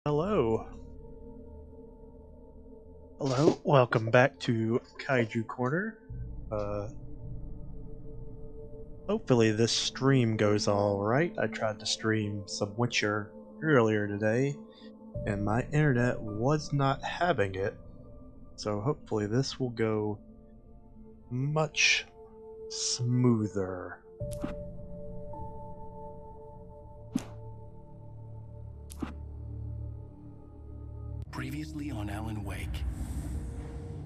Hello. Hello, welcome back to Kaiju Corner. Uh, Hopefully this stream goes alright. I tried to stream some Witcher earlier today, and my internet was not having it. So hopefully this will go much smoother. Previously on Alan Wake.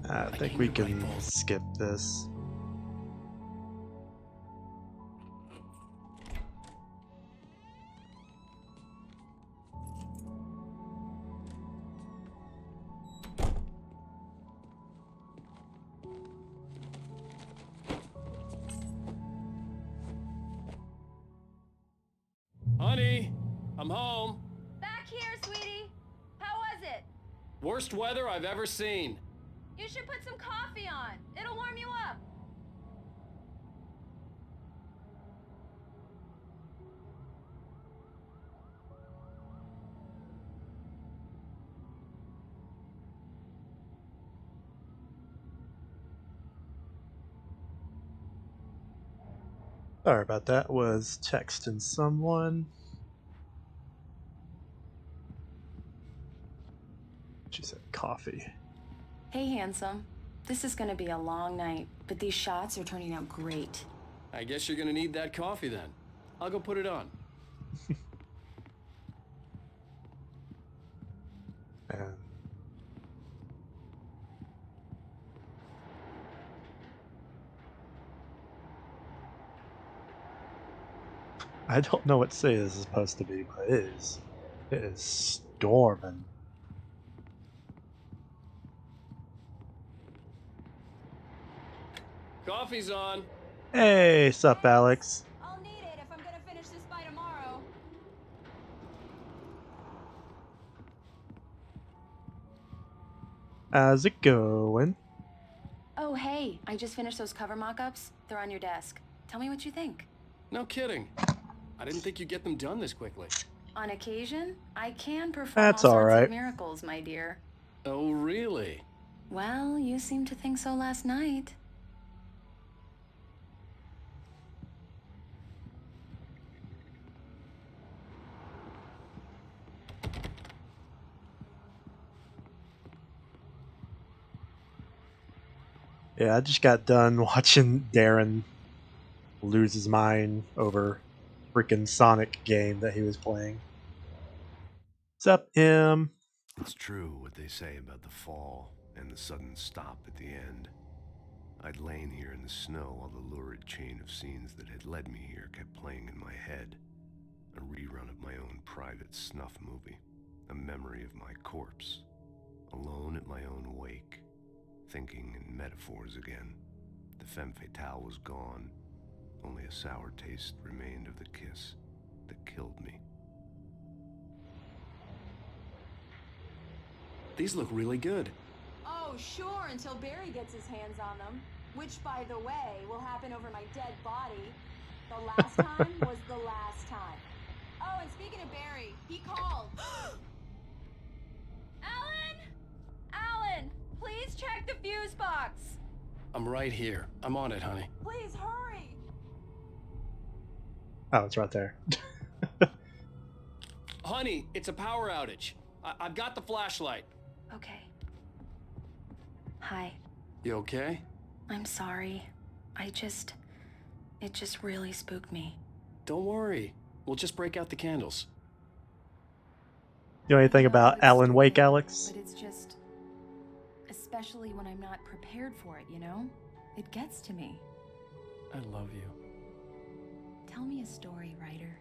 I think we can skip this. Honey, I'm home. Back here, sweetie. How was it? Worst weather I've ever seen. You should put some coffee on. It'll warm you up. Sorry about that, was texting someone. She said coffee. Hey, handsome. This is gonna be a long night, but these shots are turning out great. I guess you're gonna need that coffee then. I'll go put it on. And I don't know what city this is supposed to be, but it is. It is storming. Coffee's on. Hey, sup, Alex? I'll need it if I'm gonna finish this by tomorrow. How's it going? Oh, hey, I just finished those cover mock-ups. They're on your desk. Tell me what you think. No kidding. I didn't think you'd get them done this quickly. On occasion, I can perform That's all sorts alright. of miracles, my dear. Oh, really? Well, you seemed to think so last night. Yeah, I just got done watching Darren lose his mind over freaking Sonic game that he was playing. Sup, M? It's true what they say about the fall and the sudden stop at the end. I'd lain here in the snow while the lurid chain of scenes that had led me here kept playing in my head. A rerun of my own private snuff movie. A memory of my corpse. Alone at my own wake. Thinking in metaphors again. The femme fatale was gone. Only a sour taste remained of the kiss that killed me. These look really good. Oh, sure, until Barry gets his hands on them. Which, by the way, will happen over my dead body. The last time was the last time. Oh, and speaking of Barry, he called. Alan! Alan! Please check the fuse box! I'm right here. I'm on it, honey. Please hurry! Oh, it's right there. Honey, it's a power outage. I've got the flashlight. Okay. Hi. You okay? I'm sorry. It just really spooked me. Don't worry. We'll just break out the candles. You know anything about Alan Wake, Alex? But it's just... especially when I'm not prepared for it, you know? It gets to me. I love you. Tell me a story, writer.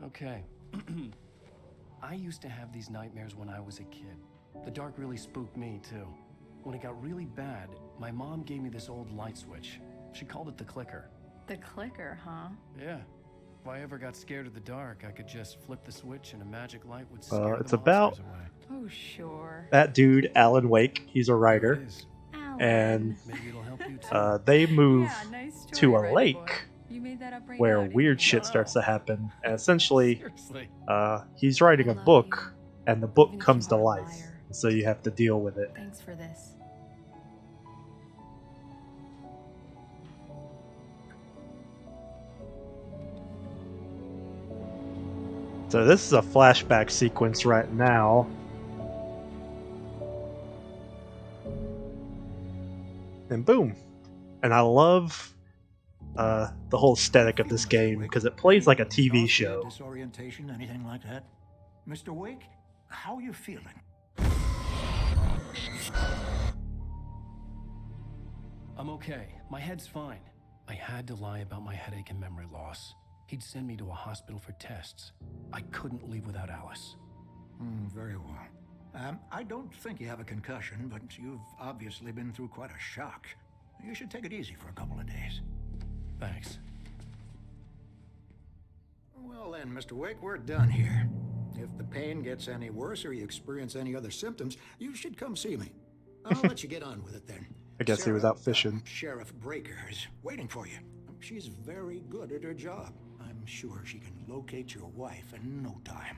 Okay. I used to have these nightmares when I was a kid. The dark really spooked me, too. When it got really bad, my mom gave me this old light switch. She called it the clicker. The clicker, huh? Yeah. If I ever got scared of the dark, I could just flip the switch and a magic light would scare It's the about- monsters away. Oh, sure. That dude, Alan Wake, he's a There it writer, is. Alan. and Maybe it'll help you too. they move Yeah, nice story, to a writer lake boy. You made that up right where now, didn't weird you? shit starts to happen. And essentially, Seriously. he's writing a I love book and the book Even if comes you to are a life. liar. So you have to deal with it. Thanks for this. So this is a flashback sequence right now. And boom. And I love the whole aesthetic of this game because it plays like a TV show. Disorientation, anything like that? Mr. Wake, how are you feeling? I'm okay. My head's fine. I had to lie about my headache and memory loss. He'd send me to a hospital for tests. I couldn't leave without Alice. Very well. I don't think you have a concussion, but you've obviously been through quite a shock. You should take it easy for a couple of days. Thanks. Well then, Mr. Wake, we're done here. If the pain gets any worse or you experience any other symptoms, you should come see me. I'll let you get on with it then. I guess he was out fishing. Sheriff Breaker is waiting for you. She's very good at her job. I'm sure she can locate your wife in no time.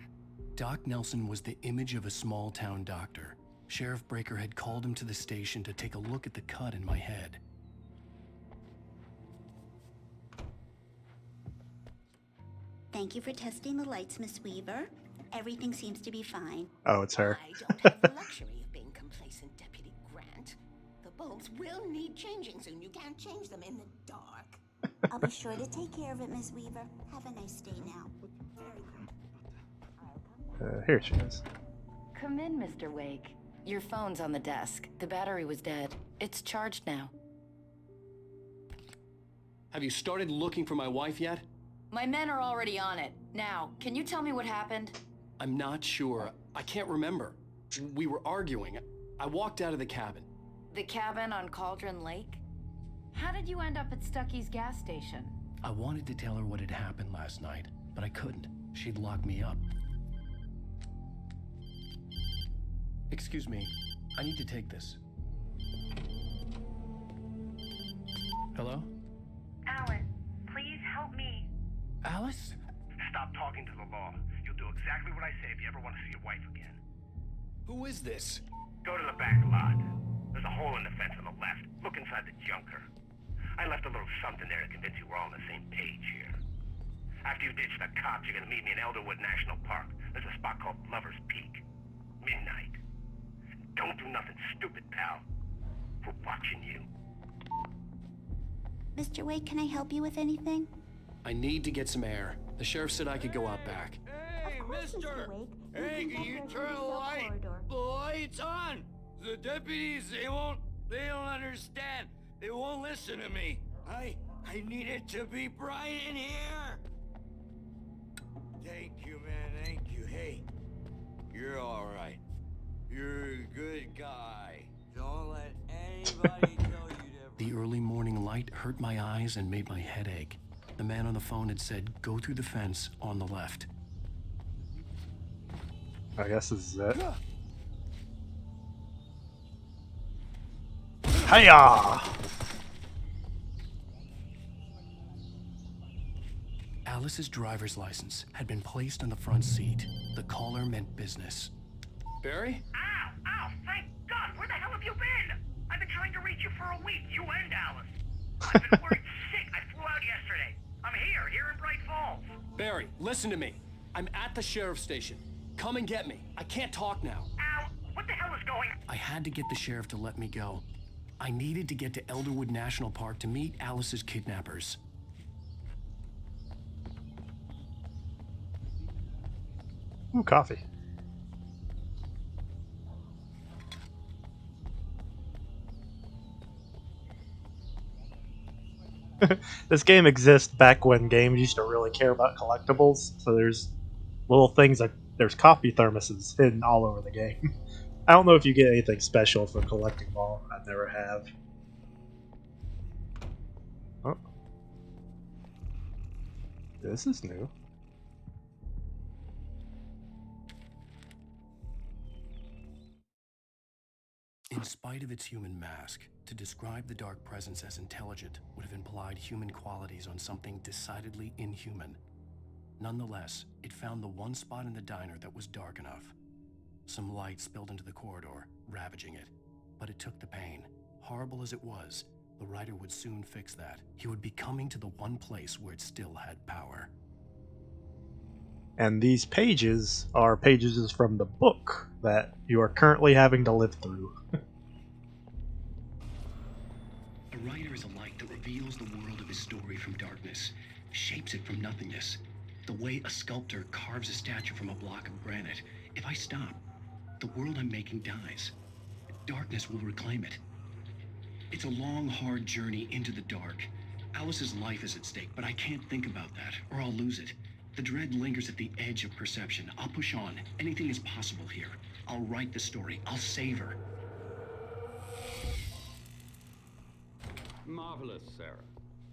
Doc Nelson was the image of a small-town doctor. Sheriff Breaker had called him to the station to take a look at the cut in my head. Thank you for testing the lights, Miss Weaver. Everything seems to be fine. Oh, it's her. I don't have the luxury of being complacent, Deputy Grant. The bulbs will need changing soon. You can't change them in the dark. I'll be sure to take care of it, Miss Weaver. Have a nice day now. Here she is. Come in, Mr. Wake. Your phone's on the desk. The battery was dead. It's charged now. Have you started looking for my wife yet? My men are already on it. Now, can you tell me what happened? I'm not sure. I can't remember. We were arguing. I walked out of the cabin. The cabin on Cauldron Lake? How did you end up at Stucky's gas station? I wanted to tell her what had happened last night, but I couldn't. She'd lock me up. Excuse me. I need to take this. Hello? Alice, please help me. Alice? Stop talking to the law. You'll do exactly what I say if you ever want to see your wife again. Who is this? Go to the back lot. There's a hole in the fence on the left. Look inside the junker. I left a little something there to convince you we're all on the same page here. After you ditch the cops, you're gonna meet me in Elderwood National Park. There's a spot called Lover's Peak. Midnight. Don't do nothing stupid, pal. We're watching you. Mr. Wake, can I help you with anything? I need to get some air. The sheriff said I could go out back. Hey, Of course, mister! Mr. Wake. Hey, You can you walk right turn through the cell light? corridor. The light's on! The deputies, they don't understand. They won't listen to me. I need it to be bright in here. Thank you, man, thank you. Hey, you're all right. You're a good guy. Don't let anybody tell you different. The early morning light hurt my eyes and made my head ache. The man on the phone had said, go through the fence on the left. I guess this is it. Hiya! Alice's driver's license had been placed on the front seat. The caller meant business. Barry? Ow! Ow! Thank God! Where the hell have you been? I've been trying to reach you for a week, you and Alice. I've been worried sick. I flew out yesterday. I'm here in Bright Falls. Barry, listen to me. I'm at the sheriff's station. Come and get me. I can't talk now. Ow! What the hell is going on? I had to get the sheriff to let me go. I needed to get to Elderwood National Park to meet Alice's kidnappers. Ooh, coffee. This game exists back when games used to really care about collectibles, so there's little things like there's coffee thermoses hidden all over the game. I don't know if you get anything special for collecting them all. I never have. Oh. This is new. In spite of its human mask, to describe the dark presence as intelligent would have implied human qualities on something decidedly inhuman. Nonetheless, it found the one spot in the diner that was dark enough. Some light spilled into the corridor, ravaging it. But it took the pain. Horrible as it was, the writer would soon fix that. He would be coming to the one place where it still had power. And these pages are pages from the book that you are currently having to live through. A writer is a light that reveals the world of his story from darkness, shapes it from nothingness. The way a sculptor carves a statue from a block of granite. If I stop, the world I'm making dies. Darkness will reclaim it. It's a long, hard journey into the dark. Alice's life is at stake, but I can't think about that, or I'll lose it. The dread lingers at the edge of perception. I'll push on. Anything is possible here. I'll write the story. I'll save her. Marvelous, Sarah.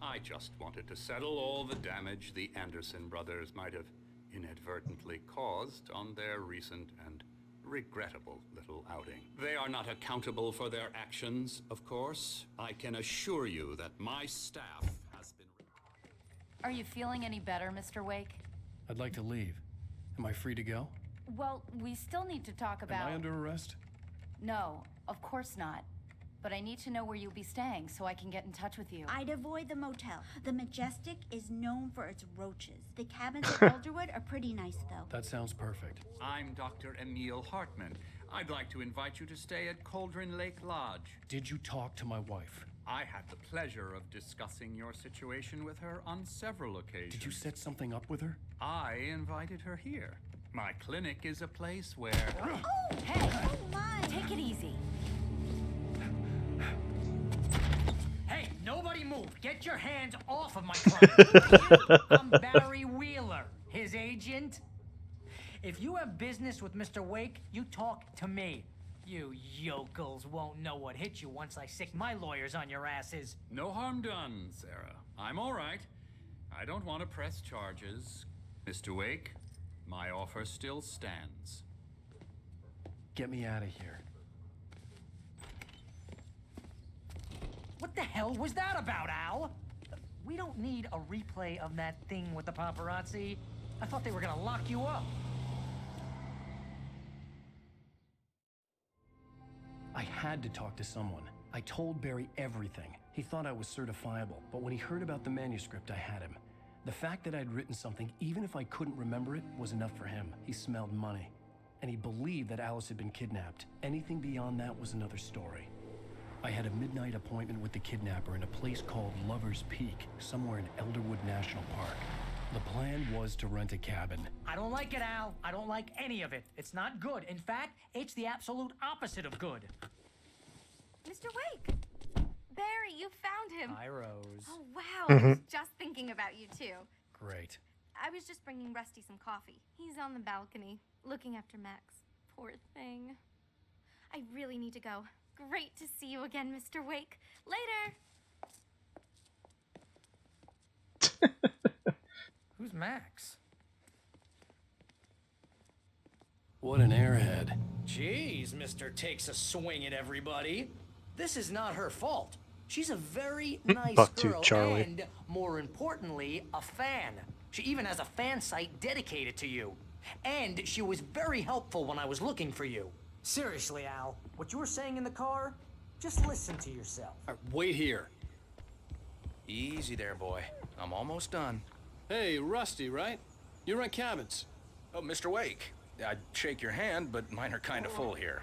I just wanted to settle all the damage the Anderson brothers might have inadvertently caused on their recent and regrettable little outing. They are not accountable for their actions, of course. I can assure you that my staff has been... Are you feeling any better, Mr. Wake? I'd like to leave. Am I free to go? Well, we still need to talk about... Am I under arrest? No, of course not. But I need to know where you'll be staying so I can get in touch with you. I'd avoid the motel. The Majestic is known for its roaches. The cabins at Elderwood are pretty nice, though. That sounds perfect. I'm Dr. Emil Hartman. I'd like to invite you to stay at Cauldron Lake Lodge. Did you talk to my wife? I had the pleasure of discussing your situation with her on several occasions. Did you set something up with her? I invited her here. My clinic is a place where... Oh, hey! Oh, my! Take it easy. Hey, nobody move! Get your hands off of my client! I'm Barry Wheeler, his agent. If you have business with Mr. Wake, you talk to me. You yokels won't know what hit you once I sick my lawyers on your asses. No harm done, Sarah. I'm all right. I don't want to press charges. Mr. Wake, my offer still stands. Get me out of here. What the hell was that about, Al? We don't need a replay of that thing with the paparazzi. I thought they were gonna lock you up. I had to talk to someone. I told Barry everything. He thought I was certifiable, but when he heard about the manuscript, I had him. The fact that I'd written something, even if I couldn't remember it, was enough for him. He smelled money. And he believed that Alice had been kidnapped. Anything beyond that was another story. I had a midnight appointment with the kidnapper in a place called Lover's Peak, somewhere in Elderwood National Park. The plan was to rent a cabin. I don't like it, Al. I don't like any of it. It's not good. In fact, it's the absolute opposite of good. Mr. Wake! Barry, you found him. Hi, Rose. Oh, wow. I was just thinking about you, too. Great. I was just bringing Rusty some coffee. He's on the balcony, looking after Max. Poor thing. I really need to go. Great to see you again, Mr. Wake. Later! Who's Max? What an airhead. Jeez, Mr. Takes a swing at everybody. This is not her fault. She's a very nice pt.2 girl Charlie. and, more importantly, a fan. She even has a fan site dedicated to you. And she was very helpful when I was looking for you. Seriously, Al, what you were saying in the car, just listen to yourself. Wait here. Easy there, boy. I'm almost done. Hey, Rusty, right? You rent cabins. Oh, Mr. Wake. I'd shake your hand, but mine are kind of full here.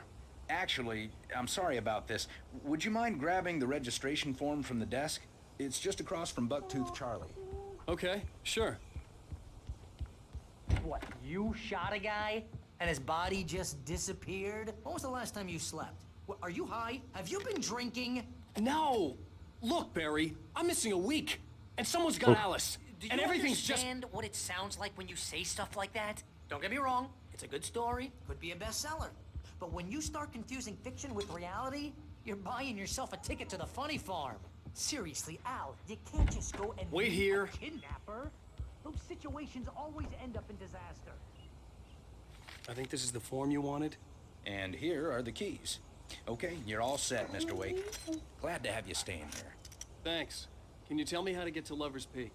Actually, I'm sorry about this. Would you mind grabbing the registration form from the desk? It's just across from Bucktooth Charlie. Okay, sure. What, you shot a guy and his body just disappeared? When was the last time you slept? What, are you high? Have you been drinking? No! Look, Barry, I'm missing a week, and someone's got Alice. Do you And everything's just... understand what it sounds like when you say stuff like that? Don't get me wrong, it's a good story, could be a bestseller. But when you start confusing fiction with reality, you're buying yourself a ticket to the funny farm. Seriously, Al, you can't just go and Wait meet here. a kidnapper. Those situations always end up in disaster. I think this is the form you wanted. And here are the keys. Okay, you're all set, Mr. Wake. Glad to have you staying here. Thanks. Can you tell me how to get to Lover's Peak?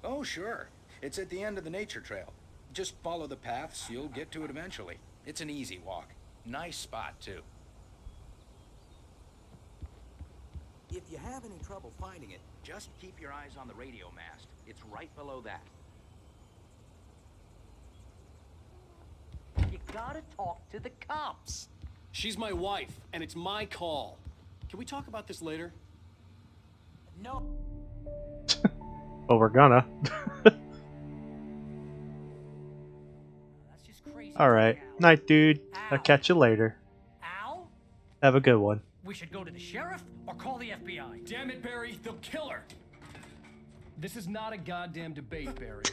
Oh, sure. It's at the end of the nature trail. Just follow the paths, you'll get to it eventually. It's an easy walk. Nice spot, too. If you have any trouble finding it, Just keep your eyes on the radio mast. It's right below that. You gotta talk to the cops. She's my wife, and it's my call. Can we talk about this later? No. Well, we're gonna. That's just crazy. Alright. Night, dude. I'll catch you later. Al? Have a good one. We should go to the sheriff or call the FBI. Damn it, Barry, they'll kill her. This is not a goddamn debate, Barry.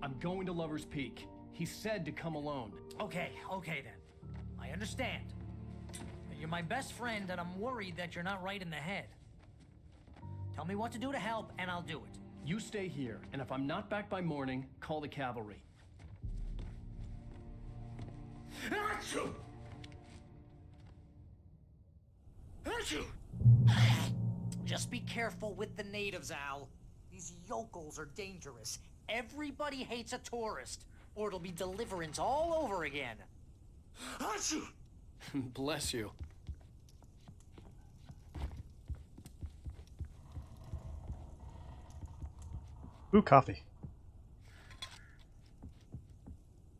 I'm going to Lover's Peak. He said to come alone. Okay then. I understand. You're my best friend, and I'm worried that you're not right in the head. Tell me what to do to help, and I'll do it. You stay here, and if I'm not back by morning, call the cavalry. Just be careful with the natives, Al. These yokels are dangerous. Everybody hates a tourist, or it'll be deliverance all over again. Bless you. Ooh, coffee.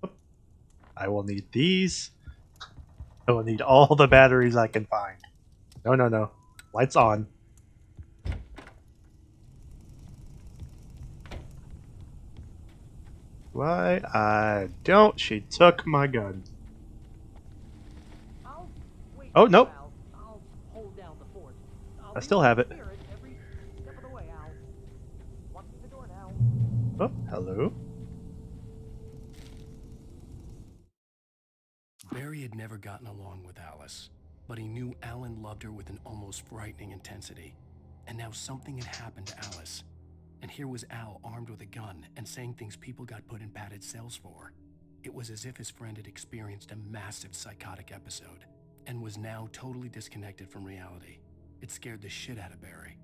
Oop. I will need these. I will need all the batteries I can find. No, no, no. Lights on. Why? I don't. She took my gun. Oh, nope. I'll hold down the fort. I still have it. Every step of the way, Al. Locking the door now. Oh, hello. Barry had never gotten along with Alice, but he knew Alan loved her with an almost frightening intensity. And now something had happened to Alice. And here was Al armed with a gun and saying things people got put in padded cells for. It was as if his friend had experienced a massive psychotic episode and was now totally disconnected from reality. It scared the shit out of Barry.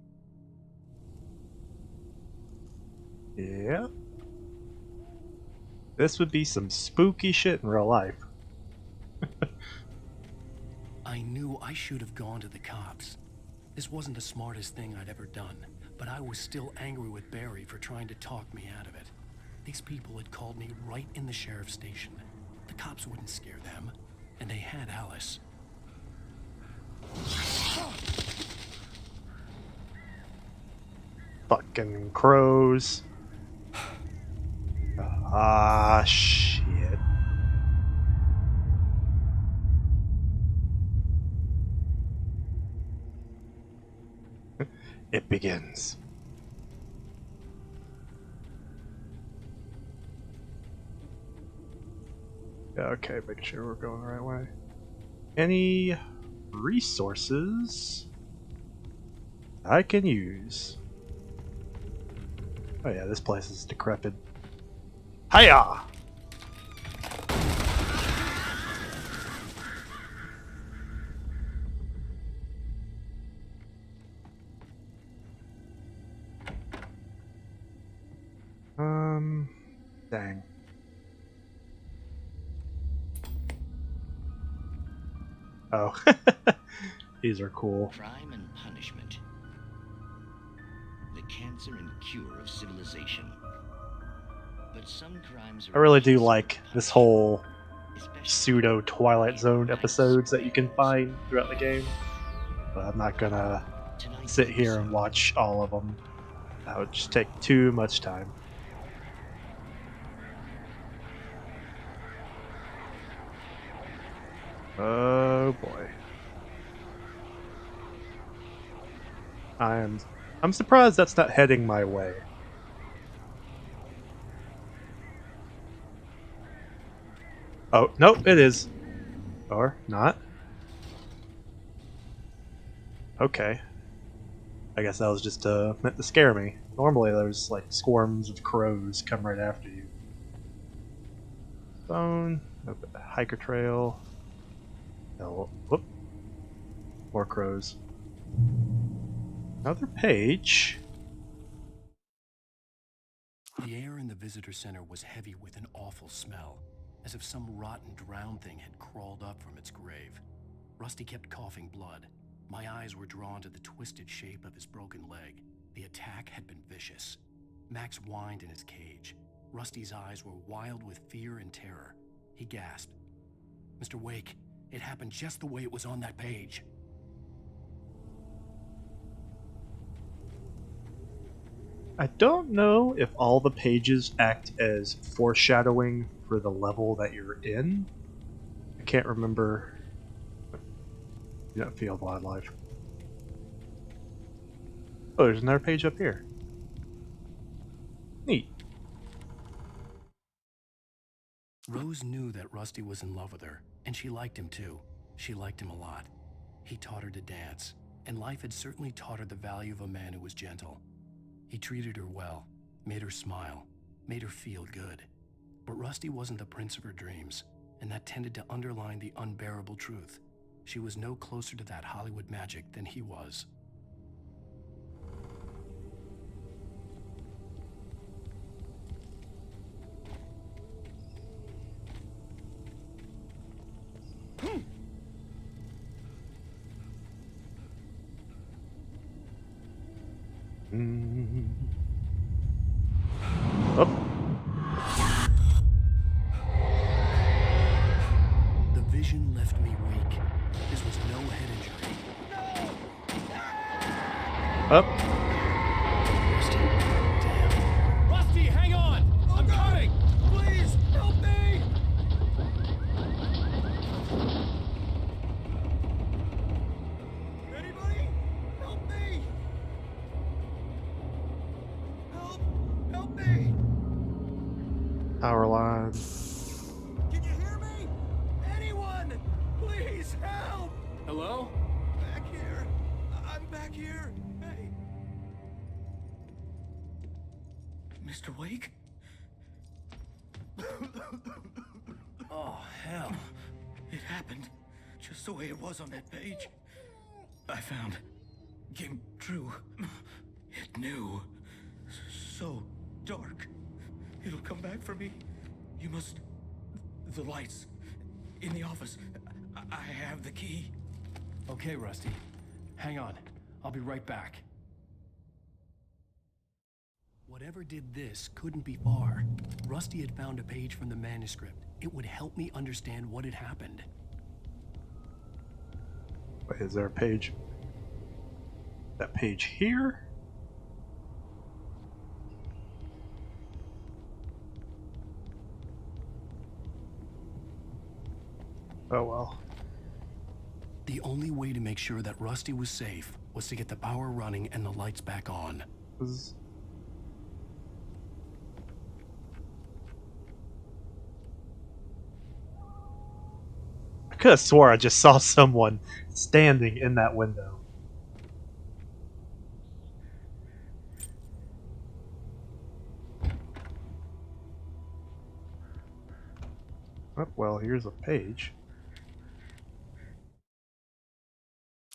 Yeah. This would be some spooky shit in real life. I knew I should have gone to the cops. This wasn't the smartest thing I'd ever done, but I was still angry with Barry for trying to talk me out of it. These people had called me right in the sheriff's station. The cops wouldn't scare them, and they had Alice. Fucking crows. Ah, shit. It begins. Okay, making sure we're going the right way. Any resources I can use? Oh yeah, this place is decrepit. Hiya! Dang. Oh, these are cool. Crime and punishment. The cancer and cure of civilization. But some crimes I really do like this whole pseudo Twilight Zone episodes that you can find throughout the game. But I'm not gonna sit here and watch all of them. That would just take too much time. Oh boy. I'm surprised that's not heading my way. Oh, nope, it is. Or not. Okay. I guess that was just meant to scare me. Normally there's like swarms of crows come right after you. Phone, hiker trail. Oh, whoop. More crows. Another page. The air in the visitor center was heavy with an awful smell, as if some rotten drowned thing had crawled up from its grave. Rusty kept coughing blood. My eyes were drawn to the twisted shape of his broken leg. The attack had been vicious. Max whined in his cage. Rusty's eyes were wild with fear and terror. He gasped. "Mr. Wake, it happened just the way it was on that page." I don't know if all the pages act as foreshadowing for the level that you're in. I can't remember. You don't feel wildlife. Oh, there's another page up here. Neat. Rose knew that Rusty was in love with her, and she liked him too. She liked him a lot. He taught her to dance, and life had certainly taught her the value of a man who was gentle. He treated her well, made her smile, made her feel good. But Rusty wasn't the prince of her dreams, and that tended to underline the unbearable truth. She was no closer to that Hollywood magic than he was. Up. The vision left me weak. This was no head injury. Up. Rusty, damn. Rusty, hang on! I'm coming! Please, help me! Anybody? Help me! Help me! Power line. Can you hear me? Anyone! Please help! Hello? Back here. I'm back here. Hey. Mr. Wake? Oh, hell. It happened just the way it was on that page. I found came true. It knew. So dark. It'll come back for me. You must... The lights. In the office. I have the key. Okay, Rusty. Hang on. I'll be right back. Whatever did this couldn't be far. Rusty had found a page from the manuscript. It would help me understand what had happened. Wait, is there a page? That page here? Oh well. The only way to make sure that Rusty was safe was to get the power running and the lights back on. I could have swore I just saw someone standing in that window. Oh, well, here's a page.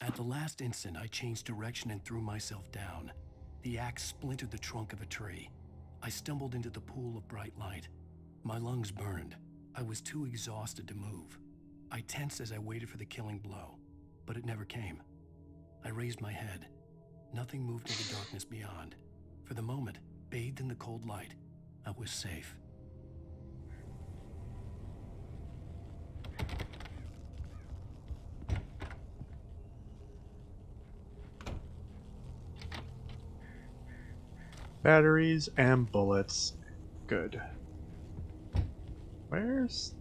At the last instant, I changed direction and threw myself down. The axe splintered the trunk of a tree. I stumbled into the pool of bright light. My lungs burned. I was too exhausted to move. I tensed as I waited for the killing blow, but it never came. I raised my head. Nothing moved in the darkness beyond. For the moment, bathed in the cold light, I was safe. Batteries and bullets. Good. Where's...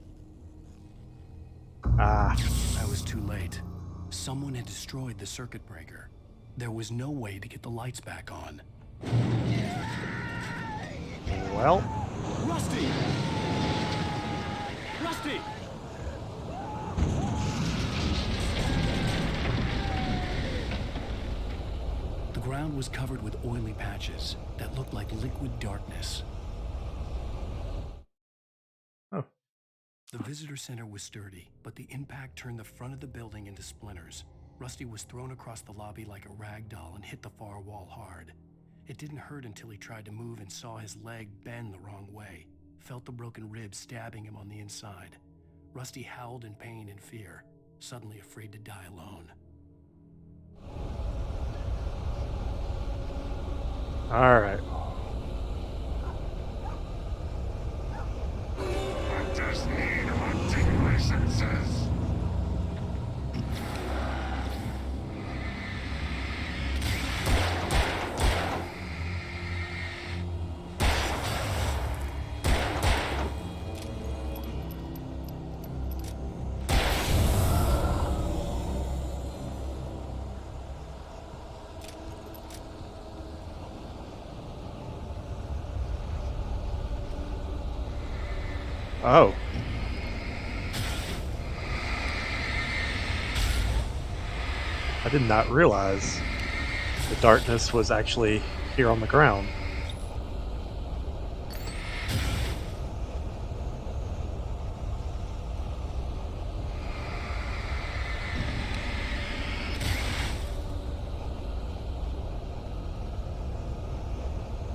Ah. I was too late. Someone had destroyed the circuit breaker. There was no way to get the lights back on. Well... Rusty! Rusty! The ground was covered with oily patches that looked like liquid darkness. Oh. The visitor center was sturdy, but the impact turned the front of the building into splinters. Rusty was thrown across the lobby like a rag doll and hit the far wall hard. It didn't hurt until he tried to move and saw his leg bend the wrong way. felt the broken ribs stabbing him on the inside. Rusty howled in pain and fear, suddenly afraid to die alone. Alright. Hunters need hunting licenses. Oh. I did not realize the darkness was actually here on the ground.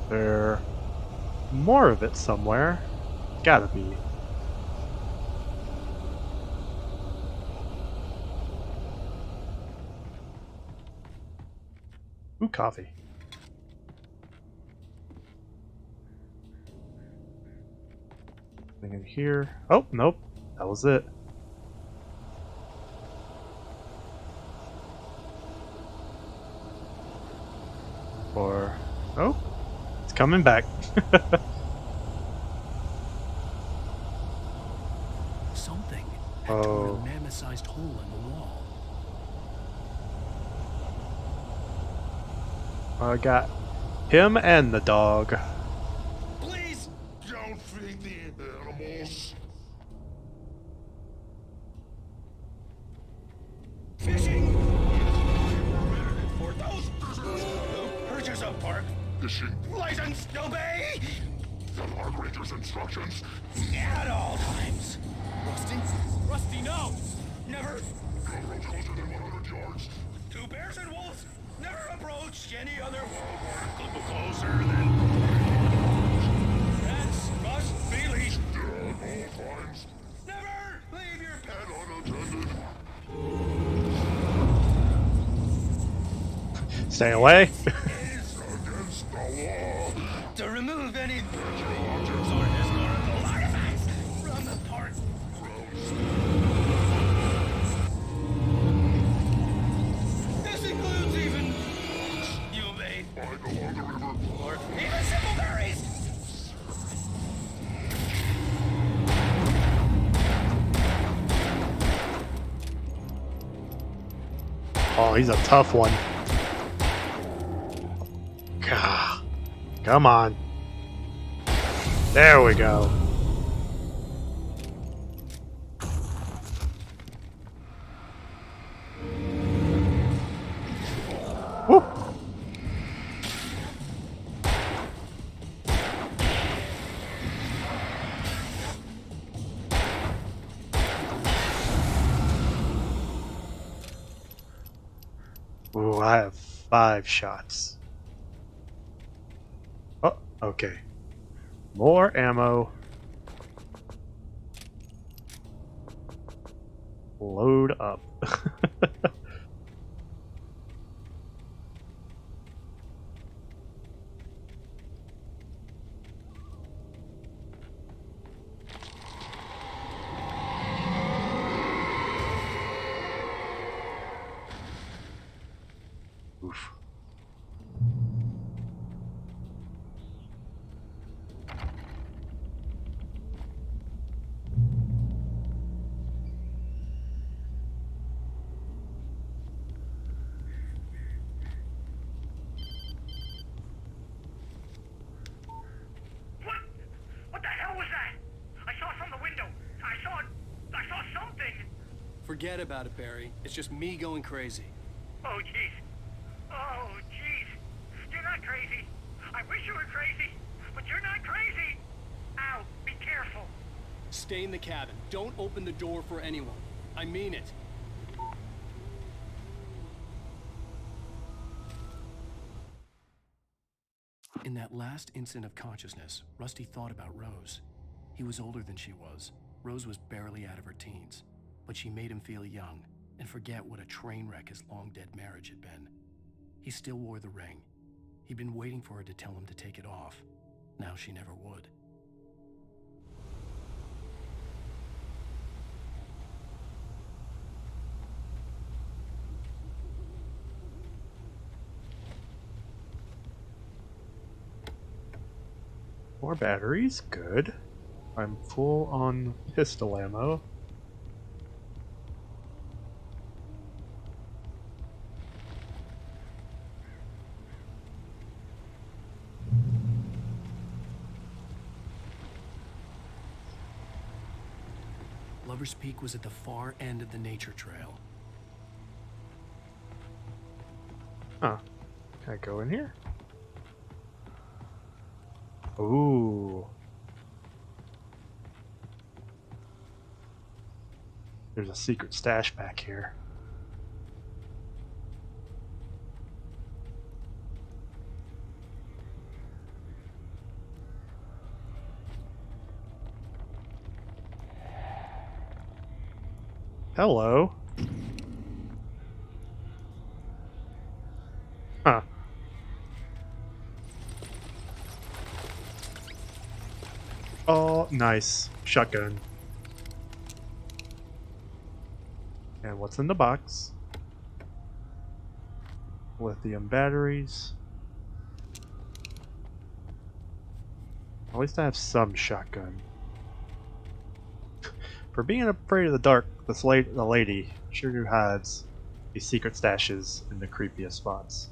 There more of it somewhere. Gotta be. Ooh, coffee. Anything in here? Oh, nope. That was it. Or... oh, it's coming back. Something had torn a mammoth-sized hole in the wall. I got him and the dog. Please don't feed the animals. Fishing! For those hurt yourself, Park. Fishing. License, obey! The Park Ranger's instructions. At all times. Rusty? Rusty, no! Never! No roads closer than 100 yards. Two bears and wolves never approach any other closer than... That's must be leashed. At all times. Never leave your pet unattended. Stay away. Is against the law. To remove any objects or historical artifacts from the park. This includes even you may along the river or even simple berries. Oh, he's a tough one. Gah. Come on. There we go. Woo. Ooh, I have 5 shots. Oh, okay. More ammo. Load up. Oof. What the hell was that? I saw it from the window. I saw something. Forget about it, Barry. It's just me going crazy. Oh, jeez. Oh, jeez. You're not crazy. I wish you were crazy, but you're not crazy. Ow, be careful. Stay in the cabin. Don't open the door for anyone. I mean it. In that last instant of consciousness, Rusty thought about Rose. He was older than she was. Rose was barely out of her teens, but she made him feel young and forget what a train wreck his long-dead marriage had been. He still wore the ring. He'd been waiting for her to tell him to take it off. Now she never would. More batteries, good. I'm full on pistol ammo. Lover's Peak was at the far end of the nature trail. Huh. Can I go in here? Ooh. There's a secret stash back here. Hello. Huh. Oh, nice. Shotgun. And what's in the box? Lithium batteries. At least I have some shotgun. For being afraid of the dark, the lady sure do hides these secret stashes in the creepiest spots.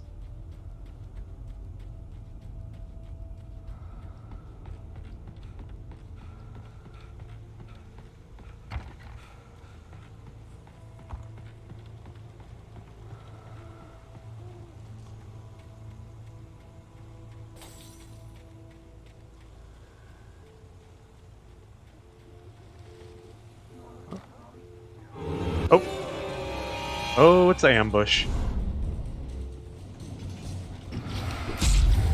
Oh! Oh, it's an ambush.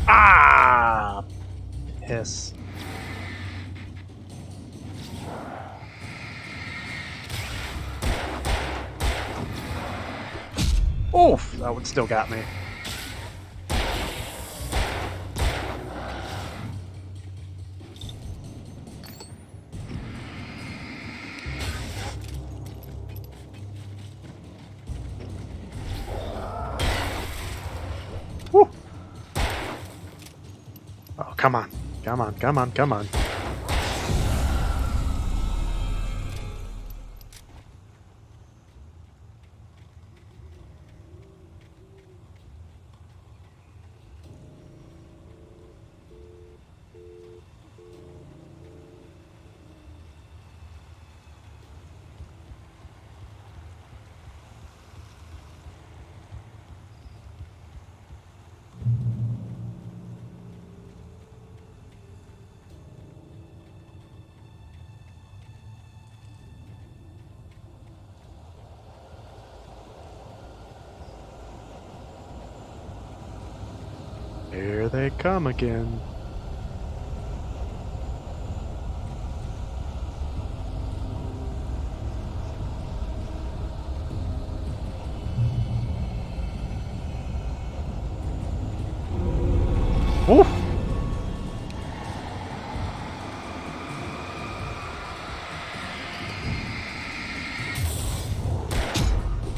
Ah! Piss. Oof! That one still got me. Woo! Oh, come on. Come on, come on, come on. Here they come again. Oof!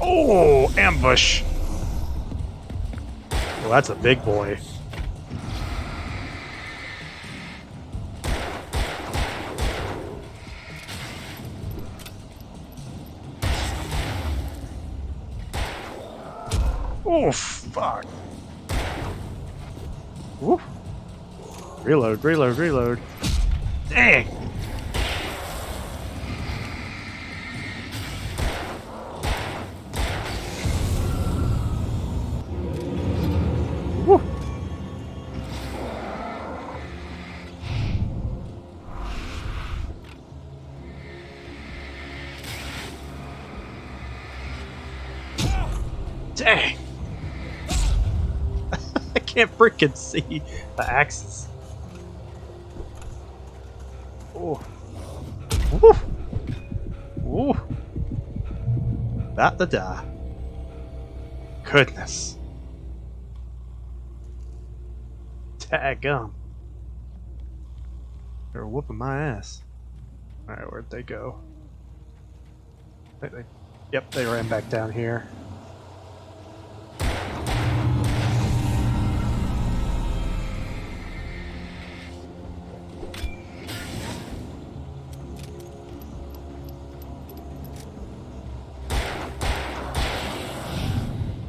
Oh, ambush! Well, that's a big boy. Oh, fuck. Woof. Reload, reload, reload. Dang! Woo. Dang! I can't freaking see the axes. Oh. Woo! Woo! About to die. Goodness. Daggum. They're whooping my ass. Alright, where'd they go? Yep, they ran back down here.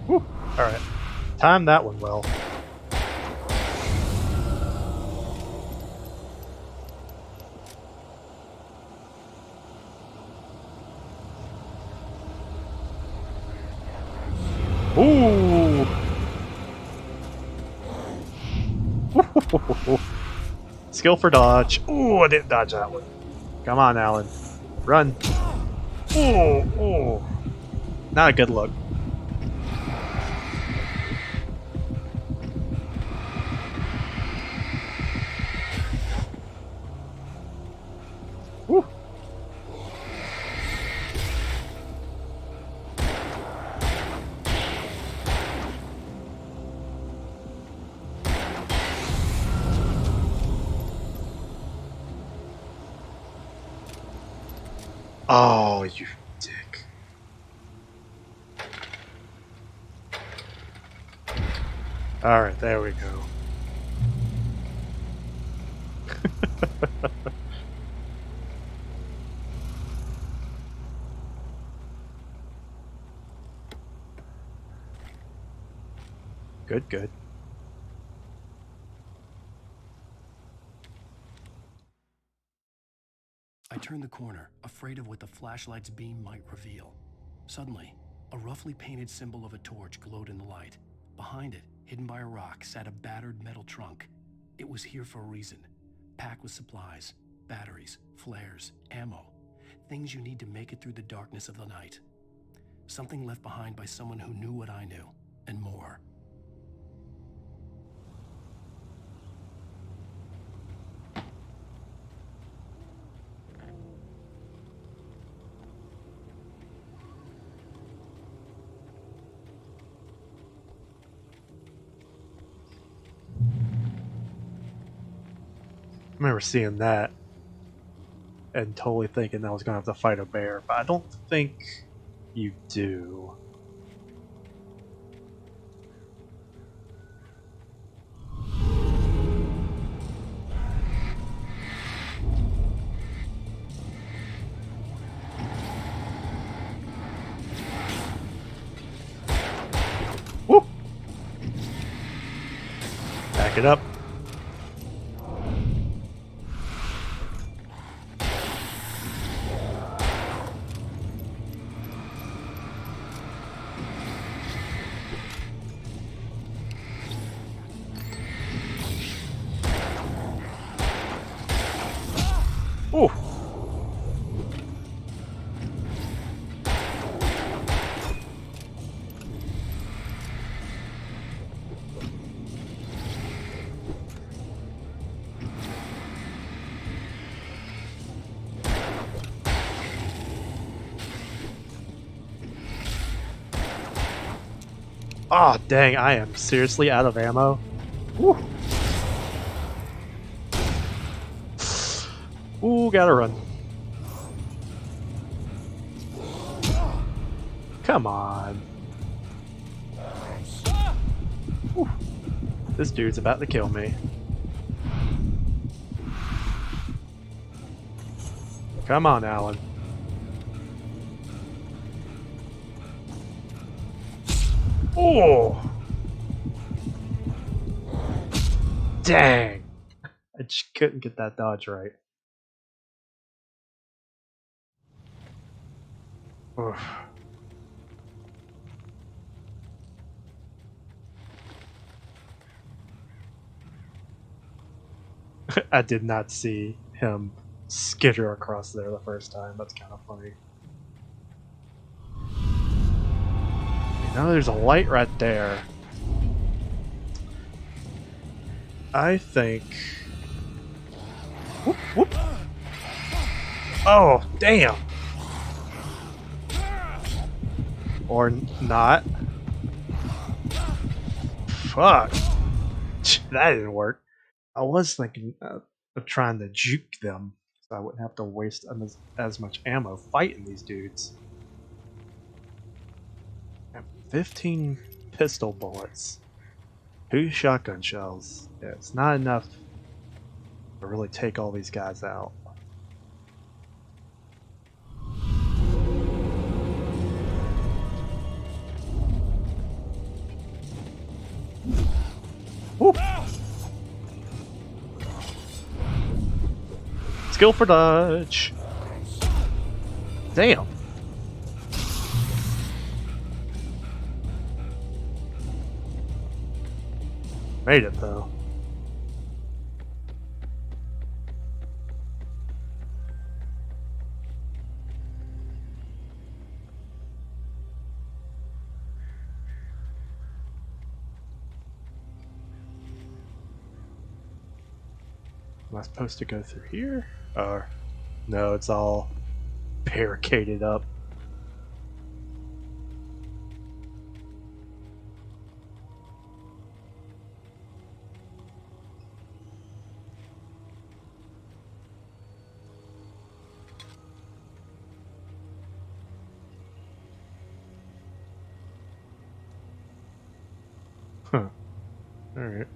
Whew. Alright. Time that one well. Ooh! Skill for dodge. Ooh, I didn't dodge that one. Come on, Alan. Run. Ooh, ooh. Not a good look. Woo. Oh, you dick. Alright, there we go. Good, good. I turned the corner, afraid of what the flashlight's beam might reveal. Suddenly, a roughly painted symbol of a torch glowed in the light. Behind it, hidden by a rock, sat a battered metal trunk. It was here for a reason, packed with supplies, batteries, flares, ammo, things you need to make it through the darkness of the night. Something left behind by someone who knew what I knew, and more. I remember seeing that and totally thinking I was gonna have to fight a bear, but I don't think you do. Woo! Back it up. Ooh. Oh, dang, I am seriously out of ammo. Woo. Ooh, gotta run. Come on. Whew. This dude's about to kill me. Come on, Alan. Oh! Dang! I just couldn't get that dodge right. Oof. I did not see him skitter across there the first time. That's kind of funny. You know, there's a light right there. I think... Whoop, whoop. Oh, damn. Or not. Fuck. That didn't work. I was thinking of trying to juke them so I wouldn't have to waste as much ammo fighting these dudes. 15 pistol bullets. 2 shotgun shells. Yeah, it's not enough to really take all these guys out. Whoop. Skill for dodge. Damn. Made it though. Am I supposed to go through here? No, it's all barricaded up. Huh. Alright.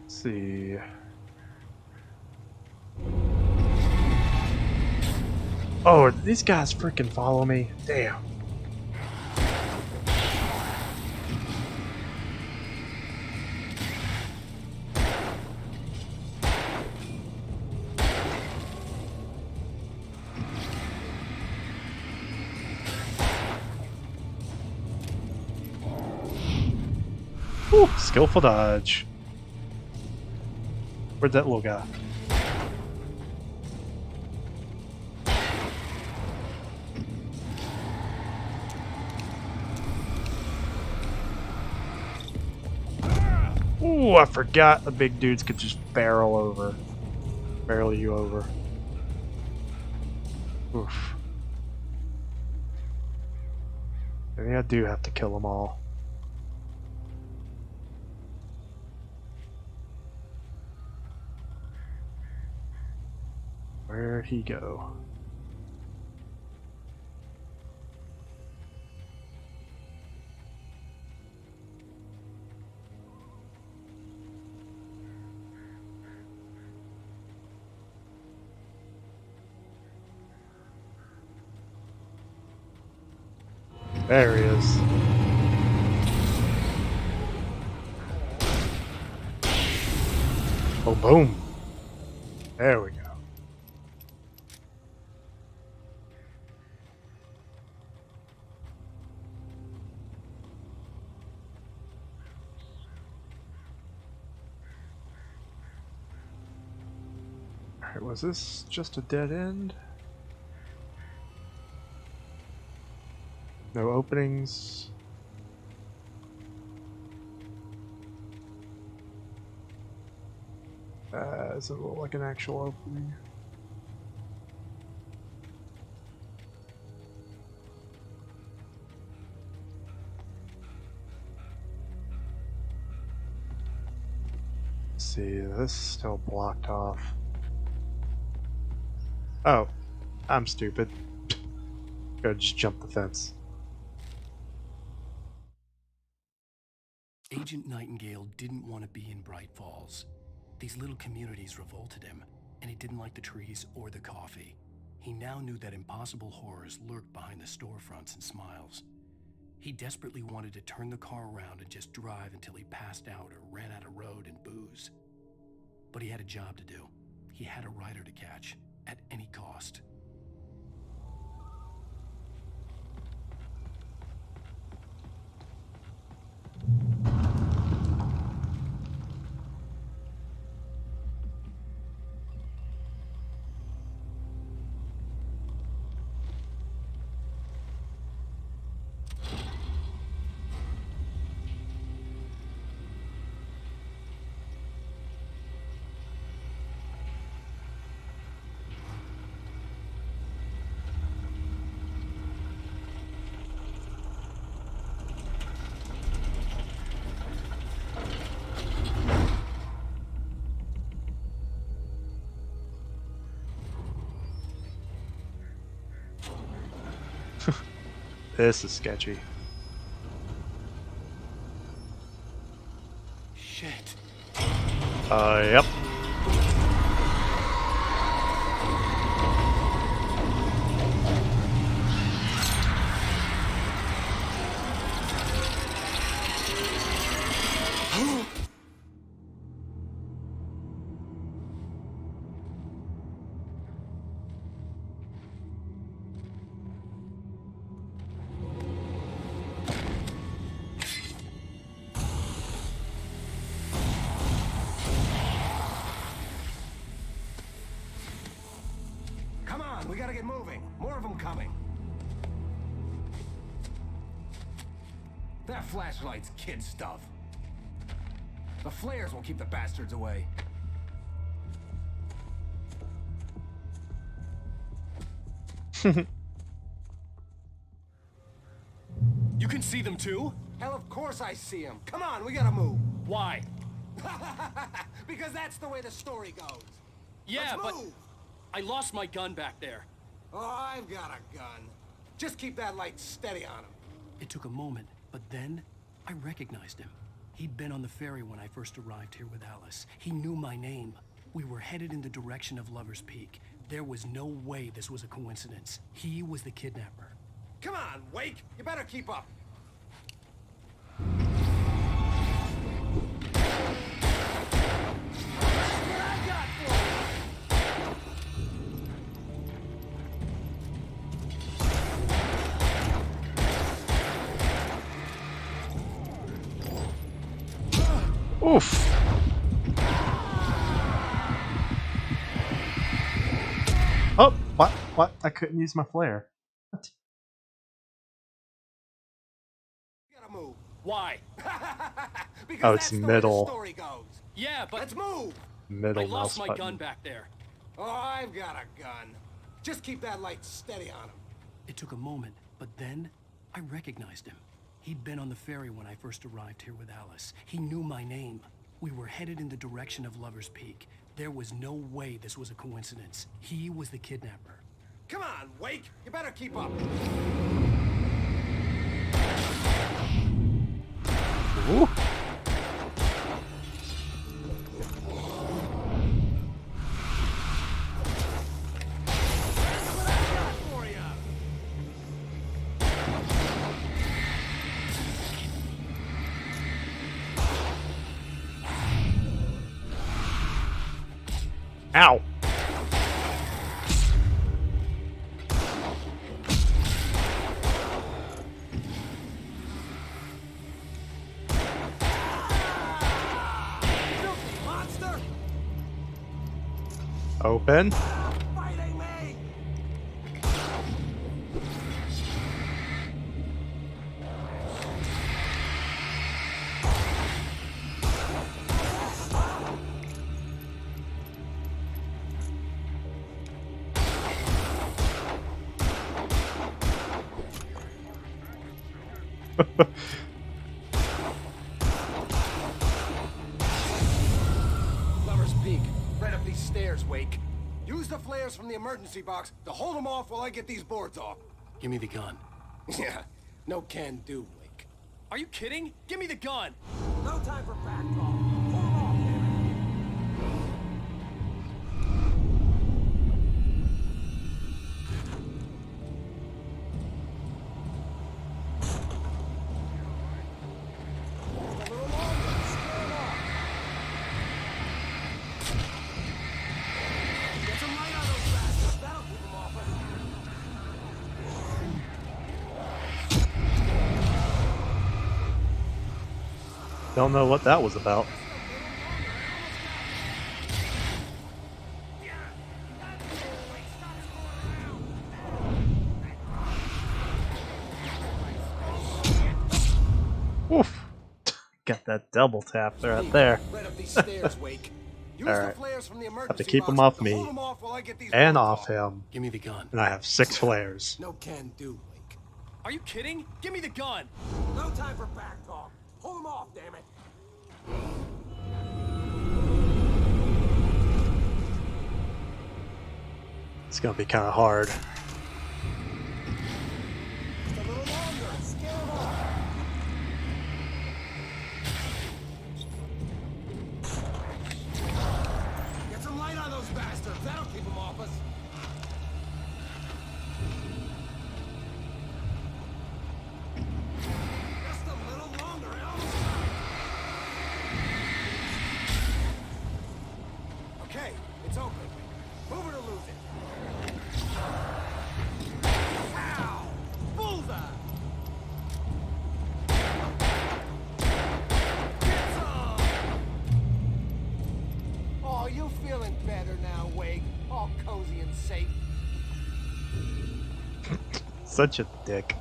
See. Oh, these guys freaking follow me. Damn. Whew, skillful dodge. Where'd that little guy? Ooh, I forgot the big dudes could just barrel you over. Oof. Maybe I do have to kill them all. Where'd he go? There he is. Oh, boom. There we go. Alright, was this just a dead end? No openings. Does it look like an actual opening? Let's see, this is still blocked off. Oh, I'm stupid. Go just jump the fence. Agent Nightingale didn't want to be in Bright Falls. These little communities revolted him, and he didn't like the trees or the coffee. He now knew that impossible horrors lurked behind the storefronts and smiles. He desperately wanted to turn the car around and just drive until he passed out or ran out of road and booze. But he had a job to do. He had a rider to catch, at any cost. This is sketchy. Shit. Yep. Come on, we gotta get moving. More of them coming. That flashlight's kid stuff. The flares will keep the bastards away. You can see them too? Hell, of course I see them. Come on, we gotta move. Why? Because that's the way the story goes. Yeah, Let's but move. I lost my gun back there. Oh, I've got a gun. Just keep that light steady on him. It took a moment, but then I recognized him. He'd been on the ferry when I first arrived here with Alice. He knew my name. We were headed in the direction of Lover's Peak. There was no way this was a coincidence. He was the kidnapper. Come on, Wake. You better keep up. Oof. Oh, what? What? I couldn't use my flare. What? You gotta move. Why? Because Oh, it's that's the way the middle. story goes. Yeah, but Let's move. Middle I lost mouse my button. gun back there. Oh, I've got a gun. Just keep that light steady on him. It took a moment, but then I recognized him. He'd been on the ferry when I first arrived here with Alice. He knew my name. We were headed in the direction of Lover's Peak. There was no way this was a coincidence. He was the kidnapper. Come on, Wake. You better keep up. Ooh. Ow. Monster! Open. Fighting me! Lover's Peak. Right up these stairs, Wake. Use the flares from the emergency box to hold them off while I get these boards off. Give me the gun. Yeah, no can do, Wake. Are you kidding? Give me the gun! No time for back talk. Hold them off, damn it. A little longer. Scare 'em off. Get some light on those bastards. That'll keep them off us. Don't know what that was about. Oof. Got that double tap right there. Right up these stairs, Wake. Use the Alright. flares from the Have emergency to keep box him off to me. hold 'em off while I get these And boards off him. Give me the gun. And I have 6 flares. No can do, Wake. Are you kidding? Give me the gun! No time for back talk. Hold 'em off, damn it. It's gonna be kind of hard. Such a dick.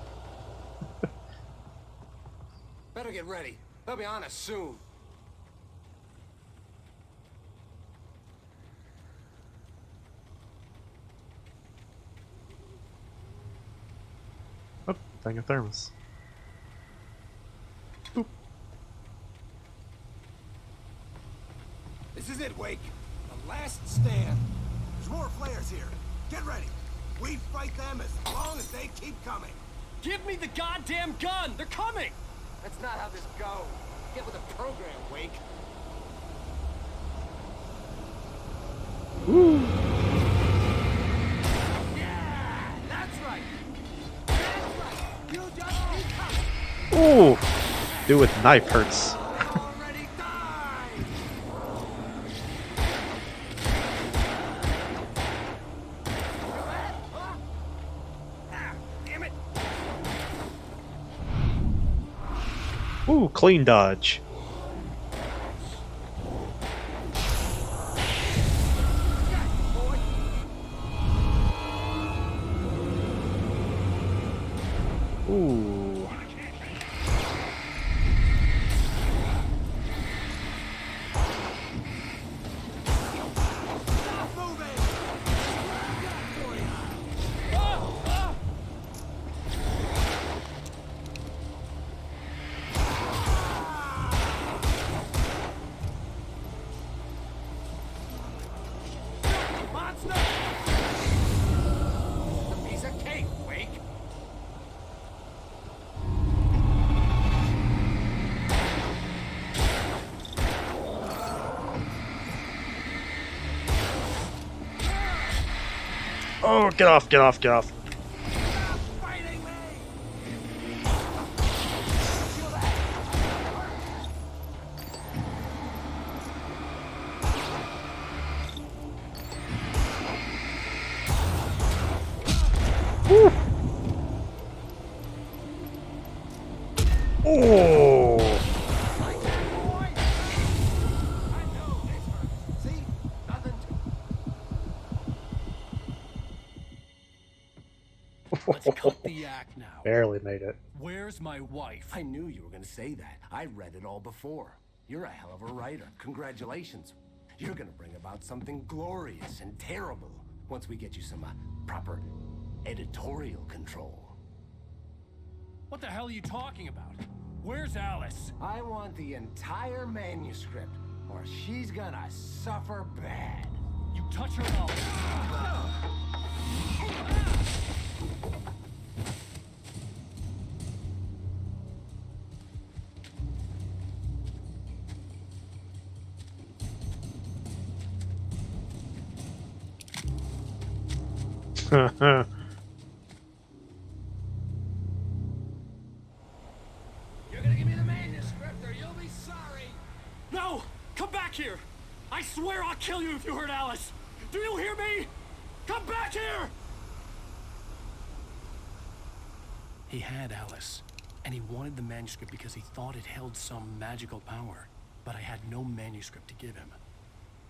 Better get ready. They'll be on us soon. Oh, thing of thermos. Boop. This is it, Wake. The last stand. There's more flares here. Get ready. We fight them as long as they keep coming. Give me the goddamn gun! They're coming! That's not how this goes. Get with the program, Wake. Woo! Yeah, that's right. That's right. You just keep coming. Ooh! Dude with knife hurts. Already died. Damn it. Ooh, clean dodge. Ooh. Monster! A piece of cake, Wake. Oh, get off, get off, get off. Fighting me! Woo! Oh! See? Nothing Let's cut the act now. Barely made it. Where's my wife? I knew you were going to say that. I read it all before. You're a hell of a writer. Congratulations. You're going to bring about something glorious and terrible once we get you some proper editorial control. What the hell are you talking about? Where's Alice? I want the entire manuscript, or she's gonna suffer bad. You touch her mouth. You're gonna give me the manuscript or you'll be sorry. No! Come back here! I swear I'll kill you if you hurt Alice! Do you hear me? Come back here! He had Alice, and he wanted the manuscript because he thought it held some magical power. But I had no manuscript to give him.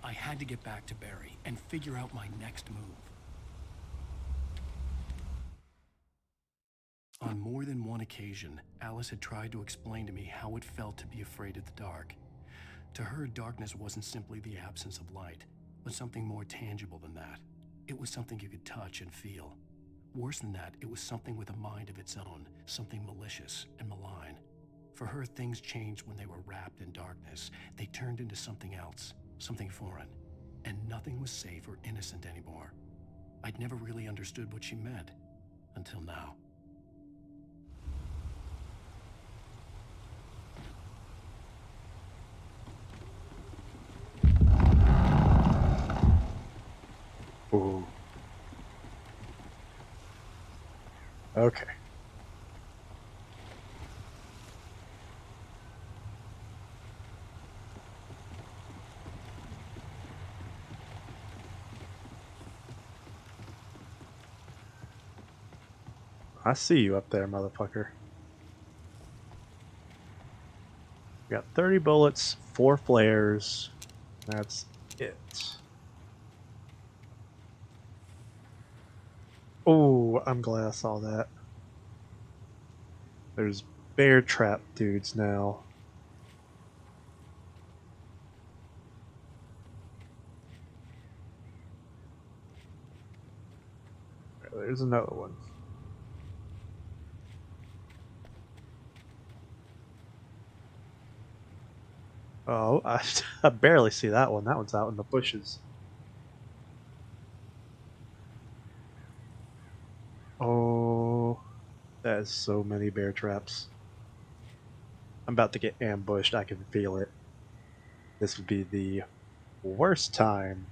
I had to get back to Barry and figure out my next move. On more than one occasion, Alice had tried to explain to me how it felt to be afraid of the dark. To her, darkness wasn't simply the absence of light, but something more tangible than that. It was something you could touch and feel. Worse than that, it was something with a mind of its own, something malicious and malign. For her, things changed when they were wrapped in darkness. They turned into something else, something foreign, and nothing was safe or innocent anymore. I'd never really understood what she meant, until now. Ooh. Okay. I see you up there, motherfucker. We got 30 bullets, 4 flares. That's it. Oh, I'm glad I saw that. There's bear trap dudes now. There's another one. Oh, I barely see that one. That one's out in the bushes. Oh, that is so many bear traps. I'm about to get ambushed. I can feel it. This would be the worst time.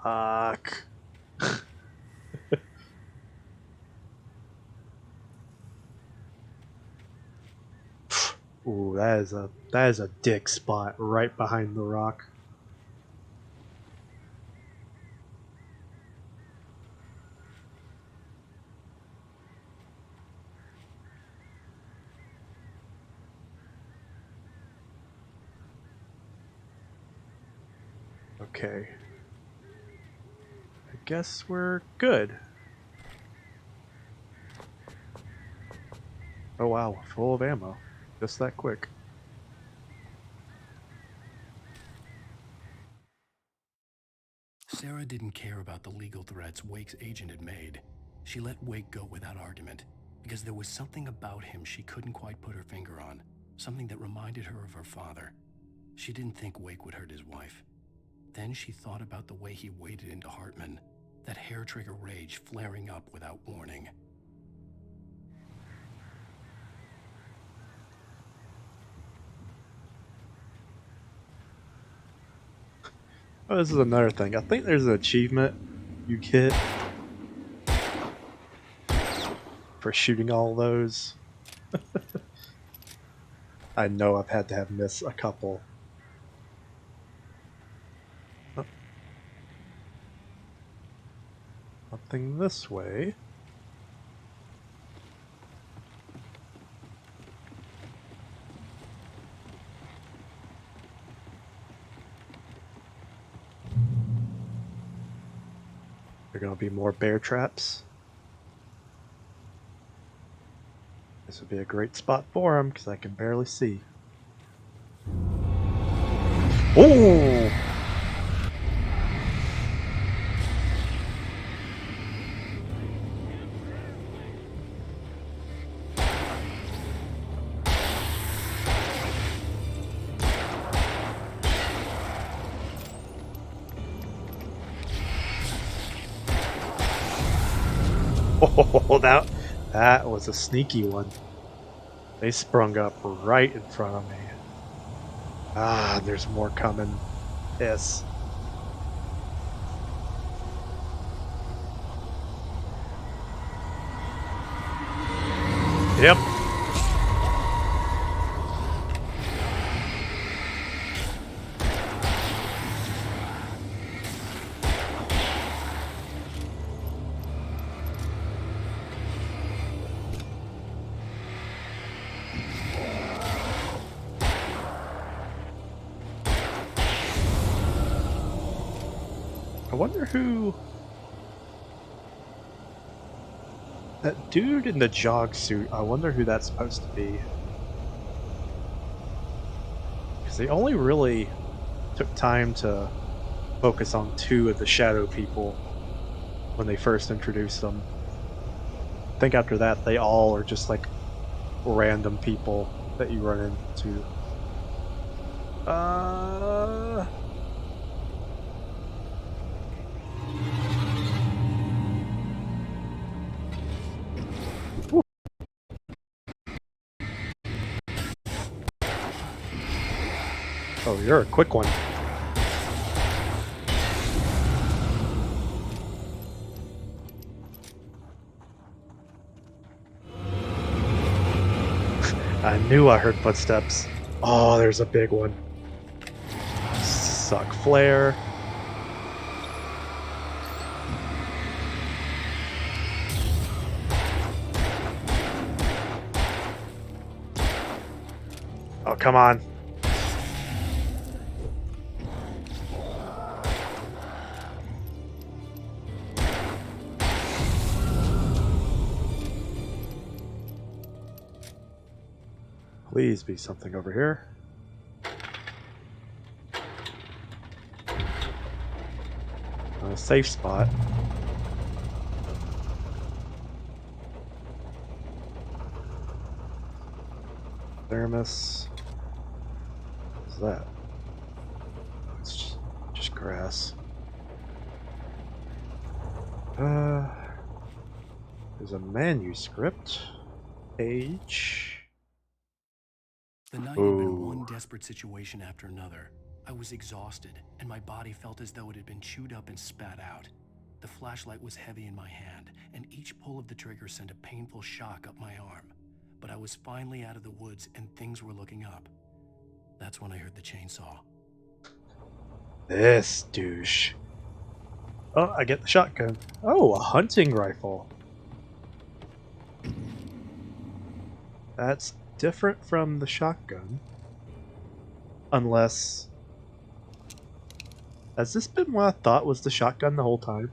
Fuck. Ooh, that is a dick spot right behind the rock. Okay. I guess we're good. Oh wow, full of ammo. Just that quick. Sarah didn't care about the legal threats Wake's agent had made. She let Wake go without argument, because there was something about him she couldn't quite put her finger on, something that reminded her of her father. She didn't think Wake would hurt his wife. Then she thought about the way he waded into Hartman, that hair-trigger rage flaring up without warning. Oh, this is another thing. I think there's an achievement you get for shooting all those. I know I've had to have missed a couple. Oh. Something this way. There are gonna be more bear traps. This would be a great spot for them because I can barely see. Oh! Oh, that was a sneaky one. They sprung up right in front of me. Ah, there's more coming. Yes. Yep. I wonder who... That dude in the jog suit, I wonder who that's supposed to be. Because they only really took time to focus on two of the shadow people when they first introduced them. I think after that they all are just like random people that you run into. Oh, you're a quick one. I knew I heard footsteps. Oh, there's a big one. Suck flare. Oh, come on. Please be something over here. A safe spot. Thermos. What's that? It's just grass. There's a manuscript page. The night had been one desperate situation after another. I was exhausted, and my body felt as though it had been chewed up and spat out. The flashlight was heavy in my hand, and each pull of the trigger sent a painful shock up my arm. But I was finally out of the woods, and things were looking up. That's when I heard the chainsaw. This douche. Oh, I get the shotgun. Oh, a hunting rifle. That's different from the shotgun. Unless... Has this been what I thought was the shotgun the whole time?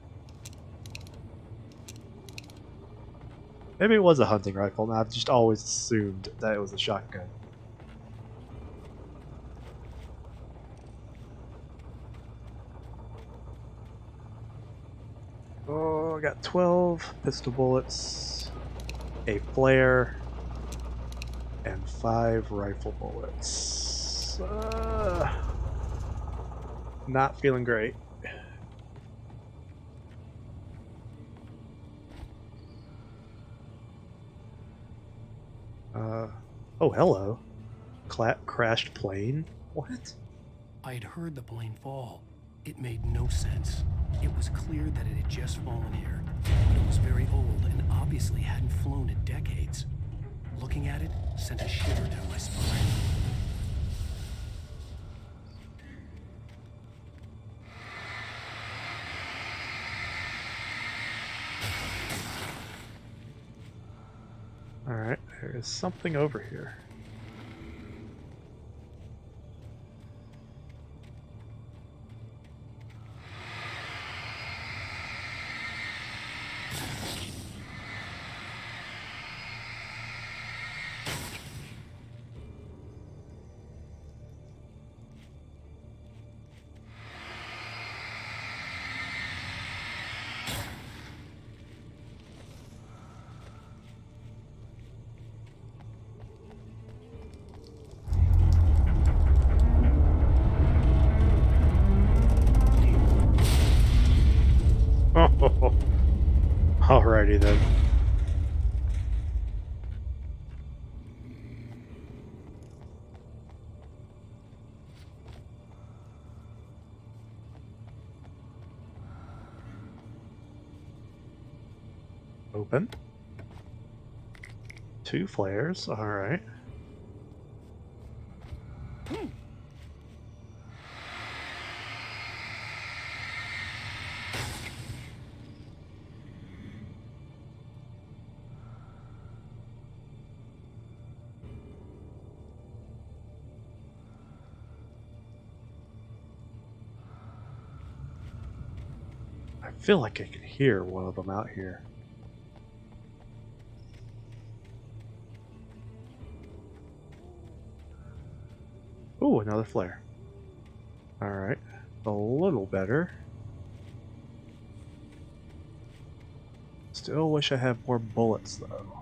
Maybe it was a hunting rifle, and I've just always assumed that it was a shotgun. Oh, I got 12 pistol bullets, a flare, and 5 rifle bullets. Not feeling great. Oh, hello. Crashed plane? What? I had heard the plane fall. It made no sense. It was clear that it had just fallen here, but it was very old and obviously hadn't flown in decades. Looking at it sent a shiver down my spine. Alright, there is something over here. Alrighty then. Open. 2 flares, alright. I feel like I can hear one of them out here. Ooh, another flare. Alright, a little better. Still wish I had more bullets though.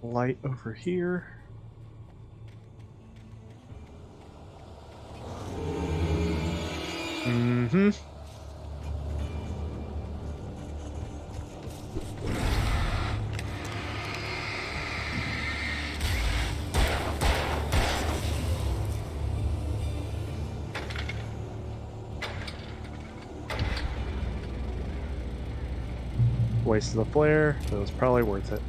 Light over here. Mm-hmm. Wasted the flare, but it was probably worth it.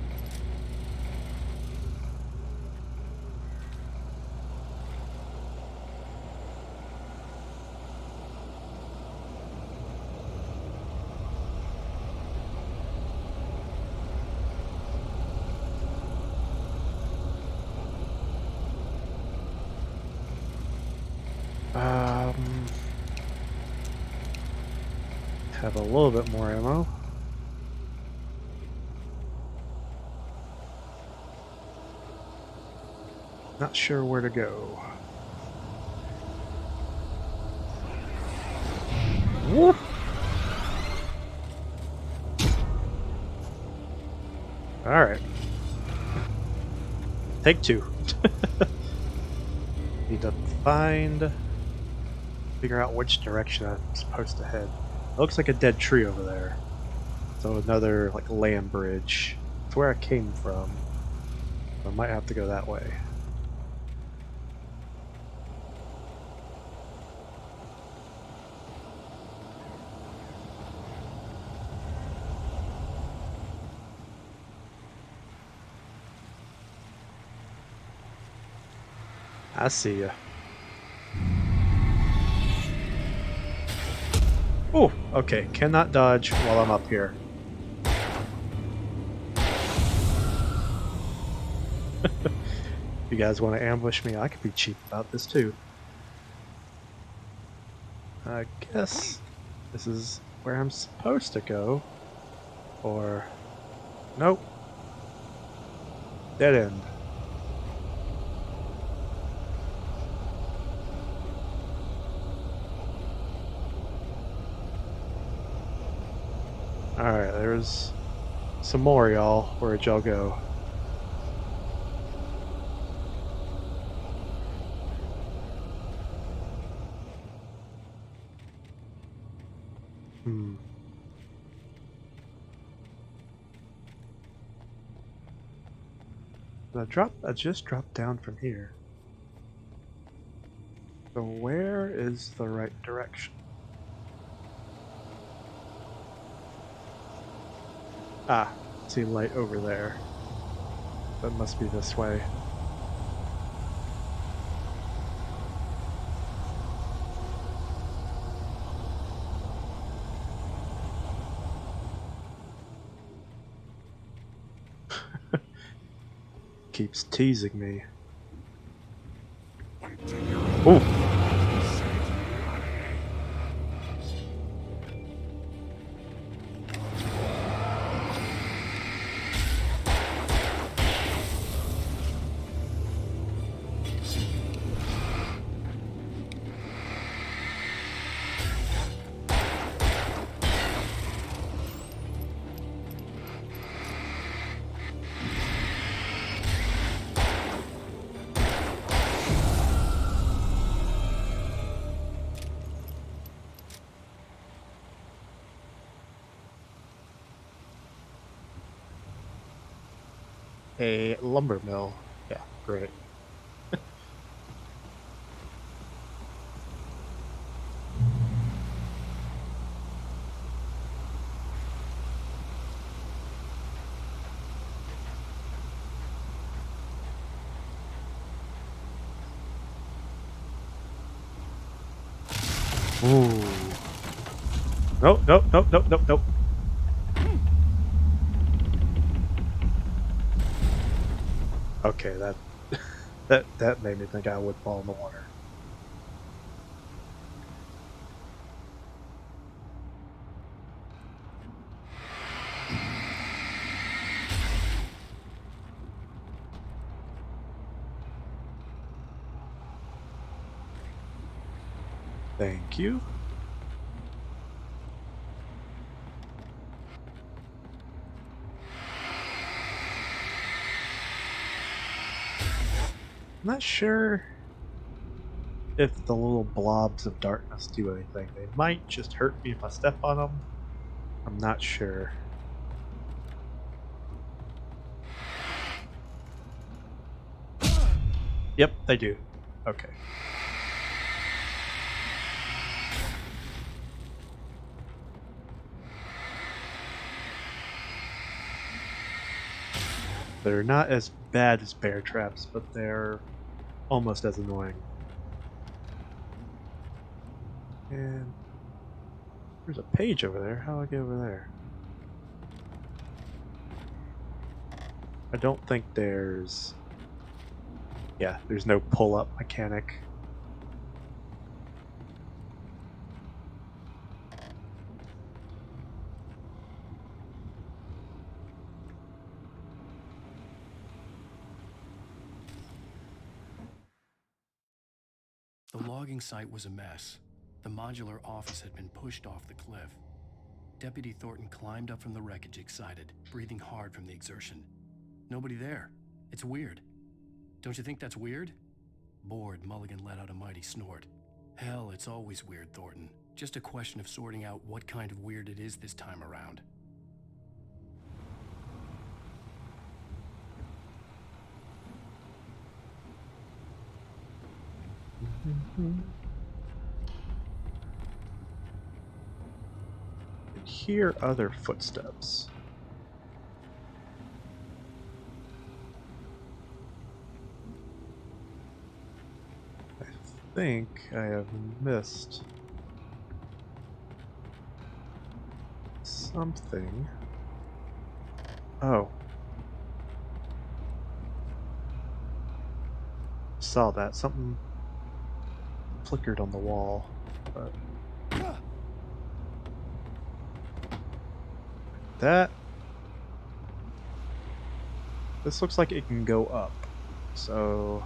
Have a little bit more ammo. Not sure where to go. Whoop. Alright. Take two. Need to figure out which direction I'm supposed to head. It looks like a dead tree over there. So another, like, land bridge. It's where I came from. I might have to go that way. I see ya. Oh, okay. Cannot dodge while I'm up here. If you guys want to ambush me, I could be cheap about this too. I guess this is where I'm supposed to go. Or... nope. Dead end. Alright, there's some more, y'all. Where'd y'all go? I just dropped down from here. So where is the right direction? Ah, see light over there. That must be this way. Keeps teasing me. Ooh. A lumber mill. Yeah, great. Ooh. Nope, nope, nope, nope, nope, nope. Okay, that made me think I would fall in the water. Thank you. I'm not sure if the little blobs of darkness do anything. They might just hurt me if I step on them. I'm not sure. Yep, they do. Okay. They're not as bad as bear traps, but they're almost as annoying. And there's a page over there. How do I get over there? I don't think there's... yeah, there's no pull-up mechanic. The logging site was a mess. The modular office had been pushed off the cliff. Deputy Thornton climbed up from the wreckage excited, breathing hard from the exertion. Nobody there. It's weird. Don't you think that's weird? Bored, Mulligan let out a mighty snort. Hell, it's always weird, Thornton. Just a question of sorting out what kind of weird it is this time around. And hear other footsteps. I think I have missed something. Oh. Saw that. Something flickered on the wall. But that... This looks like it can go up. So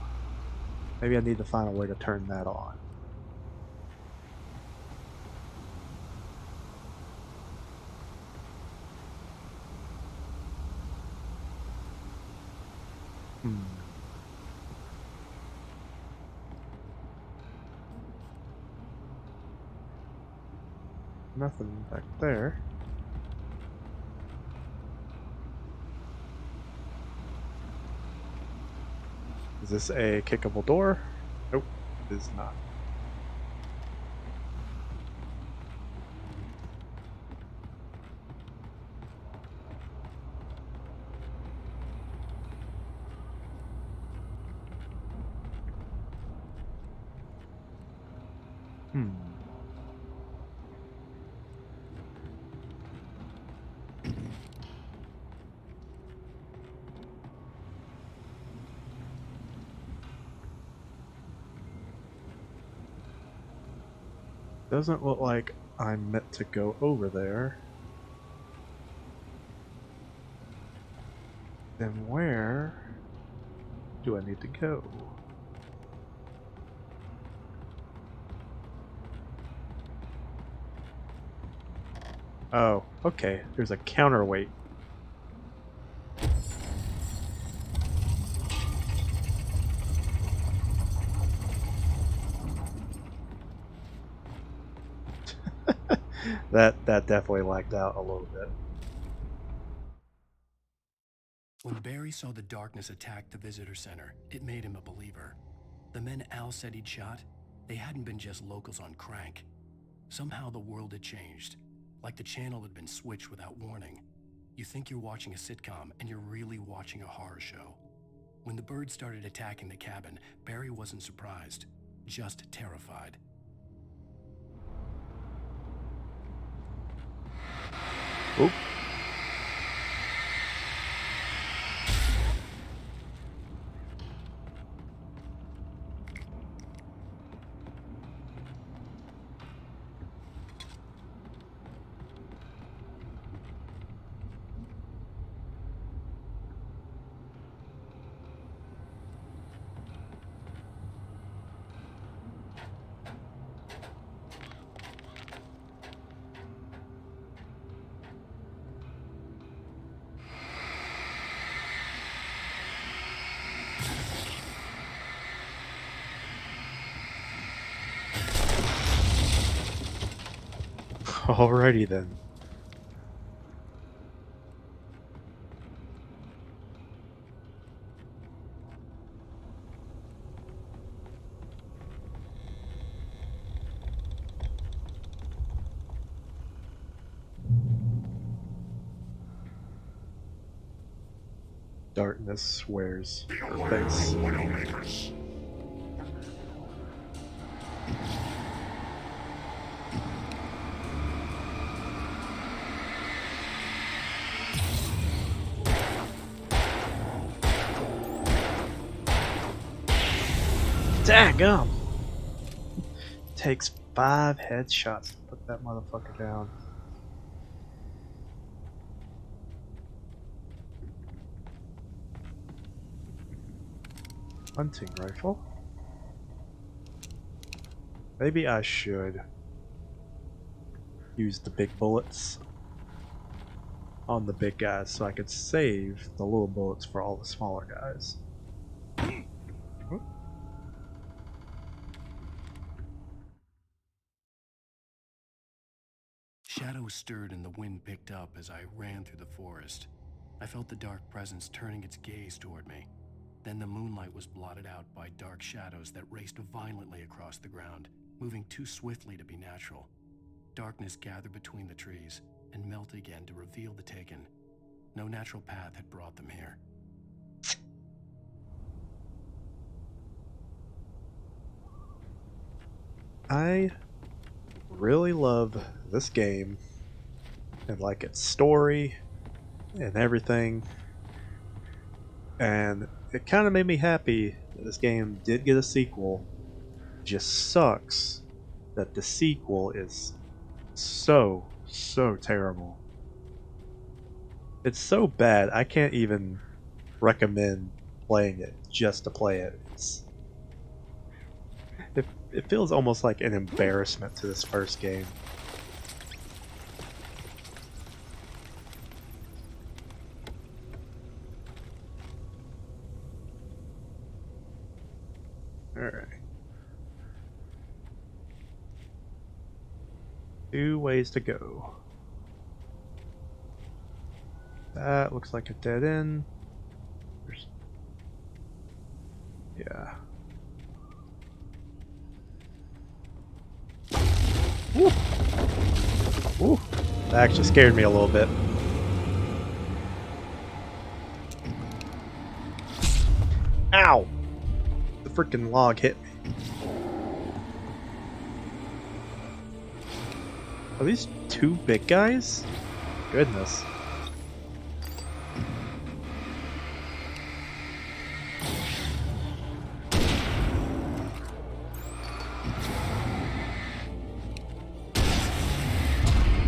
maybe I need to find a way to turn that on. Nothing back there. Is this a kickable door? Nope, it is not. Doesn't look like I'm meant to go over there. Then where do I need to go? Oh, okay. There's a counterweight. that definitely lagged out a little bit. When Barry saw the darkness attack the visitor center, it made him a believer. The men Al said he'd shot, they hadn't been just locals on crank. Somehow the world had changed, like the channel had been switched without warning. You think you're watching a sitcom, and you're really watching a horror show. When the birds started attacking the cabin, Barry wasn't surprised, just terrified. Oop. Alrighty then. Darkness wears her face. Daggum! Takes 5 headshots to put that motherfucker down. Hunting rifle. Maybe I should use the big bullets on the big guys so I could save the little bullets for all the smaller guys. Shadows stirred and the wind picked up as I ran through the forest. I felt the dark presence turning its gaze toward me. Then the moonlight was blotted out by dark shadows that raced violently across the ground, moving too swiftly to be natural. Darkness gathered between the trees and melted again to reveal the Taken. No natural path had brought them here. I really love this game and like its story and everything, and it kind of made me happy that this game did get a sequel. It just sucks that the sequel is so terrible. It's so bad I can't even recommend playing it just to play it. It feels almost like an embarrassment to this first game. Alright. 2 ways to go. That looks like a dead end. Yeah. Woo! Woo! That actually scared me a little bit. Ow! The freaking log hit me. Are these 2 big guys? Goodness.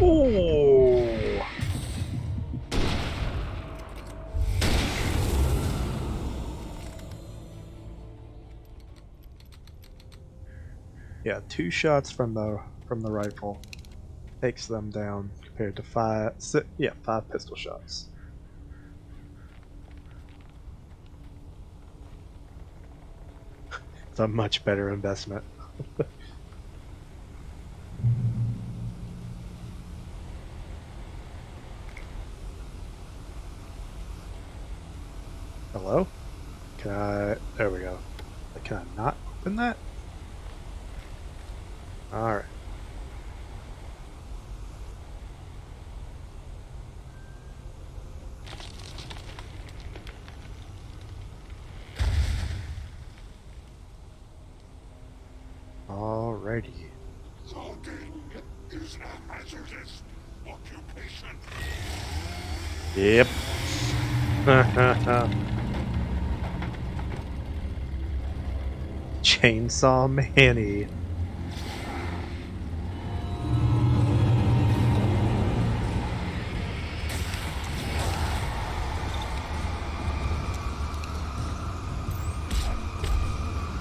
Oh! Yeah, 2 shots from the rifle takes them down compared to 5 pistol shots. It's a much better investment. Hello? Can I... There we go. Can I not open that? Alright. Alrighty. Logging is a hazardous occupation. Yep. Chainsaw Manny.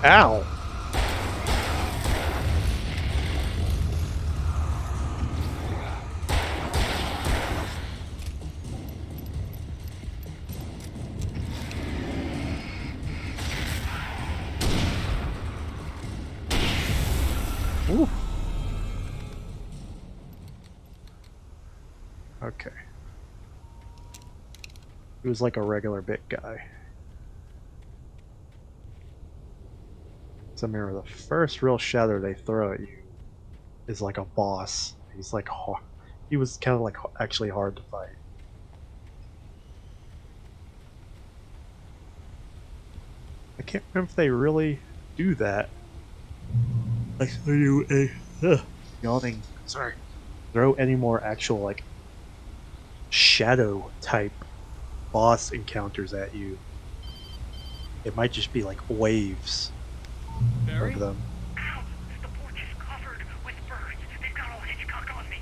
Ow! Ooh. Okay. He was like a regular big guy. So remember, the first real shadow they throw at you is like a boss. He's like he was kind of like actually hard to fight. I can't remember if they really do that. I saw you yawning. Sorry. Throw any more actual like shadow type boss encounters at you. It might just be like waves Barry? of them. Ow! The porch is covered with birds. They've got all Hitchcock on me.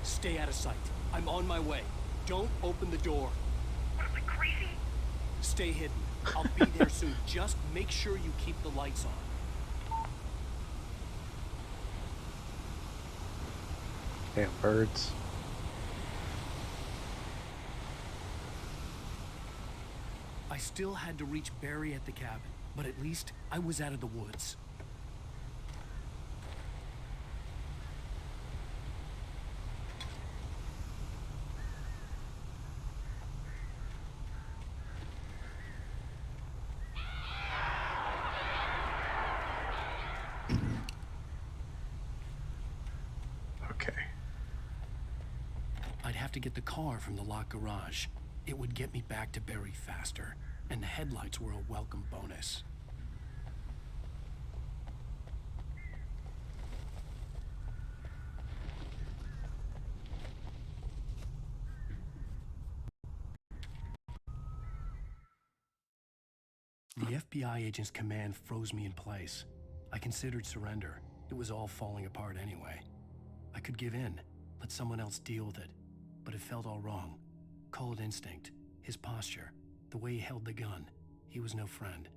Stay out of sight. I'm on my way. Don't open the door. What, am I crazy? Stay hidden. I'll be there soon. Just make sure you keep the lights on. Damn birds. I still had to reach Barry at the cabin, but at least I was out of the woods. Okay. I'd have to get the car from the locked garage. It would get me back to Barry faster, and the headlights were a welcome bonus. The FBI agent's command froze me in place. I considered surrender. It was all falling apart anyway. I could give in, let someone else deal with it, but it felt all wrong. Call it instinct, his posture, the way he held the gun. He was no friend.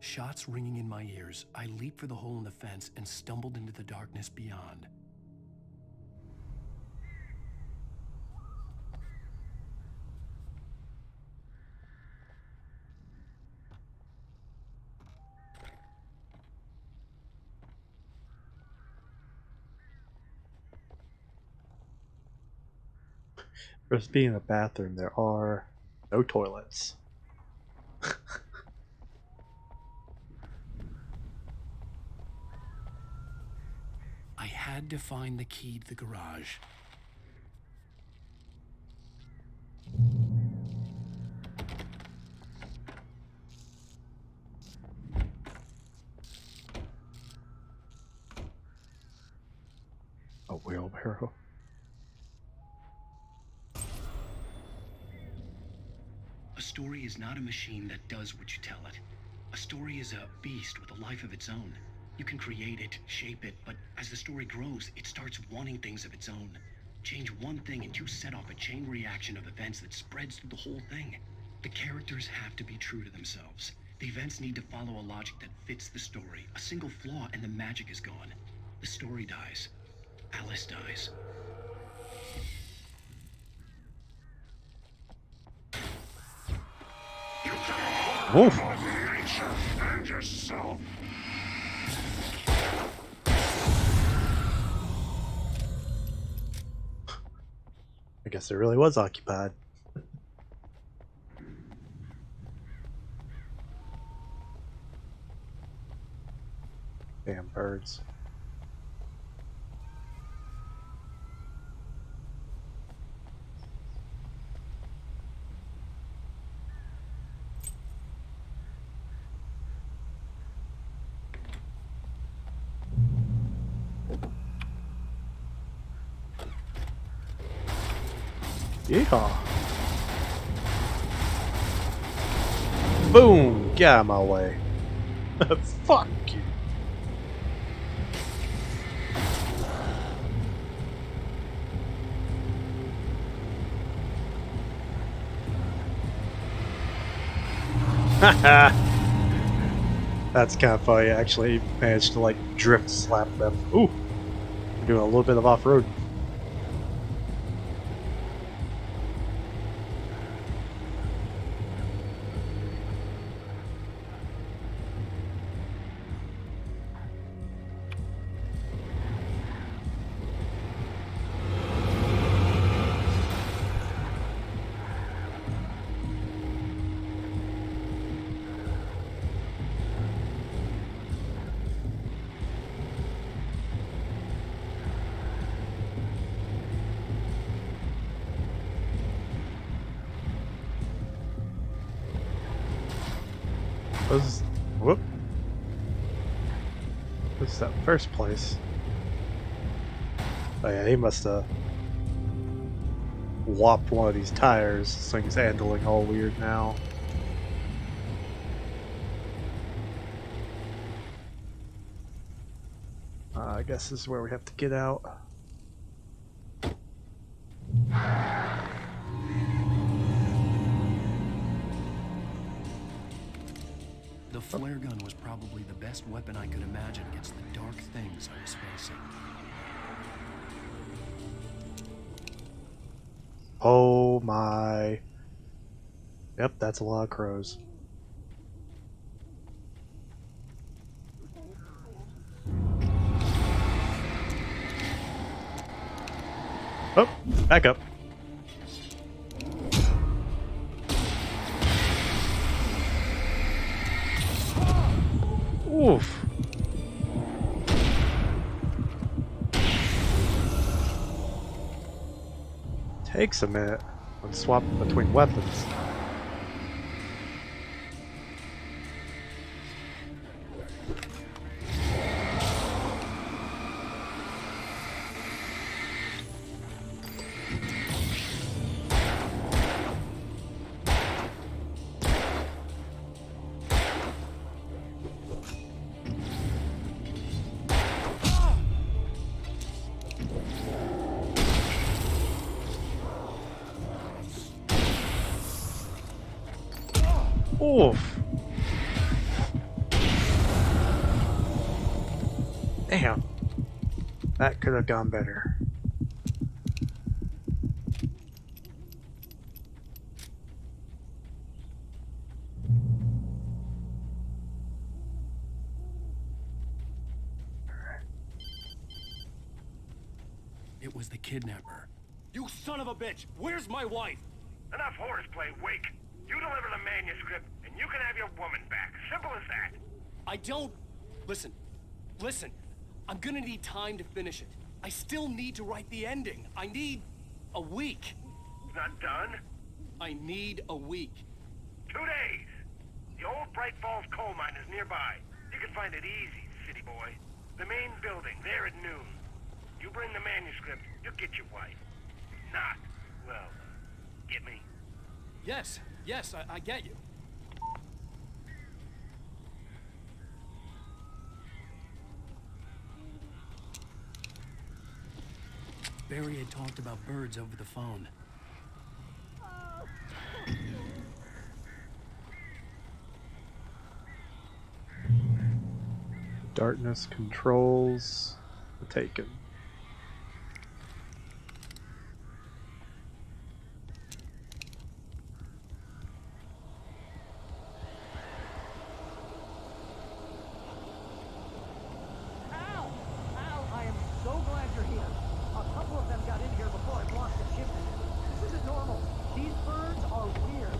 Shots ringing in my ears, I leaped for the hole in the fence and stumbled into the darkness beyond. For us being in a bathroom, there are no toilets. I had to find the key to the garage. A wheelbarrow. A story is not a machine that does what you tell it. A story is a beast with a life of its own. You can create it, shape it, but as the story grows, it starts wanting things of its own. Change one thing and you set off a chain reaction of events that spreads through the whole thing. The characters have to be true to themselves. The events need to follow a logic that fits the story. A single flaw and the magic is gone. The story dies. Alice dies. Wolf. And yourself. I guess it really was occupied. Damn birds. Yeehaw. Boom! Get out of my way. Fuck you. That's kind of funny. I actually managed to like drift slap them. Ooh! I'm doing a little bit of off-road. Whoop. This is that first place. Oh yeah, he must have whopped one of these tires. This thing's handling all weird now. I guess this is where we have to get out. The flare gun was probably the best weapon I could imagine against the dark things I was facing. Oh my. Yep, that's a lot of crows. Oh, back up. Oof. Takes a minute when swapping between weapons. Oof. Damn. That could have gone better. It was the kidnapper. You son of a bitch! Where's my wife? Enough horseplay, Wake. You deliver the manuscript, and you can have your woman back. Simple as that. I don't... Listen. Listen. I'm gonna need time to finish it. I still need to write the ending. I need... a week. It's not done? I need a week. 2 days. The old Bright Falls coal mine is nearby. You can find it easy, city boy. The main building, there at noon. You bring the manuscript, you'll get your wife. Not, well, get me? Yes, I get you. Barry had talked about birds over the phone. Darkness controls the Taken. Al! Al, I am so glad you're here. A couple of them got in here before I blocked the shipment. This isn't normal. These birds are weird.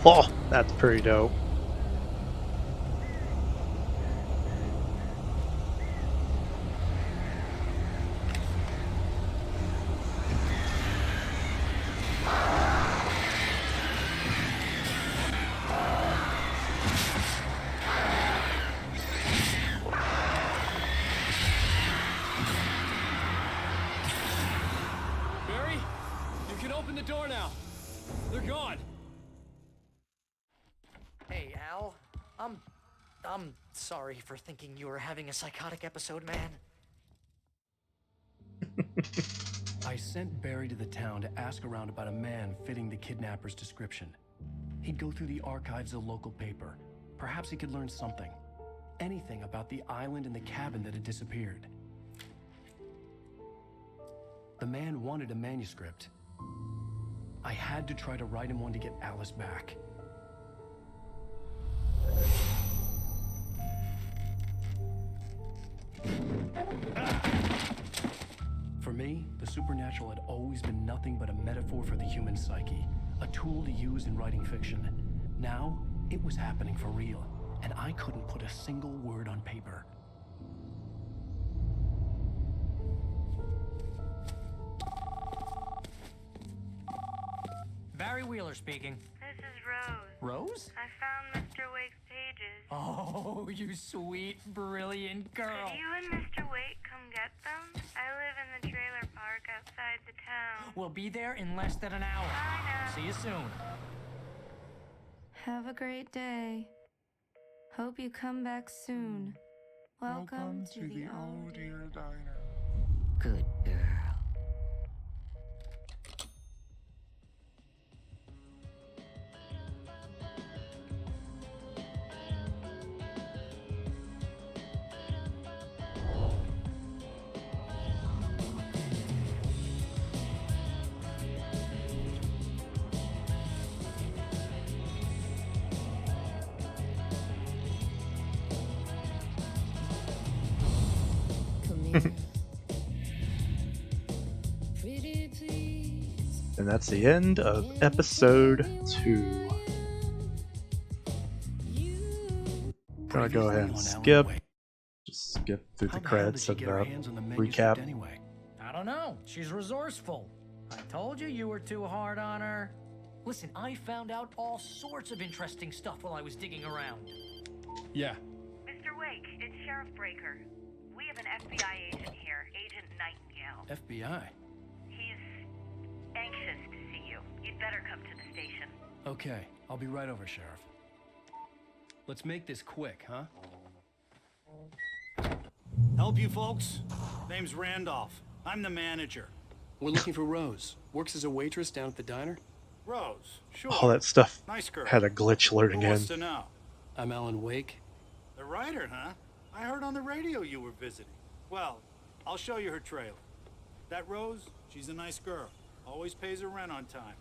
Oh, that's pretty dope. Barry, you can open the door now. They're gone. Hey, Al. I'm sorry for thinking you were having a psychotic episode, man. I sent Barry to the town to ask around about a man fitting the kidnapper's description. He'd go through the archives of the local paper. Perhaps he could learn something. Anything about the island and the cabin that had disappeared. The man wanted a manuscript. I had to try to write him one to get Alice back. For me, the supernatural had always been nothing but a metaphor for the human psyche, a tool to use in writing fiction. Now, it was happening for real, and I couldn't put a single word on paper. Barry Wheeler speaking. This is Rose. Rose? I found Mr. Wake's pages. Oh, you sweet, brilliant girl. Could you and Mr. Wake come get them? I live in the trailer park outside the town. We'll be there in less than an hour. Bye now. See you soon. Have a great day. Hope you come back soon. Welcome to the Oh Dear Diner. Good girl. And that's the end of episode 2. Gonna go ahead and skip. Just skip through the credits and recap. Anyway? I don't know. She's resourceful. I told you you were too hard on her. Listen, I found out all sorts of interesting stuff while I was digging around. Yeah. Mr. Wake, it's Sheriff Breaker. We have an FBI agent here, Agent Nightingale. FBI? He's anxious to see you. You'd better come to the station. Okay, I'll be right over, Sheriff. Let's make this quick, huh? Help you folks? Name's Randolph. I'm the manager. We're looking for Rose. Works as a waitress down at the diner. Rose, sure. All that stuff Nice girl. had a glitch loading Who in. wants to know? I'm Alan Wake. The writer, huh? I heard on the radio you were visiting. Well, I'll show you her trailer. That Rose, she's a nice girl. Always pays her rent on time.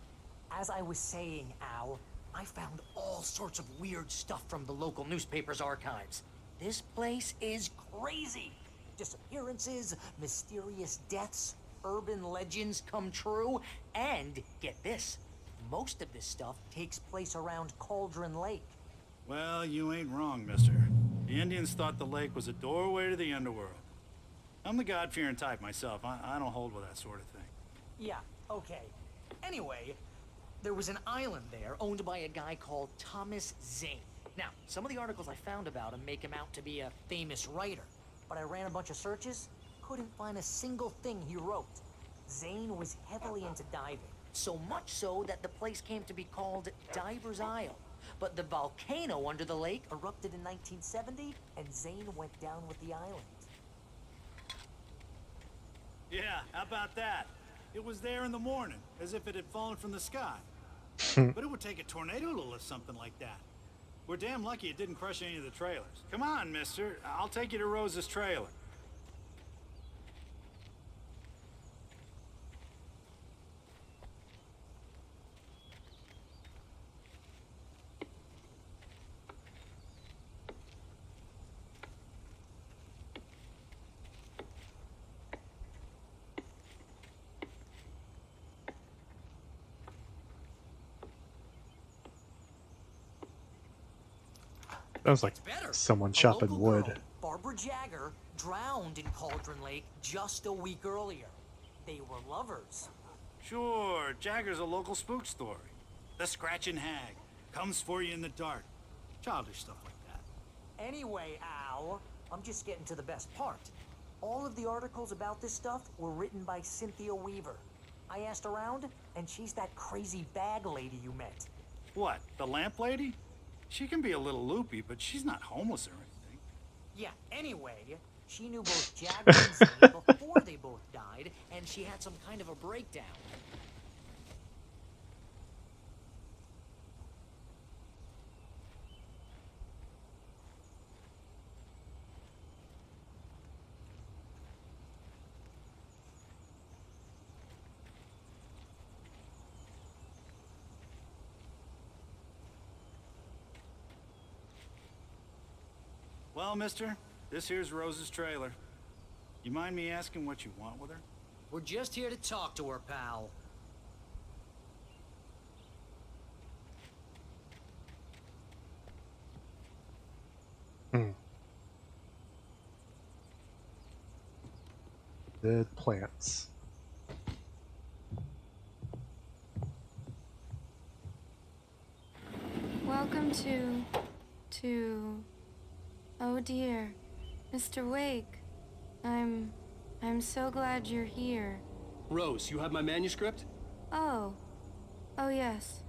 As I was saying, Al, I found all sorts of weird stuff from the local newspaper's archives. This place is crazy. Disappearances, mysterious deaths, urban legends come true, and get this, most of this stuff takes place around Cauldron Lake. Well, you ain't wrong, mister. The Indians thought the lake was a doorway to the underworld. I'm the God-fearing type myself. I don't hold with that sort of thing. Yeah, okay. Anyway, there was an island there owned by a guy called Thomas Zane. Now, some of the articles I found about him make him out to be a famous writer, but I ran a bunch of searches, couldn't find a single thing he wrote. Zane was heavily into diving, so much so that the place came to be called Diver's Isle. But the volcano under the lake erupted in 1970, and Zane went down with the island. Yeah, how about that? It was there in the morning, as if it had fallen from the sky. But it would take a tornado to lift something like that. We're damn lucky it didn't crush any of the trailers. Come on, mister. I'll take you to Rose's trailer. Sounds like someone chopping wood. Barbara Jagger drowned in Cauldron Lake just a week earlier. They were lovers. Sure, Jagger's a local spook story. The Scratching Hag comes for you in the dark. Childish stuff like that. Anyway, Al, I'm just getting to the best part. All of the articles about this stuff were written by Cynthia Weaver. I asked around, and she's that crazy bag lady you met. What, the lamp lady? She can be a little loopy, but she's not homeless or anything. Yeah, anyway, she knew both Jagger and Zane before they both died, and she had some kind of a breakdown. Well, mister, this here's Rose's trailer. You mind me asking what you want with her? We're just here to talk to her, pal. Dead plants. Welcome to... Oh dear, Mr. Wake. I'm so glad you're here. Rose, you have my manuscript? Oh. Oh yes.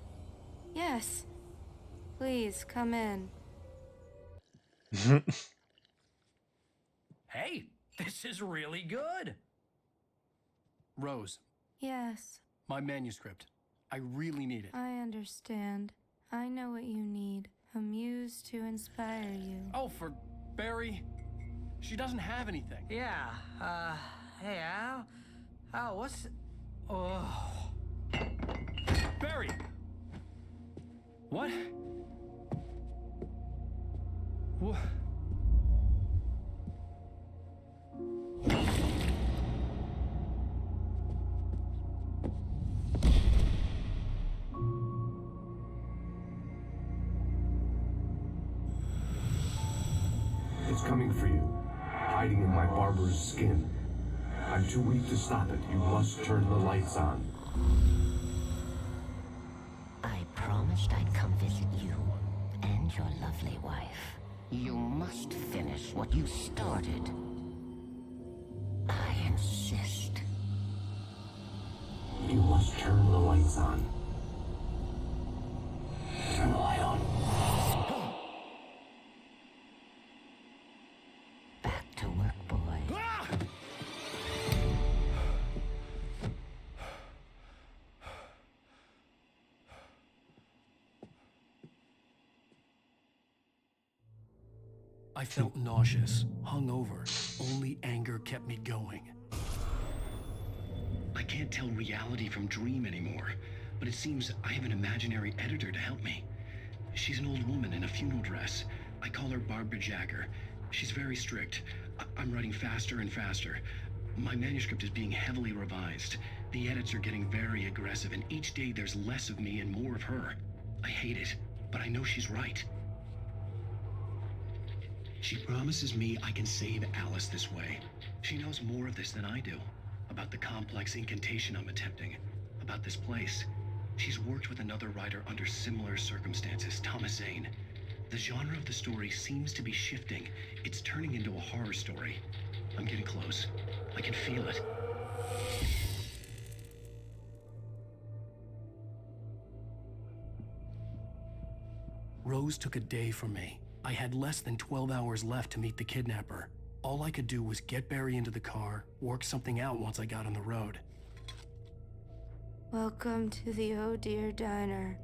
Yes. Please, come in. Hey, this is really good. Rose, Yes, my manuscript. I really need it. I understand. I know what you need. A muse to inspire you. Oh, for Barry? She doesn't have anything. Yeah, hey, Al, what's... Oh... Barry! What? What? It's coming for you, hiding in my barber's skin. I'm too weak to stop it. You must turn the lights on. I promised I'd come visit you and your lovely wife. You must finish what you started. I insist. You must turn the lights on. Turn the light on. Back to work, boy. I felt nauseous, hungover. Only anger kept me going. I can't tell reality from dream anymore, but it seems I have an imaginary editor to help me. She's an old woman in a funeral dress. I call her Barbara Jagger. She's very strict. I'm writing faster and faster. My manuscript is being heavily revised. The edits are getting very aggressive, and each day there's less of me and more of her. I hate it, but I know she's right. She promises me I can save Alice this way. She knows more of this than I do. About the complex incantation I'm attempting. About this place. She's worked with another writer under similar circumstances, Thomas Zane. The genre of the story seems to be shifting. It's turning into a horror story. I'm getting close. I can feel it. Rose took a day from me. I had less than 12 hours left to meet the kidnapper. All I could do was get Barry into the car, work something out once I got on the road. Welcome to the Oh Dear Diner.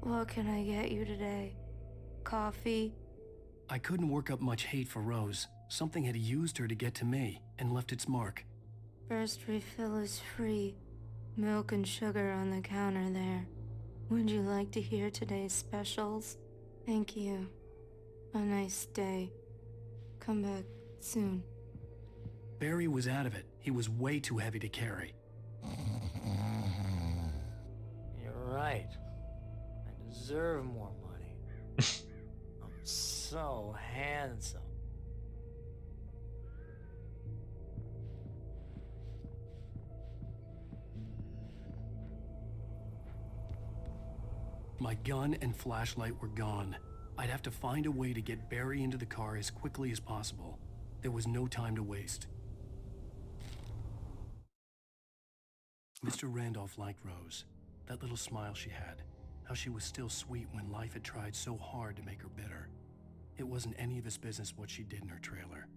What can I get you today? Coffee? I couldn't work up much hate for Rose. Something had used her to get to me and left its mark. First refill is free. Milk and sugar on the counter there. Would you like to hear today's specials? Thank you. A nice day. Come back soon. Barry was out of it. He was way too heavy to carry. You're right. I deserve more money. I'm so handsome. My gun and flashlight were gone. I'd have to find a way to get Barry into the car as quickly as possible. There was no time to waste. Mr. Randolph liked Rose. That little smile she had. How she was still sweet when life had tried so hard to make her bitter. It wasn't any of his business what she did in her trailer.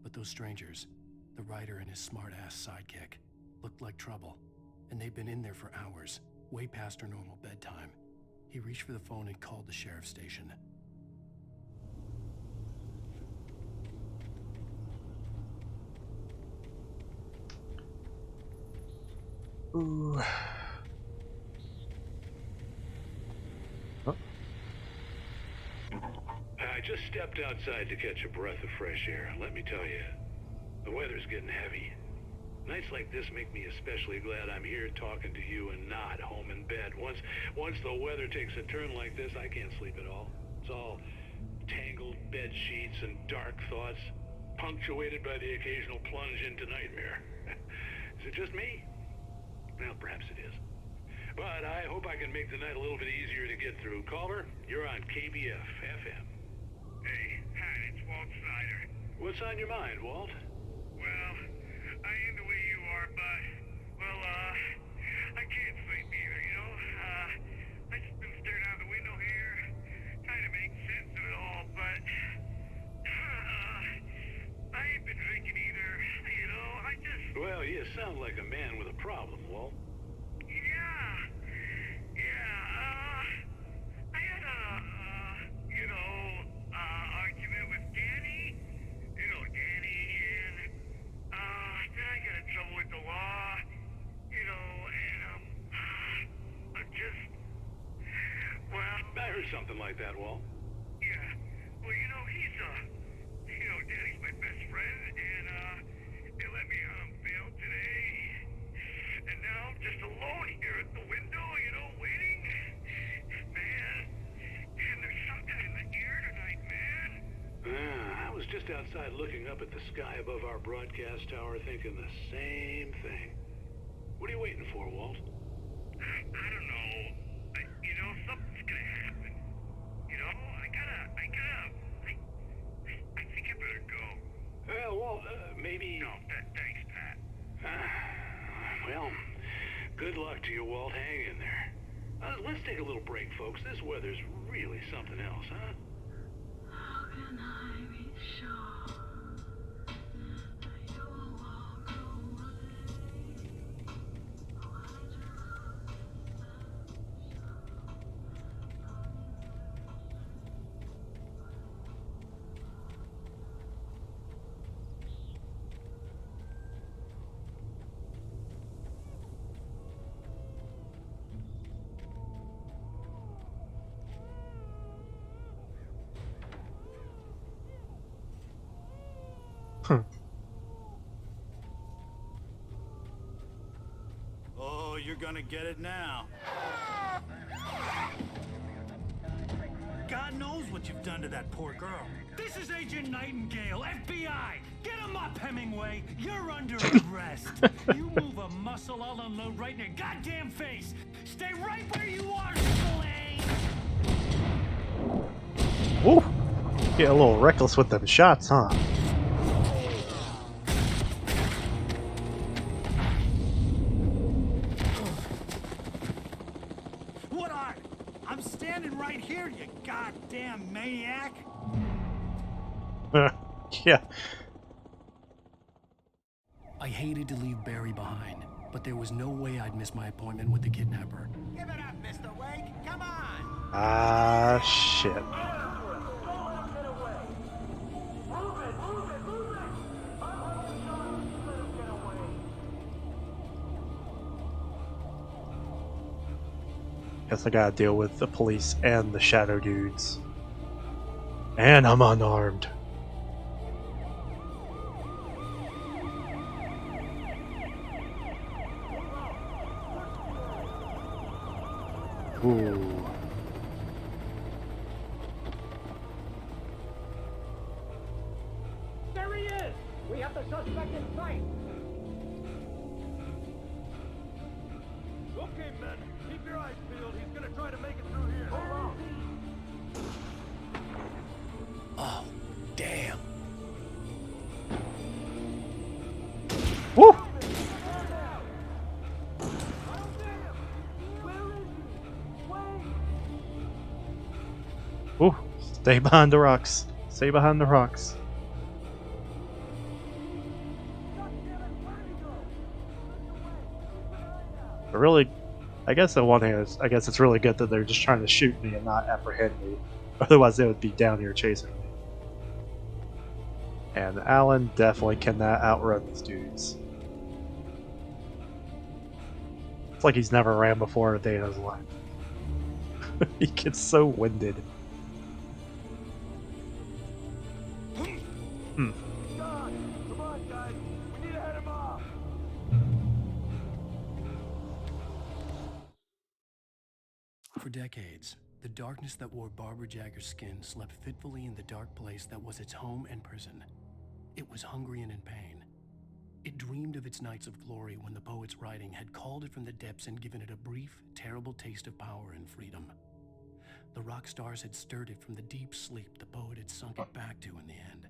But those strangers, the writer and his smart-ass sidekick, looked like trouble. And they'd been in there for hours, way past her normal bedtime. He reached for the phone and called the sheriff's station. Ooh. Oh. I just stepped outside to catch a breath of fresh air. Let me tell you, the weather's getting heavy. Nights like this make me especially glad I'm here talking to you and not home in bed. Once the weather takes a turn like this, I can't sleep at all. It's all tangled bed sheets and dark thoughts, punctuated by the occasional plunge into nightmare. Is it just me? Well, perhaps it is. But I hope I can make the night a little bit easier to get through. Caller, you're on KBF FM. Hey, Pat, it's Walt Snyder. What's on your mind, Walt? Well, I am the way you are, but, well, I can't sleep either, you know? I just been staring out the window here, trying to make sense of it all, but, I ain't been drinking either, you know? I just... Well, you sound like a man with a problem, Walt. I had a, argument with Danny. You know Danny, and, then I got in trouble with the law, you know, and, I'm just, well... I heard something like that, Walt. Yeah, well, you know, Danny's my best friend, and, they let me out on bail today, and now I'm just alone here at the window, you know, waiting. Man, and there's something in the air tonight, man. I was just outside looking up at the sky above our broadcast tower thinking the same thing. What are you waiting for, Walt? I don't know. You know, something's gonna happen. You know, I think I better go. Well, Walt, maybe... No, thanks, Pat. Well, good luck to you, Walt. Hang in there. Let's take a little break, folks. This weather's really something else, huh? How can I be sure that you'll walk Oh, you're gonna get it now. God knows what you've done to that poor girl. This is Agent Nightingale, FBI! Get him up, Hemingway! You're under arrest! You move a muscle, I'll unload right in your goddamn face! Stay right where you are, Slane! Ooh, get a little reckless with them shots, huh? What are? I'm standing right here, you goddamn maniac! Yeah. I hated to leave Barry behind, but there was no way I'd miss my appointment with the kidnapper. Give it up, Mr. Wake. Come on. Ah, shit. Guess I gotta deal with the police and the shadow dudes. And I'm unarmed. Ooh. There he is. We have the suspect in sight. Okay, men. Keep your eyes peeled. He's gonna try to make it through here. Hold on. Oh, damn. Woo! Ooh, stay behind the rocks. Stay behind the rocks. But really, I guess on one hand, I guess it's really good that they're just trying to shoot me and not apprehend me. Otherwise, they would be down here chasing me. And Alan definitely cannot outrun these dudes. It's like he's never ran before a day in his life. He gets so winded. Come on, guys. We need to head him off. For decades, the darkness that wore Barbara Jagger's skin slept fitfully in the dark place that was its home and prison. It was hungry and in pain. It dreamed of its nights of glory when the poet's writing had called it from the depths and given it a brief, terrible taste of power and freedom. The rock stars had stirred it from the deep sleep the poet had sunk it back to in the end.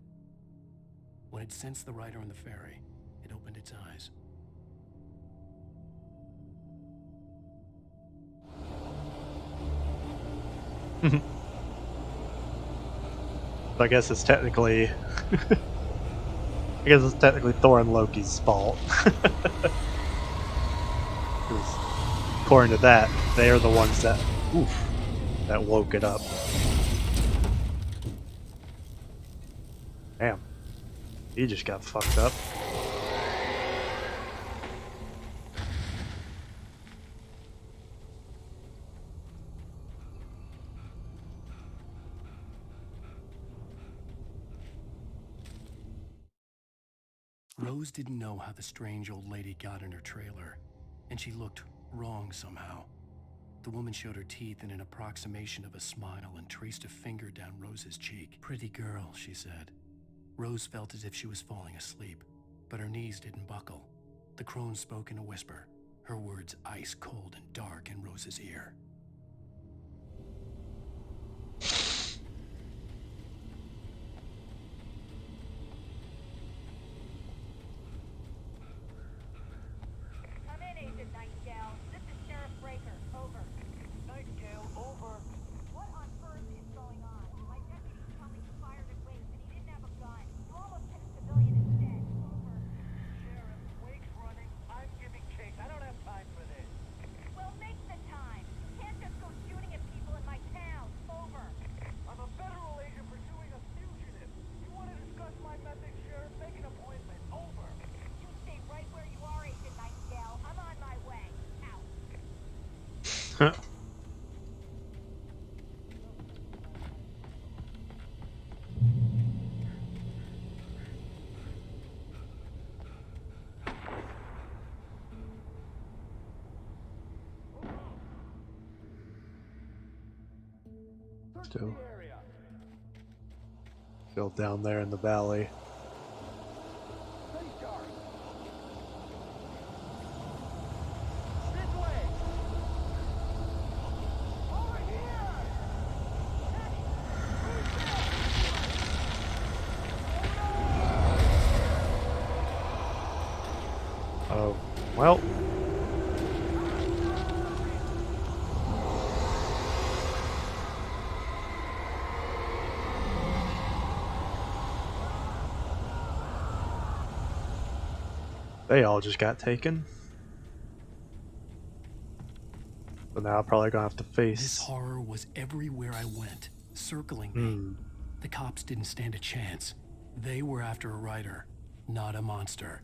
When it sensed the writer on the ferry, it opened its eyes. I guess it's technically Thor and Loki's fault. According to that, they are the ones that woke it up. Damn. He just got fucked up. Rose didn't know how the strange old lady got in her trailer, and she looked wrong somehow. The woman showed her teeth in an approximation of a smile and traced a finger down Rose's cheek. "Pretty girl," she said. Rose felt as if she was falling asleep, but her knees didn't buckle. The crone spoke in a whisper, her words ice cold and dark in Rose's ear. Come in, Agent Nightingale. This is Sheriff Breaker. Over. Nightingale, over. What on earth is going on? My deputies tell me he fired at Wake and he didn't have a gun. You almost hit a civilian instead. Over. Sheriff, Wake's running. I'm giving chase. I don't have time for this. Well, make the time. You can't just go shooting at people in my town. Over. I'm a federal agent pursuing a fugitive. You want to discuss my methods, Sheriff? Make an appointment. Over. You stay right where you are, Agent Nightingale. I'm on my way. Out. Still down there in the valley. Oh, well. They all just got taken. So now I'm probably gonna have to face. This horror was everywhere I went, circling me. The cops didn't stand a chance. They were after a writer, not a monster.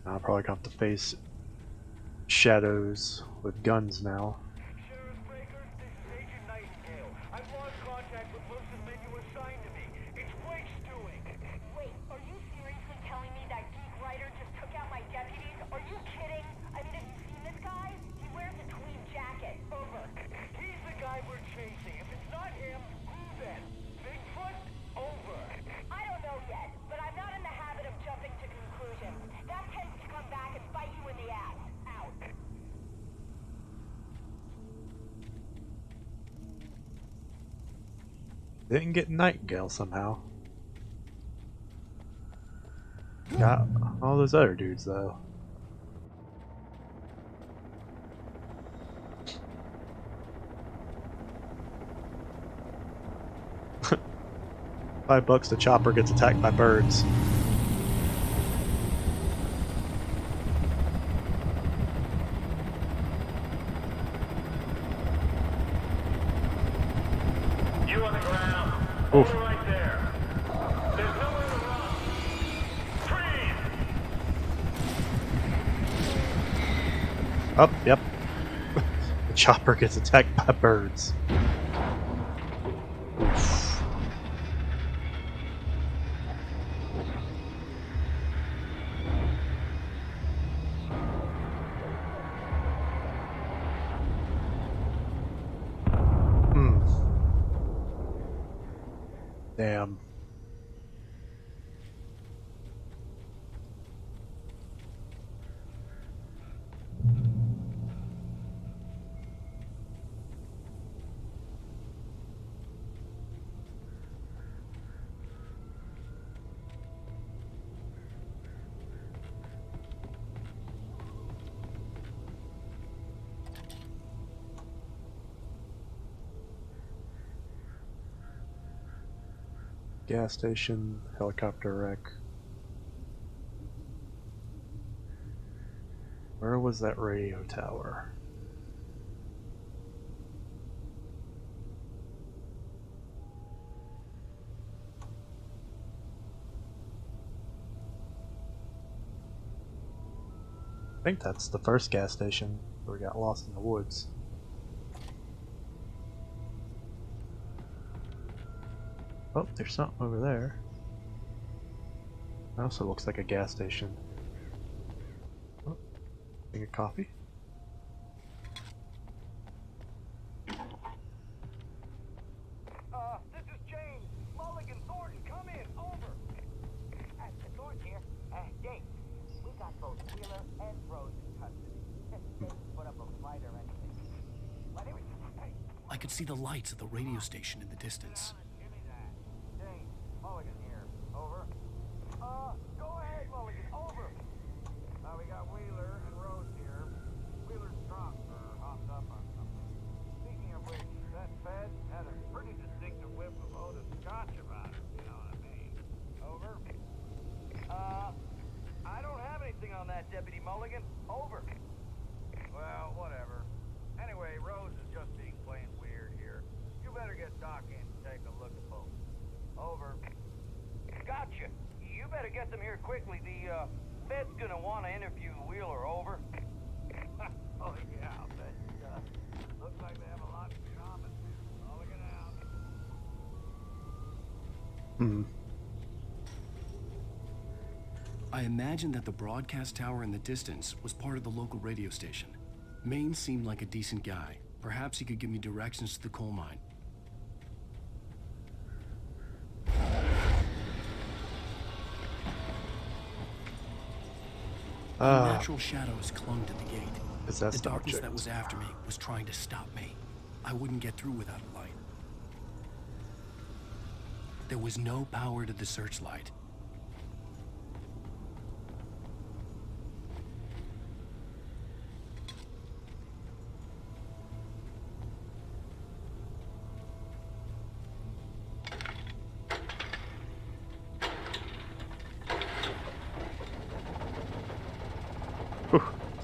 Now I'm probably gonna have to face shadows with guns now. Sheriff Breaker, this is Agent Nightingale. I've lost contact with most of the men you assigned to me. It's Wake's doing. Wait, are you seriously telling me that geek writer just took out my deputies? Are you kidding? I mean, have you seen this guy? He wears a tweed jacket. Over. He's the guy we're chasing. If it's not him, who then? Bigfoot? Over. I don't know yet, but I'm not in the habit of jumping to conclusions. That tends to come back and bite you in the ass. Out. Didn't get Nightingale somehow. Got all those other dudes though. $5 the chopper gets attacked by birds. You on the ground. Oof. Hold it right there. There's nowhere to run. Freeze! Oh, yep. The chopper gets attacked by birds. Oof. Damn. Gas station, helicopter wreck. Where was that radio tower? I think that's the first gas station where we got lost in the woods. Oh, there's something over there. That also looks like a gas station. Oh, drink a coffee. This is James. Mulligan, Thornton, come in. Over. Thornton here. James, we got both Wheeler and Rose in custody. They put up a fight or anything. Well, they were... Hey, I could see the lights of the radio station in the distance. give me that. James, Mulligan here. Over. Go ahead, Mulligan. Over. We got Wheeler and Rose here. Wheeler's drunk or hopped up on something. Speaking of which, that Fed had a pretty distinctive whiff of Otis Scotch about him, you know what I mean? Over. I don't have anything on that, Deputy Mulligan. Over. Well, whatever. Anyway, Rose is just being plain weird here. You better get Doc in to take a look at both. Over. Gotcha. You better get them here quickly. The Fed's gonna want to interview Wheeler. Over. Oh yeah, I'll bet he does. Looks like they have a lot in common. Mulligan out. I imagined that the broadcast tower in the distance was part of the local radio station. Maine seemed like a decent guy. Perhaps he could give me directions to the coal mine. Unnatural shadows clung to the gate. The darkness that was after me was trying to stop me. I wouldn't get through without a light. There was no power to the searchlight.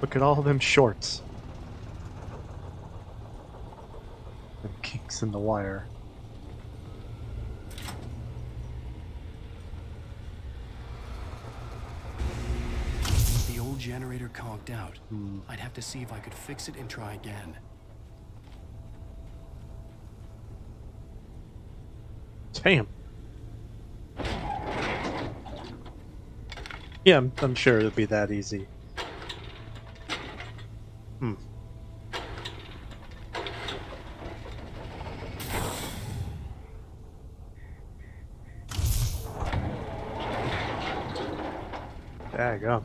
Look at all them shorts. Them kinks in the wire. The old generator conked out. I'd have to see if I could fix it and try again. Damn. Yeah, I'm sure it'll be that easy. There you go.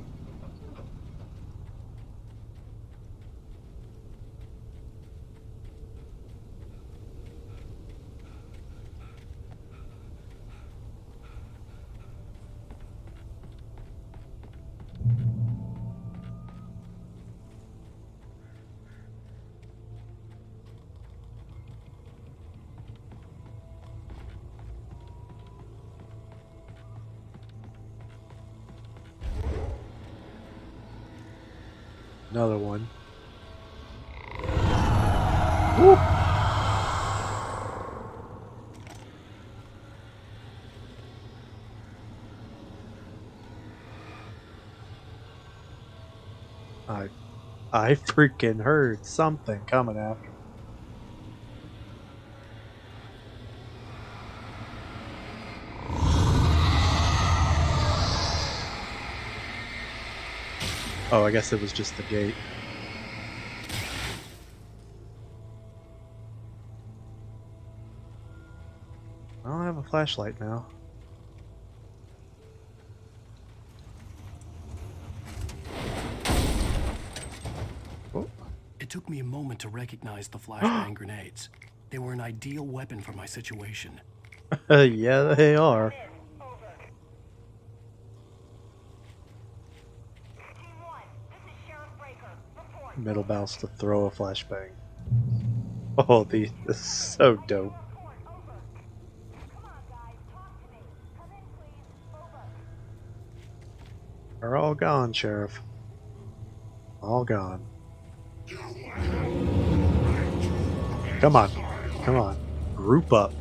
Another one. Whoop. I freaking heard something coming after me. Oh, I guess it was just the gate. I don't have a a flashlight now. Oh. It took me a moment to recognize the flashbang grenades. They were an ideal weapon for my situation. Yeah, they are. Middle mouse to throw a flashbang. Oh, this is so dope. They're all gone, Sheriff. All gone. Come on. Come on. Group up.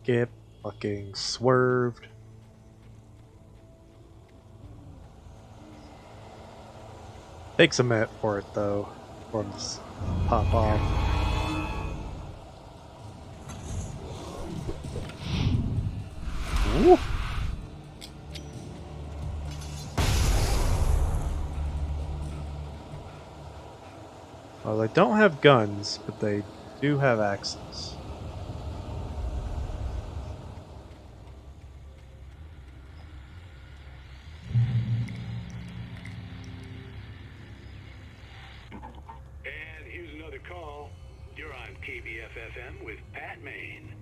Get fucking swerved. Takes a minute for it, though. For him to pop off. Ooh. Well, they don't have guns, but they do have axes. And here's another call. You're on KBFFM with Pat Maine.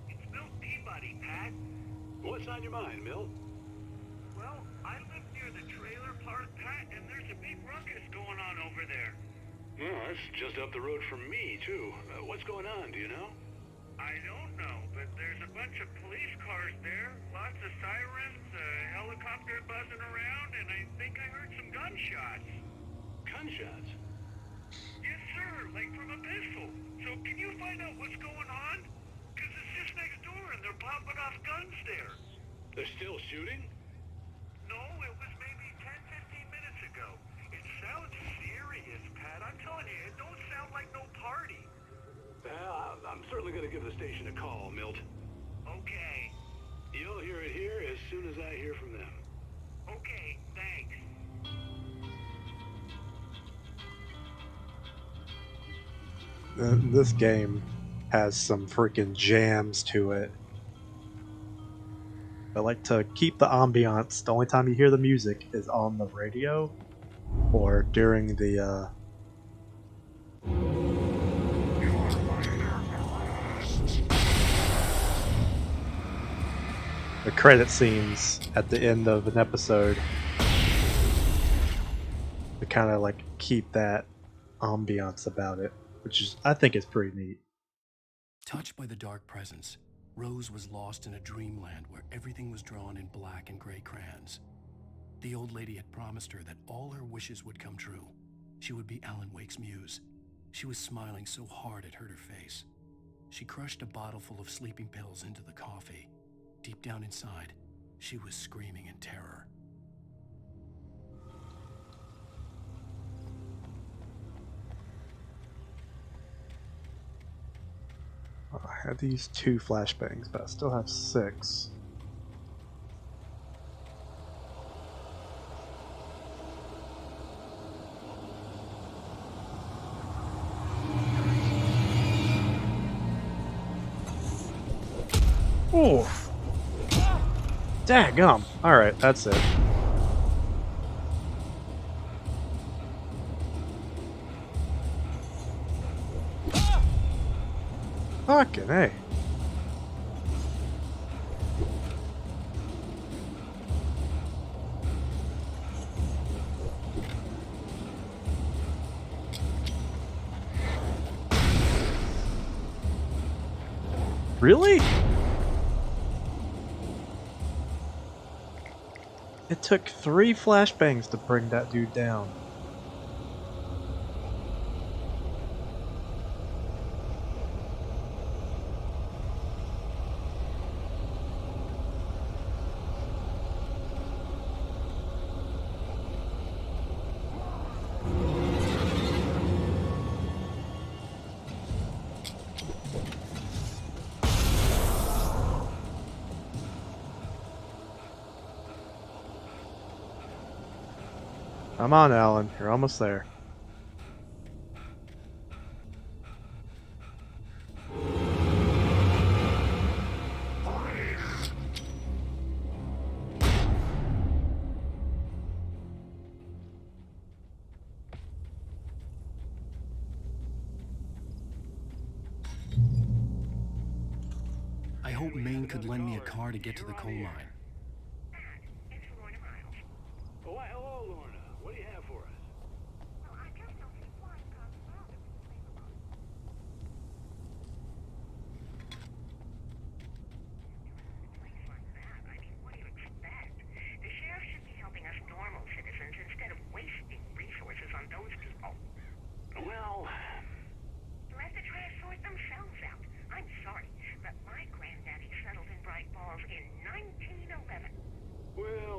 It's Milt Peabody, Pat. What's on your mind, Milt? Well, I live near the trailer park, Pat, and there's a big ruckus going on over there. Well, that's just up the road from me, too. What's going on, do you know? I don't know, but there's a bunch of police cars there, lots of sirens, a helicopter buzzing around, and I think I heard some gunshots. Gunshots? Yes, sir, like from a pistol. So can you find out what's going on? Because it's just next door and they're popping off guns there. They're still shooting? No, it was maybe 10-15 minutes ago. It sounds serious, Pat. I'm telling you, it don't sound like no party. Well, I'm certainly going to give the station a call, Milt. Okay. You'll hear it here as soon as I hear from them. Okay, thanks. This game has some freaking jams to it. I like to keep the ambiance. The only time you hear the music is on the radio or during the credit scenes at the end of an episode. To kind of like keep that ambiance about it, which is, I think, is pretty neat. Touched by the dark presence, Rose was lost in a dreamland where everything was drawn in black and gray crayons. The old lady had promised her that all her wishes would come true. She would be Alan Wake's muse. She was smiling so hard it hurt her face. She crushed a bottle full of sleeping pills into the coffee. Deep down inside, she was screaming in terror. I have these 2 flashbangs, but I still have 6. Oof! Daggum! Alright, that's it. Fucking hey. Really? It took 3 flashbangs to bring that dude down. Come on, Alan. You're almost there. hope Maine could lend me a car to get to the coal mine. Oh, why, hello, Lorna. What do you have for us? The sheriff should be helping us normal citizens instead of wasting resources on those people. Well, They'll have to try to sort themselves out. I'm sorry, but my granddaddy settled in Bright Falls in 1911.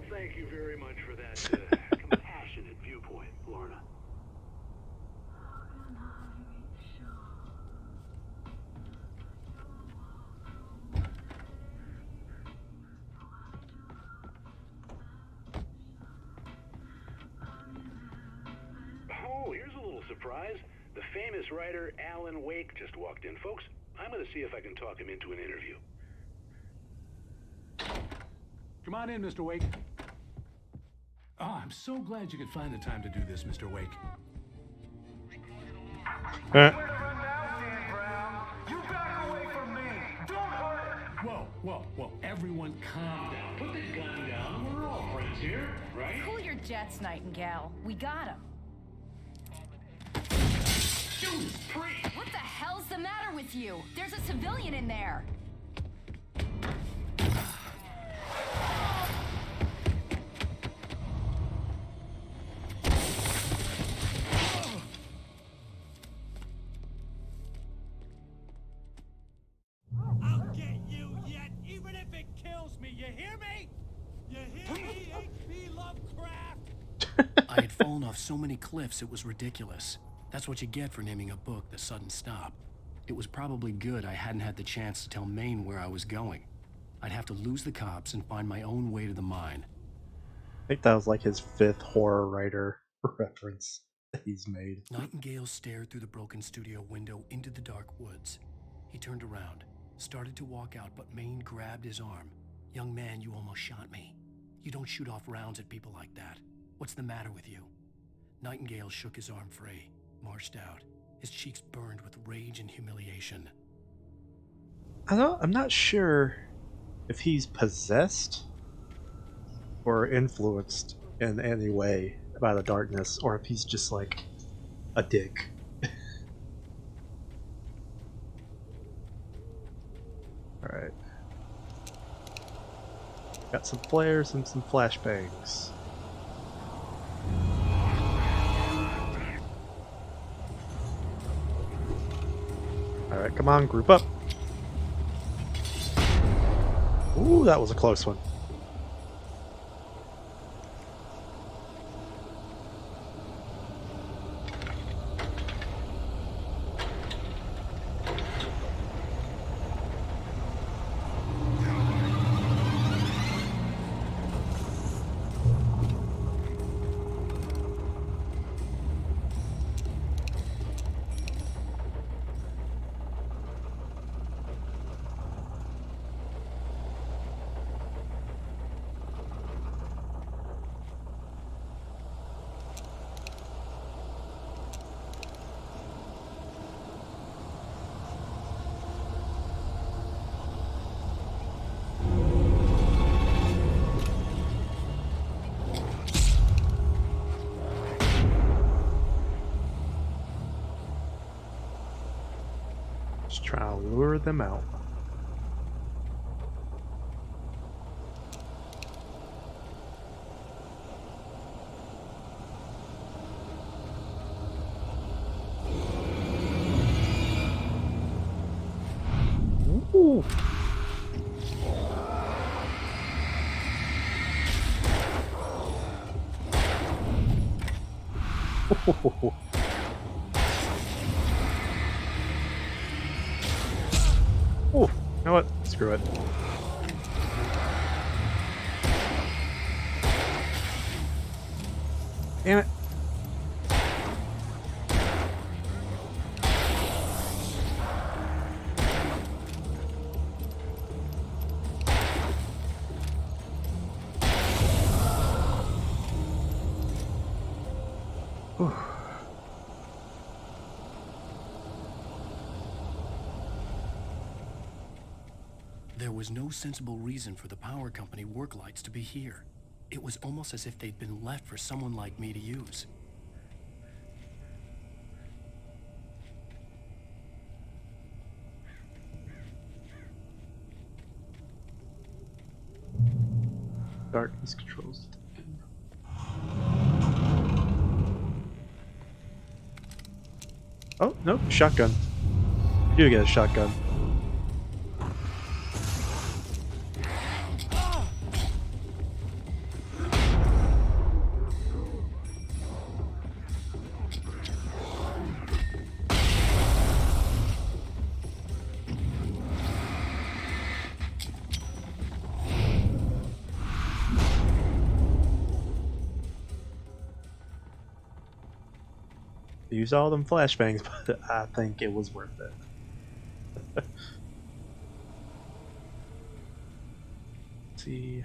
well, thank you very much for that compassionate viewpoint, Lorna. Oh, here's a little surprise. The famous writer Alan Wake just walked in. Folks, I'm going to see if I can talk him into an interview. Come on in, Mr. Wake. Oh, I'm so glad you could find the time to do this, Mr. Wake. Whoa, whoa, whoa. Everyone calm down. Put the gun down. We're all friends here, right? Cool your jets, Nightingale. We got him. Judas Priest! What the hell's the matter with you? There's a civilian in there. I'll get you yet, even if it kills me. You hear me? You hear me, H.P. Lovecraft? I had fallen off so many cliffs it was ridiculous. That's what you get for naming a book The Sudden Stop. It was probably good I hadn't had the chance to tell Maine where I was going. I'd have to lose the cops and find my own way to the mine. I think that was like his 5th horror writer reference that he's made. Nightingale stared through the broken studio window into the dark woods. He turned around, started to walk out, but Maine grabbed his arm. "Young man, you almost shot me. You don't shoot off rounds at people like that. What's the matter with you?" Nightingale shook his arm free, marched out. His cheeks burned with rage and humiliation. I'm not sure if he's possessed or influenced in any way by the darkness, or if he's just like a dick. Alright. Got some flares and some flashbangs. Alright, come on, group up. Ooh, that was a close one. Just trying to lure them out. Ooh. Oh, you know what? Screw it. Damn it. Whew. There was no sensible reason for the power company work lights to be here. It was almost as if they'd been left for someone like me to use. Darkness controls. Oh, nope, shotgun. You do get a shotgun. Use all them flashbangs, but I think it was worth it. See,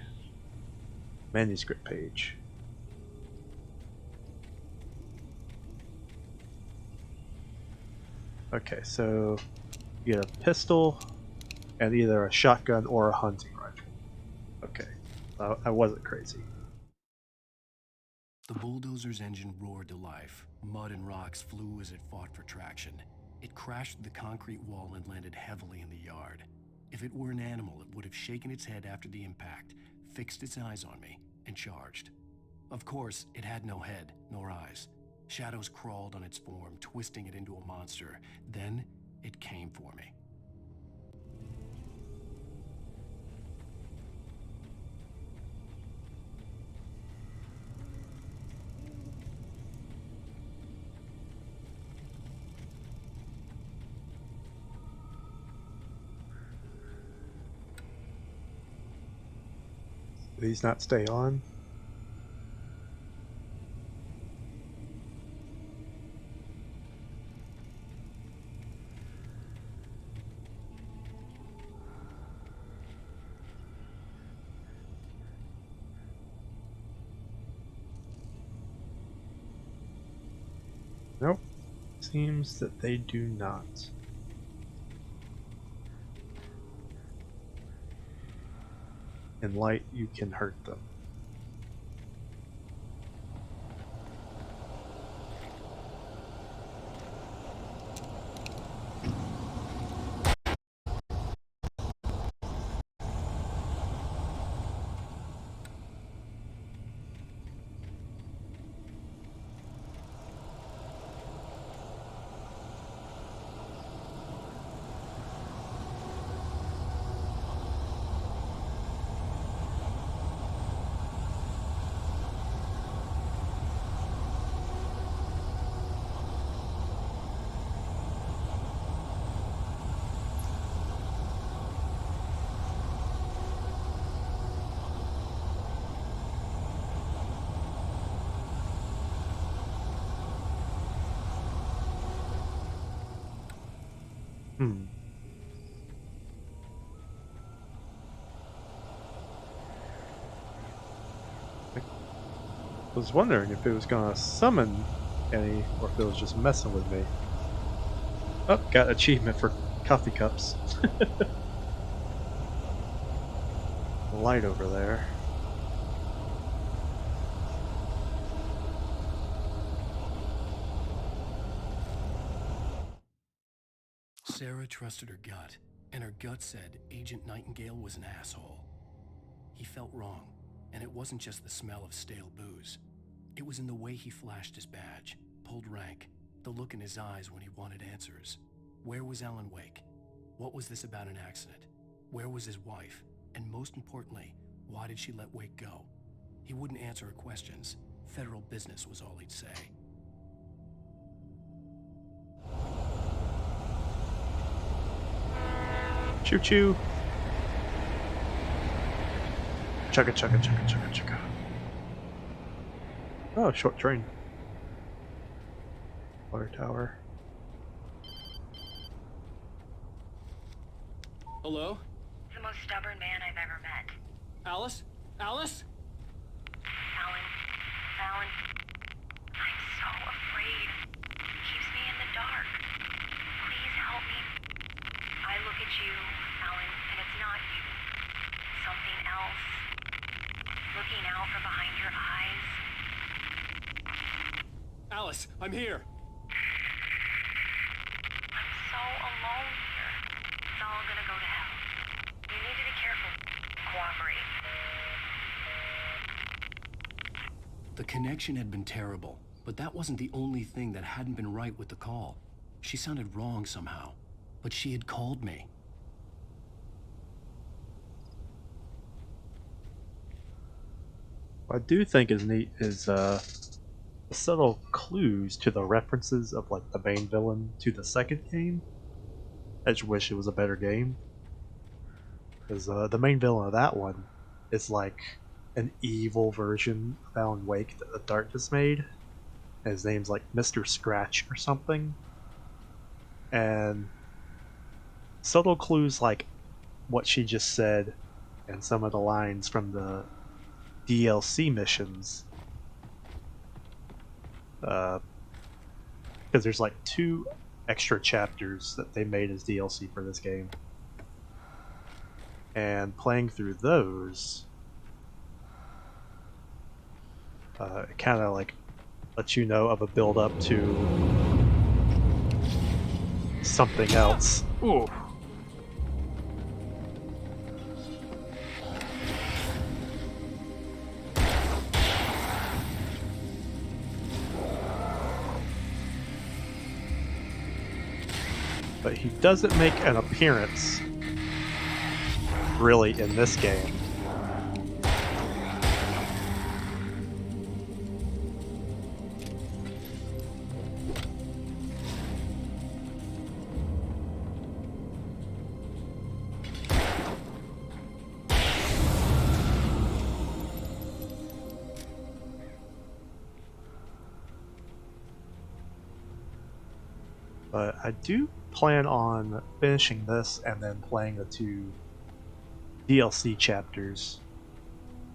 manuscript page. Okay, so you get a pistol and either a shotgun or a hunting rifle. Okay, I wasn't crazy. The bulldozer's engine roared to life. Mud and rocks flew as it fought for traction. It crashed the concrete wall and landed heavily in the yard. If it were an animal, it would have shaken its head after the impact, fixed its eyes on me, and charged. Of course, it had no head, nor eyes. Shadows crawled on its form, twisting it into a monster. Then, it came for me. Do these not stay on? Nope. Seems that they do not. In light, you can hurt them. I was wondering if it was gonna summon any or if it was just messing with me. Oh, got achievement for coffee cups. Light over there. Sarah trusted her gut, and her gut said Agent Nightingale was an asshole. He felt wrong, and it wasn't just the smell of stale booze. It was in the way he flashed his badge, pulled rank, the look in his eyes when he wanted answers. Where was Alan Wake? What was this about an accident? Where was his wife? And most importantly, why did she let Wake go? He wouldn't answer her questions. Federal business was all he'd say. Choo choo. Chugga chugga chugga chugga chugga. Oh, short train. Water tower. Hello? The most stubborn man I've ever met. Alice? Alice? Alan, I'm so afraid. He keeps me in the dark. Please help me. I look at you, Alan, and it's not you. your eyes? Alice, I'm here. I'm so alone here. It's all gonna go to hell. You need to be careful. Cooperate. The connection had been terrible, but that wasn't the only thing that hadn't been right with the call. She sounded wrong somehow, but she had called me. What I do think is neat is the subtle clues to the references of like the main villain to the second game. I just wish it was a better game. Because the main villain of that one is like an evil version of Alan Wake that the Darkness made. And his name's like Mr. Scratch or something. And subtle clues like what she just said and some of the lines from the DLC missions. Because there's like 2 extra chapters that they made as DLC for this game. And playing through those, it kind of like lets you know of a build up to something else. Ooh. But he doesn't make an appearance really in this game. But I do plan on finishing this and then playing the 2 DLC chapters,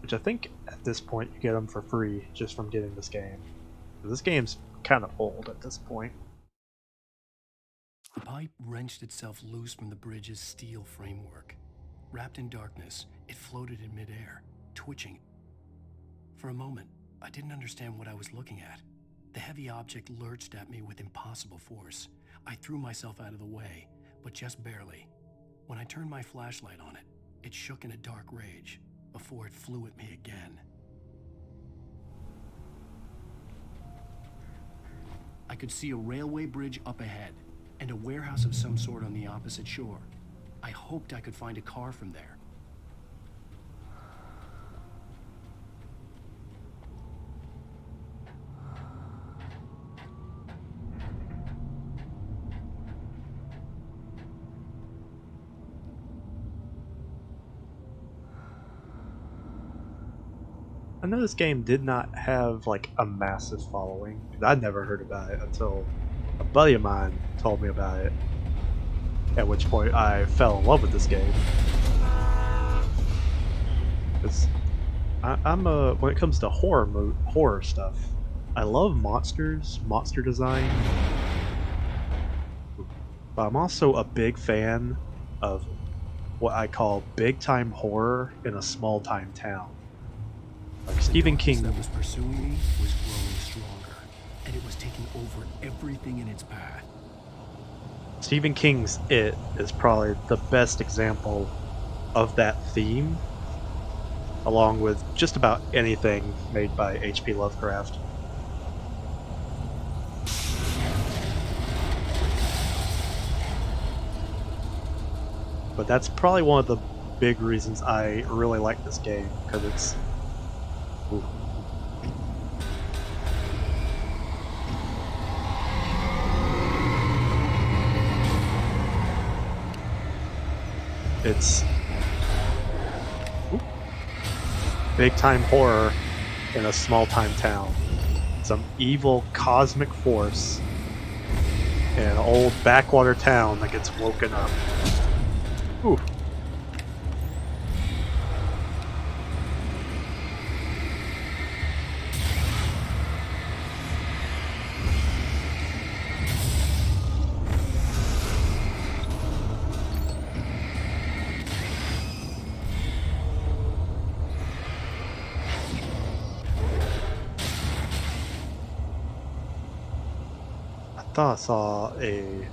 which I think at this point you get them for free just from getting this game. This game's kind of old at this point. The pipe wrenched itself loose from the bridge's steel framework. Wrapped in darkness, it floated in midair, twitching. For a moment, I didn't understand what I was looking at. The heavy object lurched at me with impossible force. I threw myself out of the way, but just barely. When I turned my flashlight on it, it shook in a dark rage before it flew at me again. I could see a railway bridge up ahead and a warehouse of some sort on the opposite shore. I hoped I could find a car from there. I know this game did not have like a massive following. I'd never heard about it until a buddy of mine told me about it. At which point I fell in love with this game. Because when it comes to horror stuff, I love monsters, monster design. But I'm also a big fan of what I call big time horror in a small time town. Like Stephen King. That was pursuing me was growing stronger, and it was taking over everything in its path. Stephen King's It is probably the best example of that theme, along with just about anything made by H.P. Lovecraft. But that's probably one of the big reasons I really like this game, because it's... Ooh. It's big time horror in a small time town. Some evil cosmic force in an old backwater town that gets woken up. Ooh. thought I saw a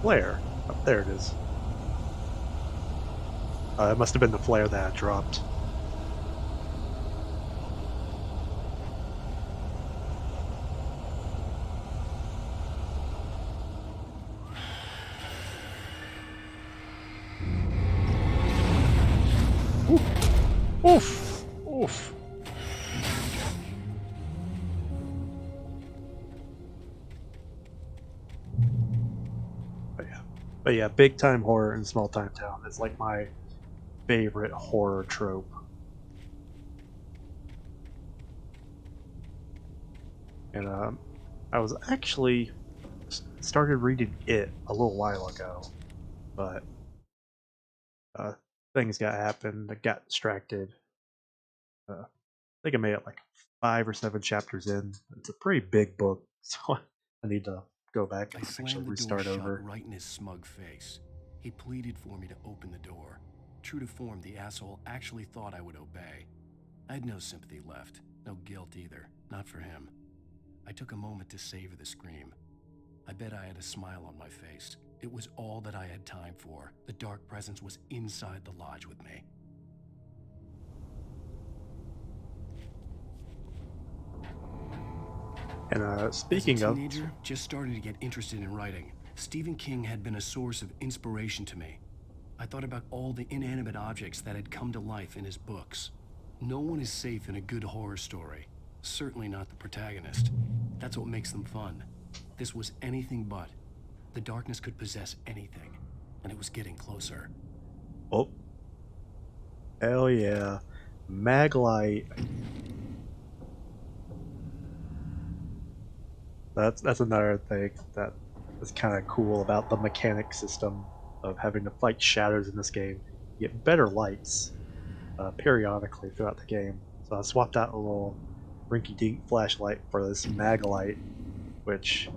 flare. Oh, there it is. It must have been the flare that I dropped. Oof! Oof! But yeah, big time horror in small time town is like my favorite horror trope. And I was actually started reading it a little while ago, but uh, things got happened. I got distracted. I think I made it like 5 or 7 chapters in. It's a pretty big book, so I need to go back I and actually slammed the door restart shut over. right in his smug face. He pleaded for me to open the door. True to form, the asshole actually thought I would obey. I had no sympathy left, no guilt either, not for him. I took a moment to savor the scream. I bet I had a smile on my face. It was all that I had time for. The dark presence was inside the lodge with me. And As speaking a of, teenager, just starting to get interested in writing, Stephen King had been a source of inspiration to me. I thought about all the inanimate objects that had come to life in his books. No one is safe in a good horror story. Certainly not the protagonist. That's what makes them fun. This was anything but. The darkness could possess anything, and it was getting closer. oh, hell yeah, Maglite. That's another thing that is kind of cool about the mechanic system of having to fight shadows in this game. You get better lights periodically throughout the game. So I swapped out a little rinky-dink flashlight for this Maglite, which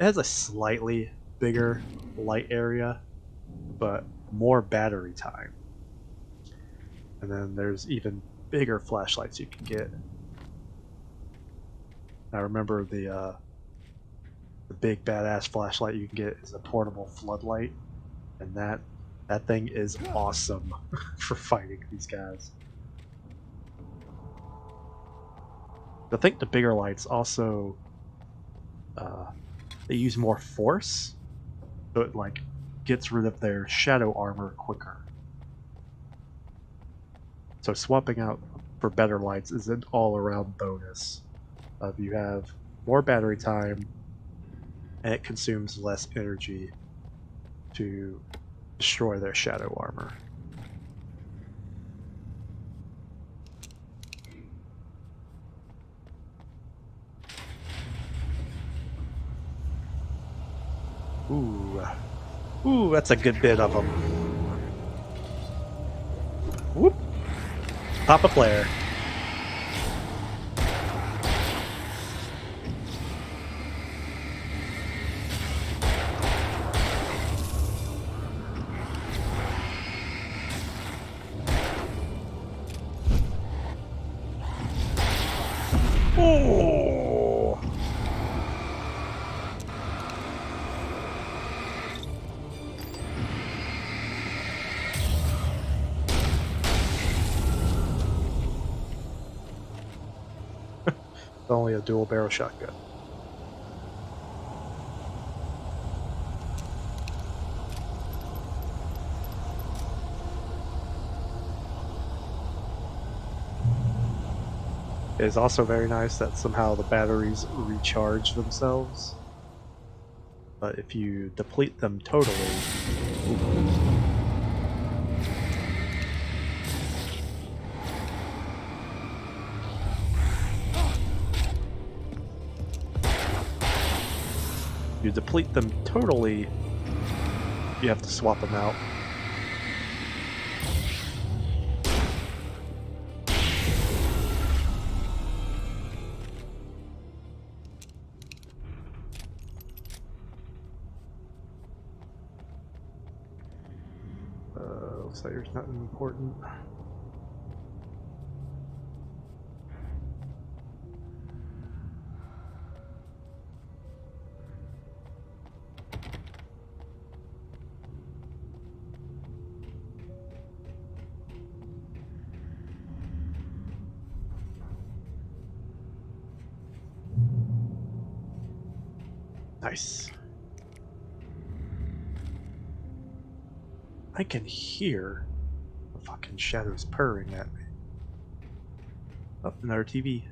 it has a slightly bigger light area, but more battery time. And then there's even bigger flashlights you can get. I remember the big badass flashlight you can get is a portable floodlight, and that thing is awesome for fighting these guys. I think the bigger lights also uh, they use more force, so it like gets rid of their shadow armor quicker. So swapping out for better lights is an all-around bonus. Of you have more battery time, and it consumes less energy to destroy their shadow armor. Ooh, ooh, that's a good bit of them. Whoop! Pop a flare. Oh! It's only a dual barrel shotgun. It is also very nice that somehow the batteries recharge themselves. But if you deplete them totally, you have to swap them out. Looks like there's nothing important. Nice. I can hear the fucking shadows purring at me. Oh, another TV.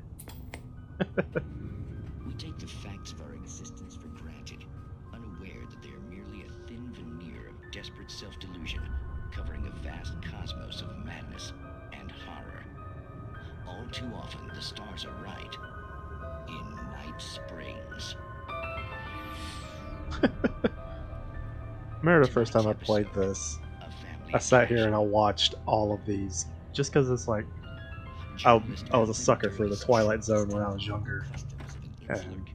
We take the facts of our existence for granted, unaware that they are merely a thin veneer of desperate self-delusion, covering a vast cosmos of madness and horror. All too often, the stars are right. In Night Springs. Remember the first time I played this, I sat here and I watched all of these, just because it's like, I was a sucker for the Twilight Zone when I was younger. And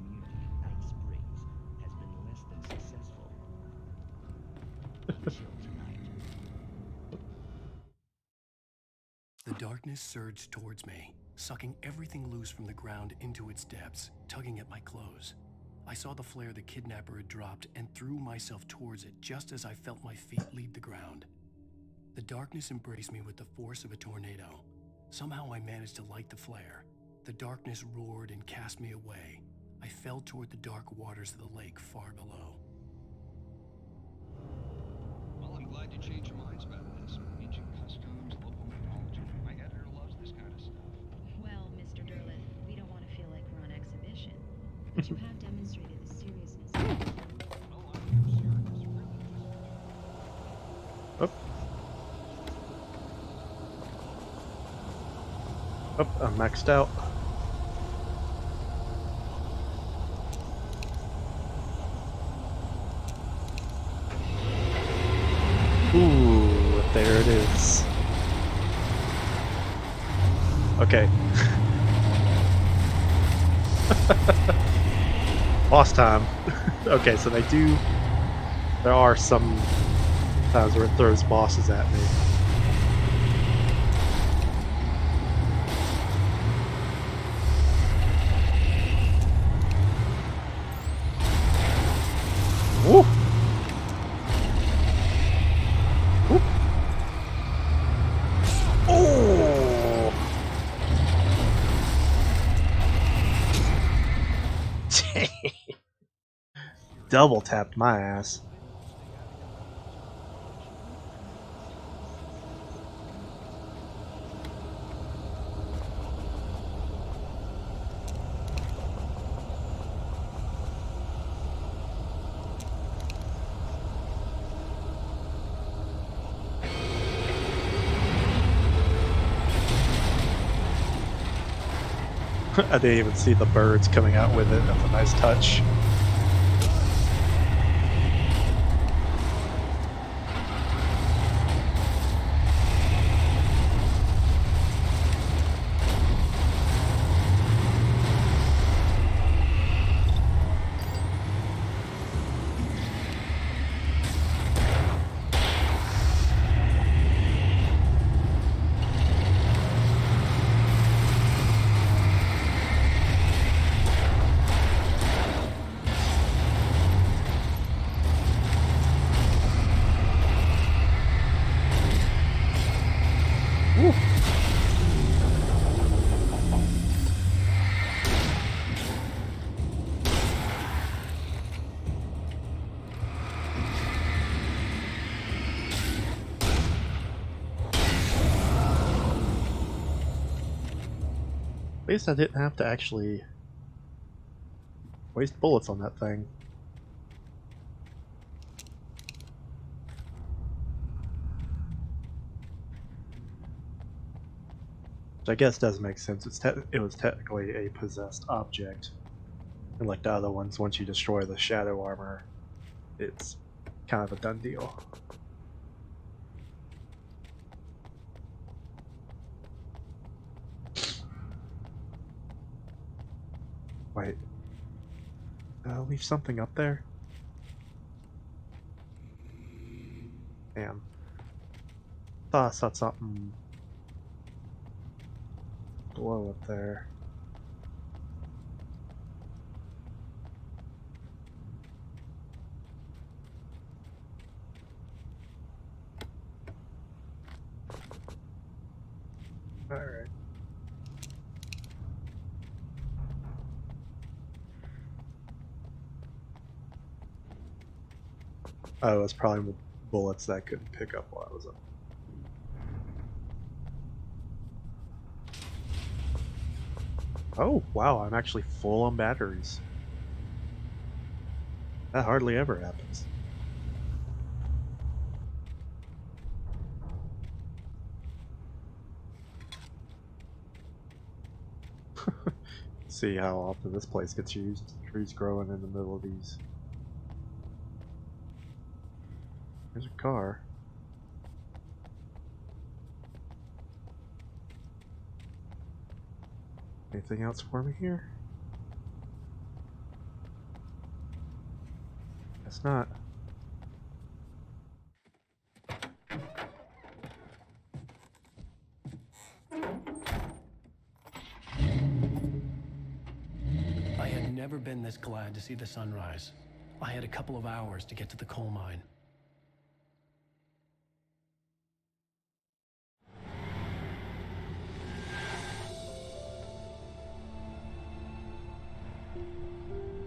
The darkness surged towards me, sucking everything loose from the ground into its depths, tugging at my clothes. I saw the flare the kidnapper had dropped and threw myself towards it just as I felt my feet leave the ground. The darkness embraced me with the force of a tornado. Somehow I managed to light the flare. The darkness roared and cast me away. I fell toward the dark waters of the lake far below. Well, I'm glad you changed your minds about this. Ancient customs, local mythology. My editor loves this kind of stuff. Well, Mr. Derleth, we don't want to feel like we're on exhibition. But you have demonstrated the seriousness of it. Oh, I am serious. Really, oh. Oh, I'm maxed out. Ooh, there it is. Okay. Lost time. Okay, so there are some times where it throws bosses at me. Woo! Woo! Oh! Double tapped my ass. I didn't even see the birds coming out with it. That's a nice touch. Woo. At least I didn't have to actually waste bullets on that thing. Which I guess does make sense. It was technically a possessed object. And like the other ones, once you destroy the shadow armor, it's kind of a done deal. Wait. Leave something up there? Damn. Thought I saw something glow up there. Alright. Oh, it's probably bullets that I couldn't pick up while I was up. Oh, wow, I'm actually full on batteries. That hardly ever happens. See how often this place gets used. Trees growing in the middle of these. There's a car. Anything else for me here? Guess not. I had never been this glad to see the sunrise. I had a couple of hours to get to the coal mine.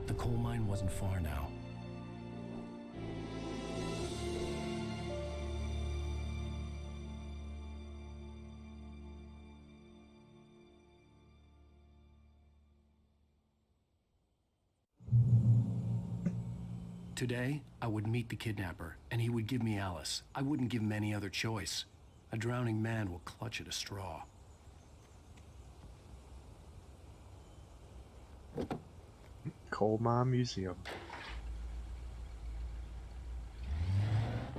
The coal mine wasn't far now. Today, I would meet the kidnapper, and he would give me Alice. I wouldn't give him any other choice. A drowning man will clutch at a straw. Coal Mine Museum.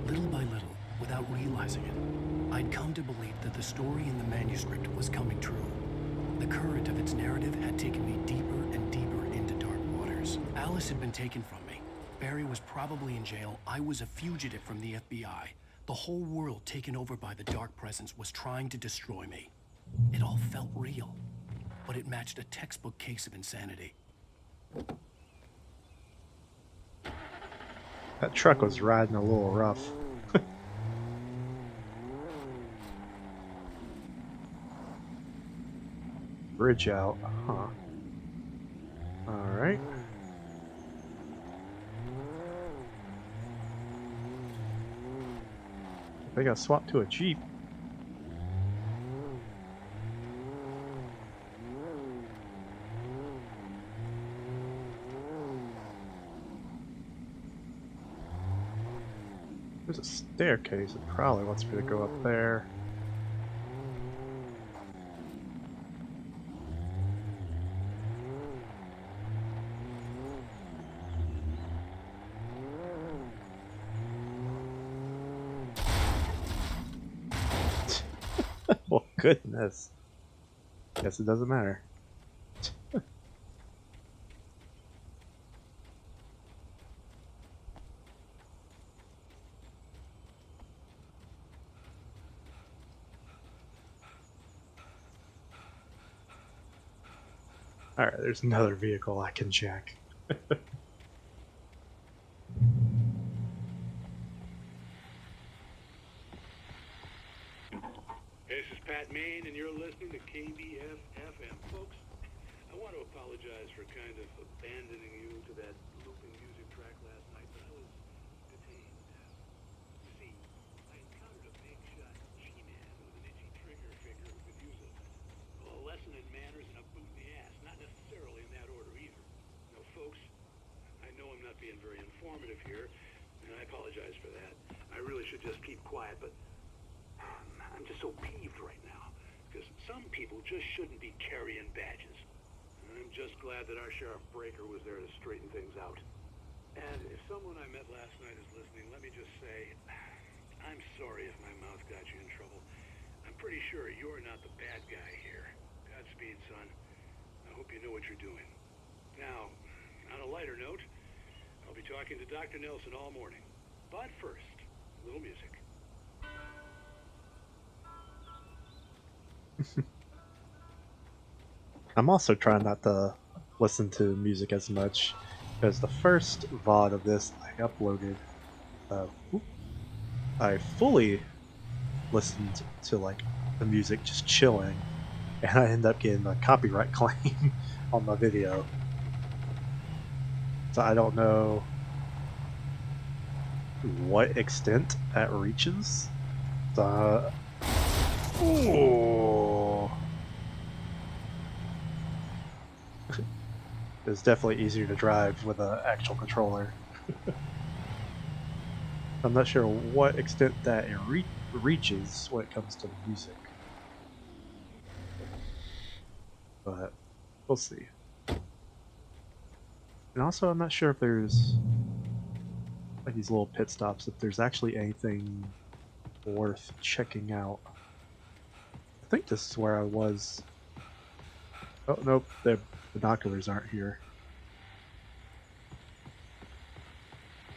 Little by little, without realizing it, I'd come to believe that the story in the manuscript was coming true. The current of its narrative had taken me deeper and deeper into dark waters. Alice had been taken from me. Barry was probably in jail. I was a fugitive from the FBI. The whole world taken over by the dark presence was trying to destroy me. It all felt real, but it matched a textbook case of insanity. That truck was riding a little rough. Bridge out, huh? Alright. I think I swapped to a Jeep. There's a staircase. It probably wants me to go up there. Oh, goodness. Guess it doesn't matter. Alright, there's another vehicle I can jack. This is Pat Main, and you're listening to KBF-FM. Folks, I want to apologize for kind of abandoning you to that looping music track last night, but I was detained. You see, I encountered a big shot G-man with an itchy trigger finger who could use a lesson in manners and a boot in the ass. Not necessarily in that order either. No, folks, I know I'm not being very informative here, and I apologize for that. I really should just keep quiet, but I'm just so peeved right now, because some people just shouldn't be carrying badges. And I'm just glad that our Sheriff Breaker was there to straighten things out. And if someone I met last night is listening, let me just say, I'm sorry if my mouth got you in trouble. I'm pretty sure you're not the bad guy here. Godspeed, son. I hope you know what you're doing. Now, on a lighter note, I'll be talking to Dr. Nelson all morning. But first, a little music. I'm also trying not to listen to music as much, because the first VOD of this I uploaded, I fully listened to like the music just chilling, and I ended up getting a copyright claim on my video. So I don't know what extent that reaches. Ooh. It's definitely easier to drive with an actual controller. I'm not sure what extent that it reaches when it comes to the music, but we'll see. And also, I'm not sure if there's like these little pit stops, if there's actually anything worth checking out. I think this is where I was. Oh, nope, the binoculars aren't here.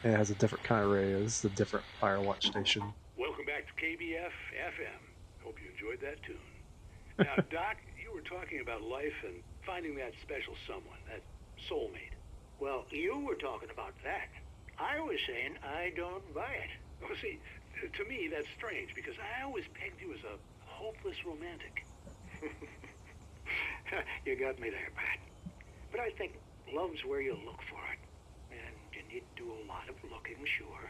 It has a different kind of radio. This is a different Firewatch station. Welcome back to KBF FM. Hope you enjoyed that tune. Now, Doc, you were talking about life and finding that special someone, that soulmate. Well, you were talking about that. I was saying I don't buy it. Well, see, to me that's strange because I always pegged you as a hopeless romantic. You got me there, Pat. But I think love's where you look for it. And you need to do a lot of looking, sure.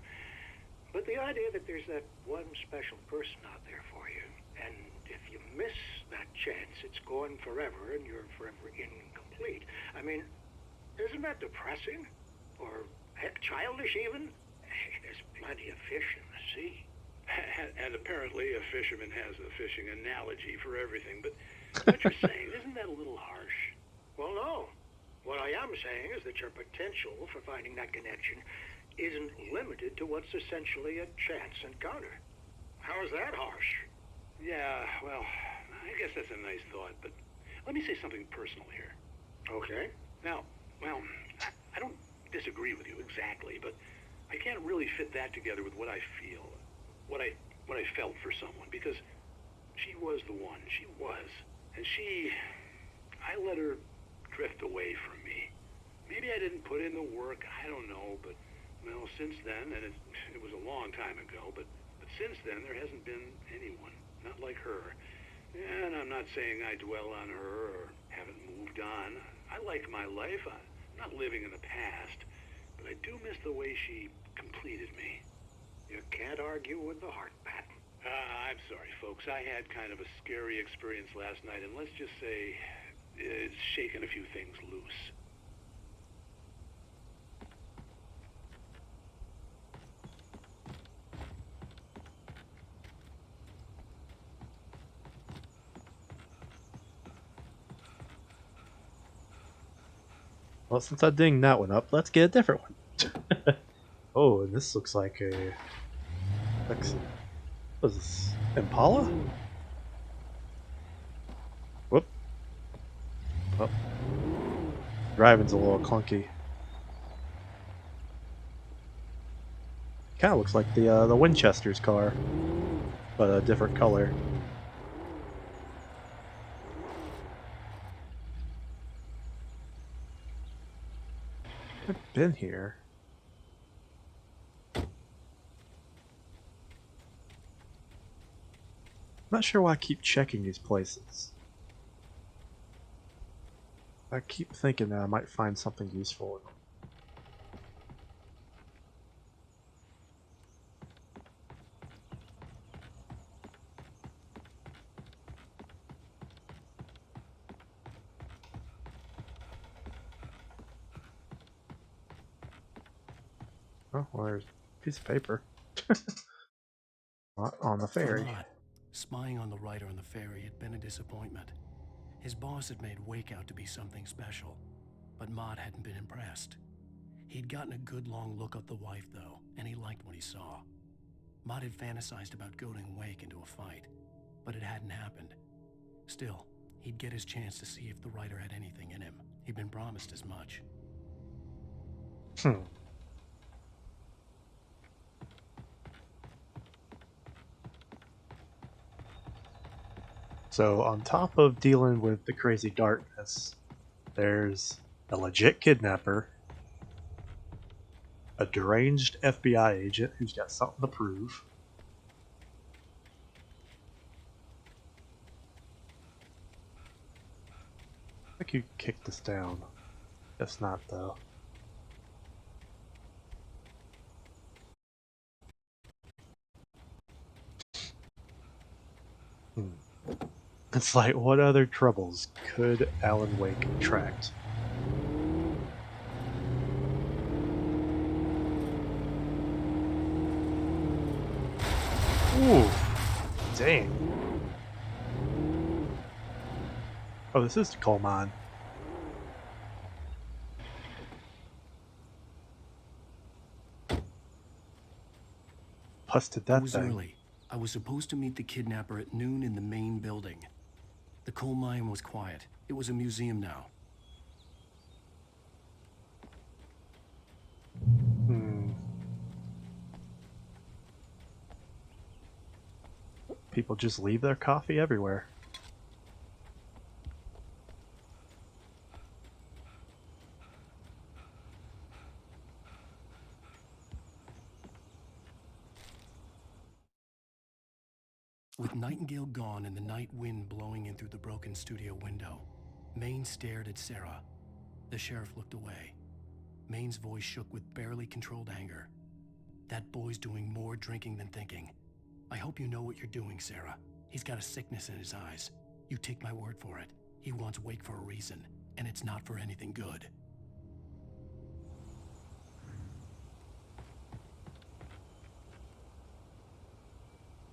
But the idea that there's that one special person out there for you, and if you miss that chance, it's gone forever and you're forever incomplete. I mean, isn't that depressing? Or, heck, childish even? There's plenty of fish in the sea. And apparently a fisherman has a fishing analogy for everything, but what you're saying, isn't that a little harsh? Well, no. What I am saying is that your potential for finding that connection isn't limited to what's essentially a chance encounter. How is that harsh? Yeah, well, I guess that's a nice thought, but let me say something personal here. Okay. Now, well, I don't disagree with you exactly, but I can't really fit that together with what I feel, what I felt for someone, because she was the one. She was. And I let her drift away from me. Maybe I didn't put in the work, I don't know, but, well, since then, and it was a long time ago, but since then there hasn't been anyone, not like her. And I'm not saying I dwell on her or haven't moved on. I like my life. I'm not living in the past, but I do miss the way she completed me. You can't argue with the heart, Pat. I'm sorry, folks. I had kind of a scary experience last night, and let's just say it's shaken a few things loose. Well, since I dinged that one up, let's get a different one. Oh, and this looks like a... what is this? Impala? Whoop. Oh. Driving's a little clunky. Kind of looks like the Winchester's car, but a different color. I've been here. I'm not sure why I keep checking these places. I keep thinking that I might find something useful in them. Oh, well, there's a piece of paper. Not on the ferry. For Mott, spying on the writer on the ferry had been a disappointment. His boss had made Wake out to be something special, but Mott hadn't been impressed. He'd gotten a good long look at the wife, though, and he liked what he saw. Mott had fantasized about goading Wake into a fight, but it hadn't happened. Still, he'd get his chance to see if the writer had anything in him. He'd been promised as much. So, on top of dealing with the crazy darkness, there's a legit kidnapper, a deranged FBI agent who's got something to prove, I could kick this down. Guess not, though. It's like, what other troubles could Alan Wake attract? Ooh, dang. Oh, this is the coal mine. Busted I that was thing. early. I was supposed to meet the kidnapper at noon in the main building. The coal mine was quiet. It was a museum now. People just leave their coffee everywhere. With Nightingale gone and the night wind blowing in through the broken studio window, Maine stared at Sarah. The sheriff looked away. Maine's voice shook with barely controlled anger. That boy's doing more drinking than thinking. I hope you know what you're doing, Sarah. He's got a sickness in his eyes. You take my word for it. He wants Wake for a reason, and it's not for anything good.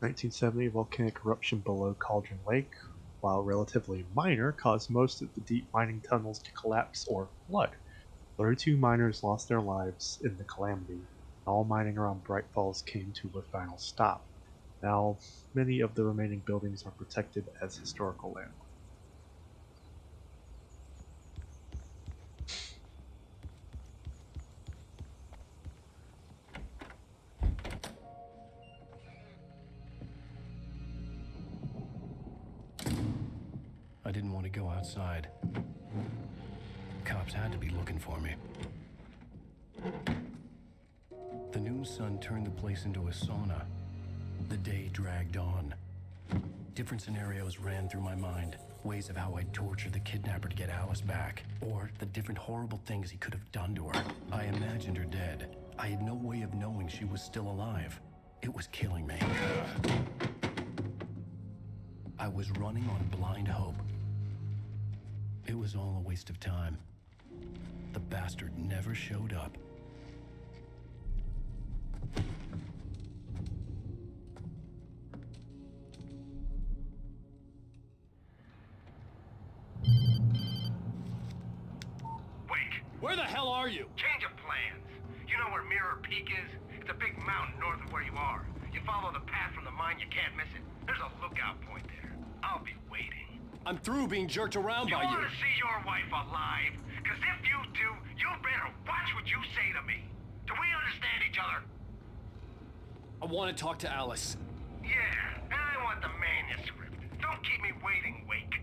"1970 volcanic eruption below Cauldron Lake, while relatively minor, caused most of the deep mining tunnels to collapse or flood. 32 miners lost their lives in the calamity, and all mining around Bright Falls came to a final stop. Now, many of the remaining buildings are protected as historical landmarks." I didn't want to go outside. Cops had to be looking for me. The noon sun turned the place into a sauna. The day dragged on. Different scenarios ran through my mind. Ways of how I'd torture the kidnapper to get Alice back. Or the different horrible things he could have done to her. I imagined her dead. I had no way of knowing she was still alive. It was killing me. I was running on blind hope. It was all a waste of time. The bastard never showed up. Wake! Where the hell are you? Change of plans. You know where Mirror Peak is? It's a big mountain north of where you are. You follow the path from the mine, you can't miss it. There's a lookout point there. I'll be waiting. I'm through being jerked around by You you. want to see your wife alive? Because if you do, you better watch what you say to me. Do we understand each other? I want to talk to Alice. Yeah, and I want the manuscript. Don't keep me waiting, Wake.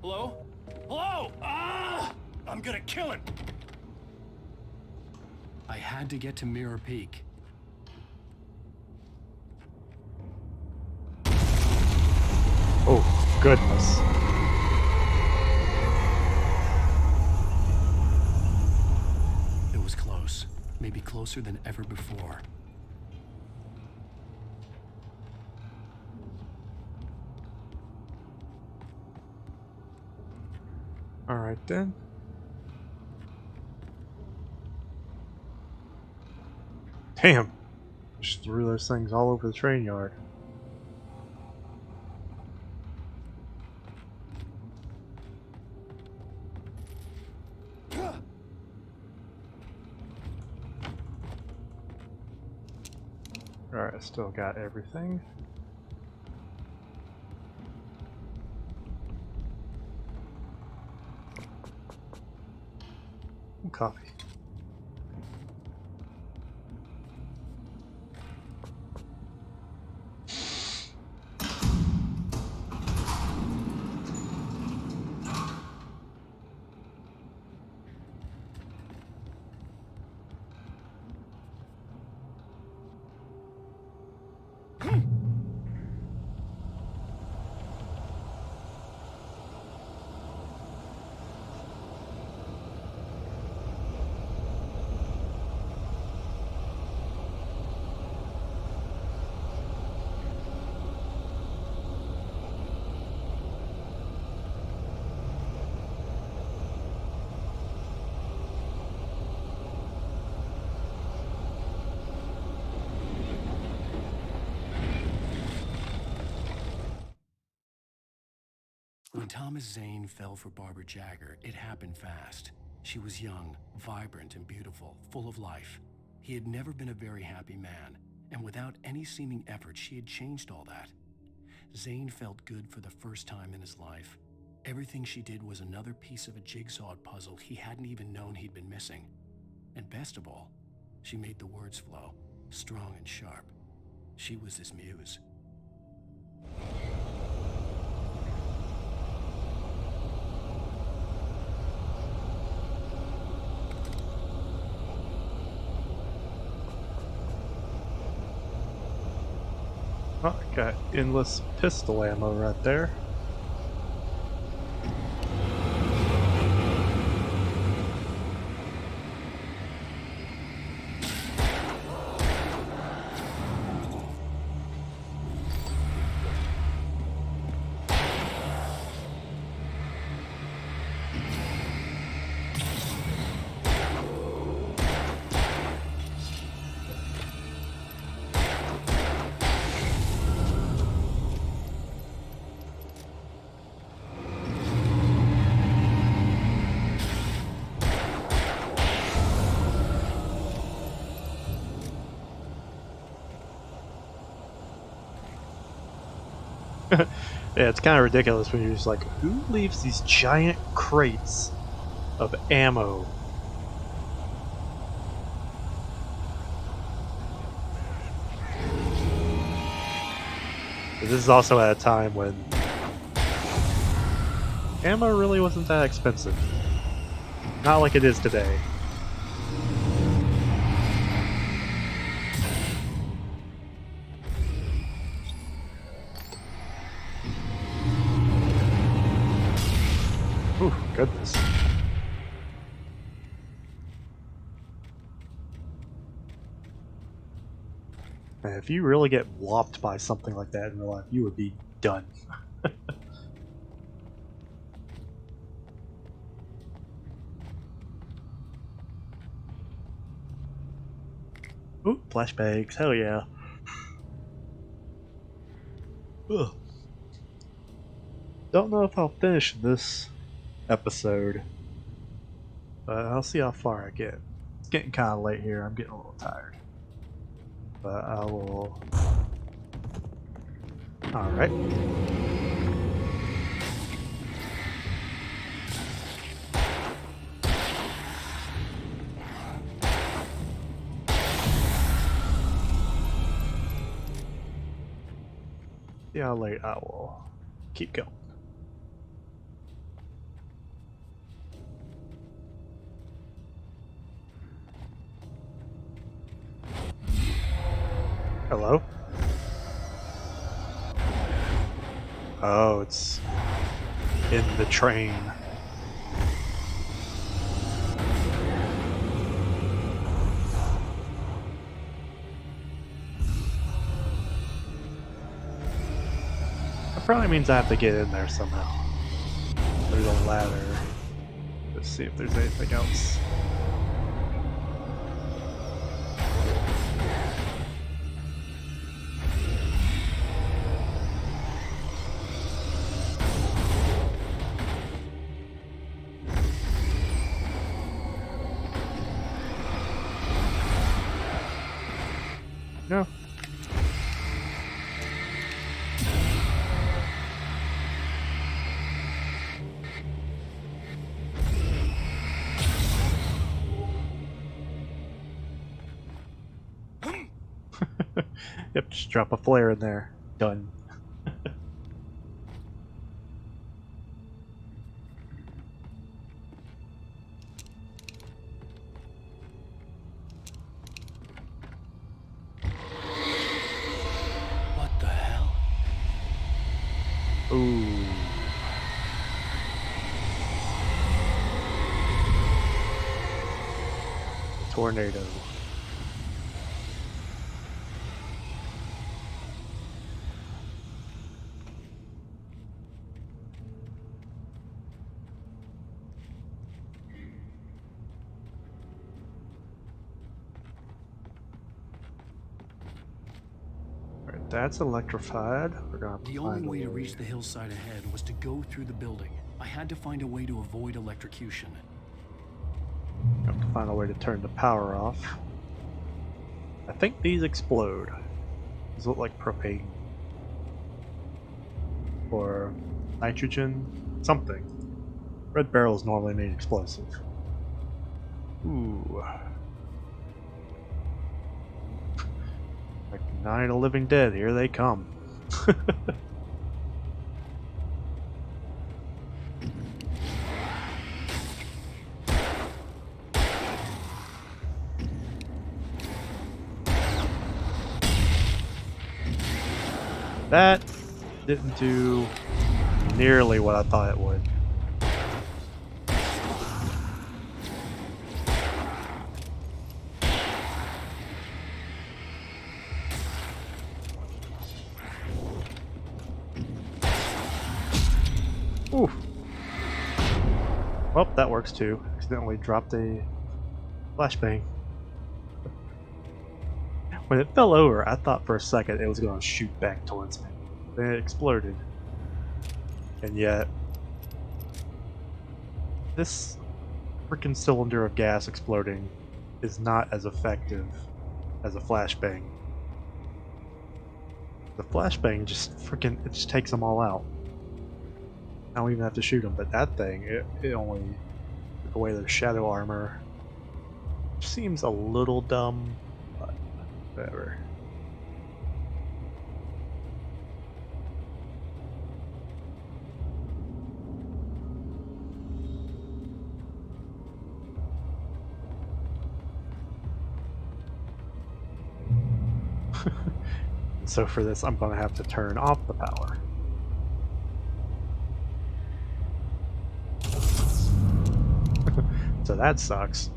Hello? Hello? Ah! I'm gonna kill him. I had to get to Mirror Peak. Oh, goodness. It was close. Maybe closer than ever before. Alright then. Damn! Just threw those things all over the train yard. Alright, I still got everything. Coffee. When Thomas Zane fell for Barbara Jagger, it happened fast. She was young, vibrant, and beautiful, full of life. He had never been a very happy man, and without any seeming effort, she had changed all that. Zane felt good for the first time in his life. Everything she did was another piece of a jigsaw puzzle he hadn't even known he'd been missing. And best of all, she made the words flow, strong and sharp. She was his muse. Oh, I got endless pistol ammo right there. Yeah, it's kind of ridiculous when you're just like, who leaves these giant crates of ammo? This is also at a time when ammo really wasn't that expensive. Not like it is today. Ooh, goodness. Man, if you really get whopped by something like that in real life, you would be done. Ooh, flashbangs, hell yeah. Ugh. Don't know if I'll finish this episode, but I'll see how far I get. It's getting kind of late here, I'm getting a little tired. But I will... Alright. See how late I will keep going. Hello? Oh, it's in the train. That probably means I have to get in there somehow. There's a ladder. Let's see if there's anything else. No. Yep, just drop a flare in there. Done. What the hell? Ooh. Tornado. That's electrified. We're gonna have to The find only a way to reach the hillside ahead was to go through the building. I had to find a way to avoid electrocution. Have to find a way to turn the power off. I think these explode. These look like propane. Or nitrogen. Something. Red barrels normally made explosive. Ooh. Like Night of the Living Dead, here they come. That didn't do nearly what I thought it would. Ooh. Well, that works too. Accidentally dropped a flashbang. When it fell over, I thought for a second it was going to shoot back towards me. Then it exploded. And yet, this freaking cylinder of gas exploding is not as effective as a flashbang. The flashbang just freaking, it just takes them all out. I don't even have to shoot them, but that thing, it only took away their shadow armor. Which seems a little dumb, but whatever. So for this, I'm going to have to turn off the power. So that sucks.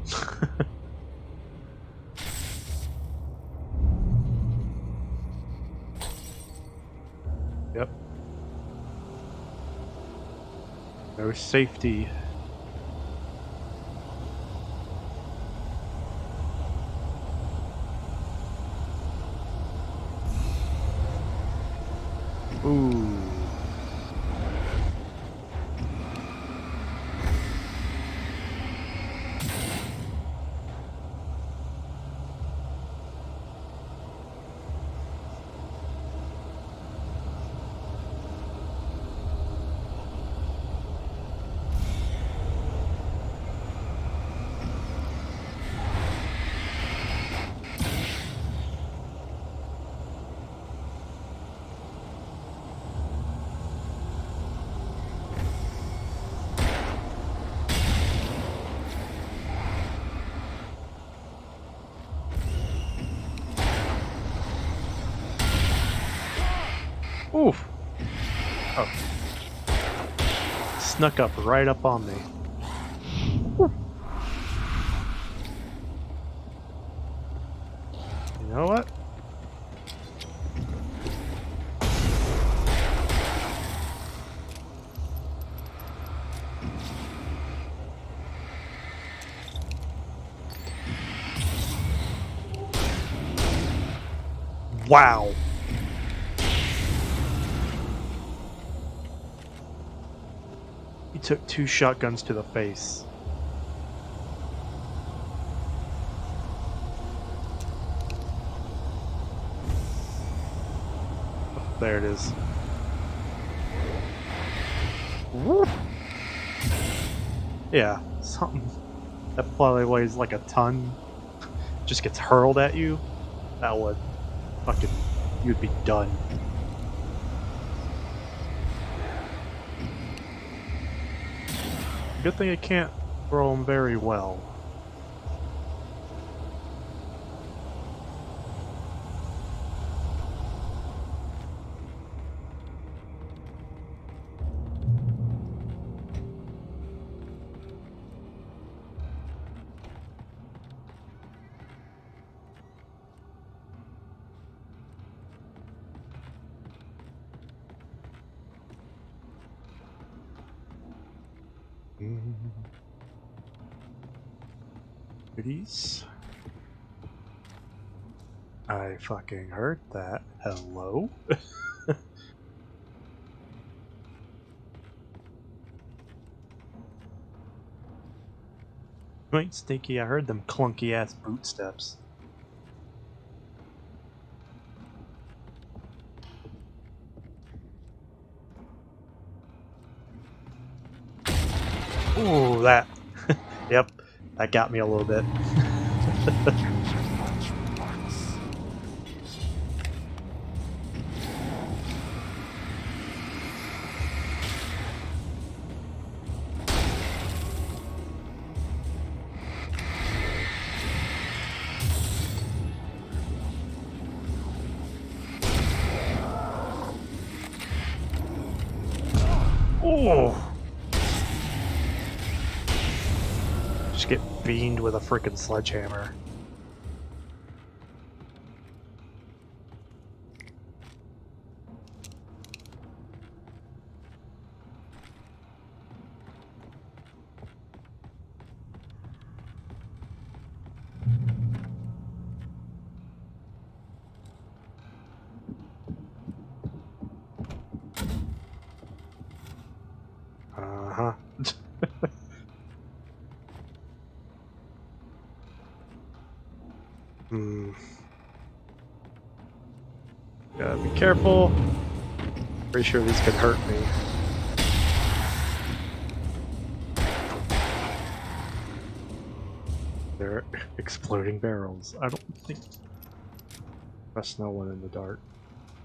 Yep. No safety. Ooh. Oof. Oh. Snuck up right up on me. Woo. You know what? Wow. He took 2 shotguns to the face. Oh, there it is. Woo. Yeah, something that probably weighs like a ton just gets hurled at you. That would fucking, you'd be done. Good thing it can't throw them very well. Goodies. I I fucking heard that. Hello? Wait, Stinky, I heard them clunky ass boot steps. Ooh, that. Yep, that got me a little bit. Ooh. Just get beamed with a freaking sledgehammer. Uh-huh. Hmm. Gotta be careful. Pretty sure these could hurt me. They're exploding barrels. I don't think... Press no one in the dark.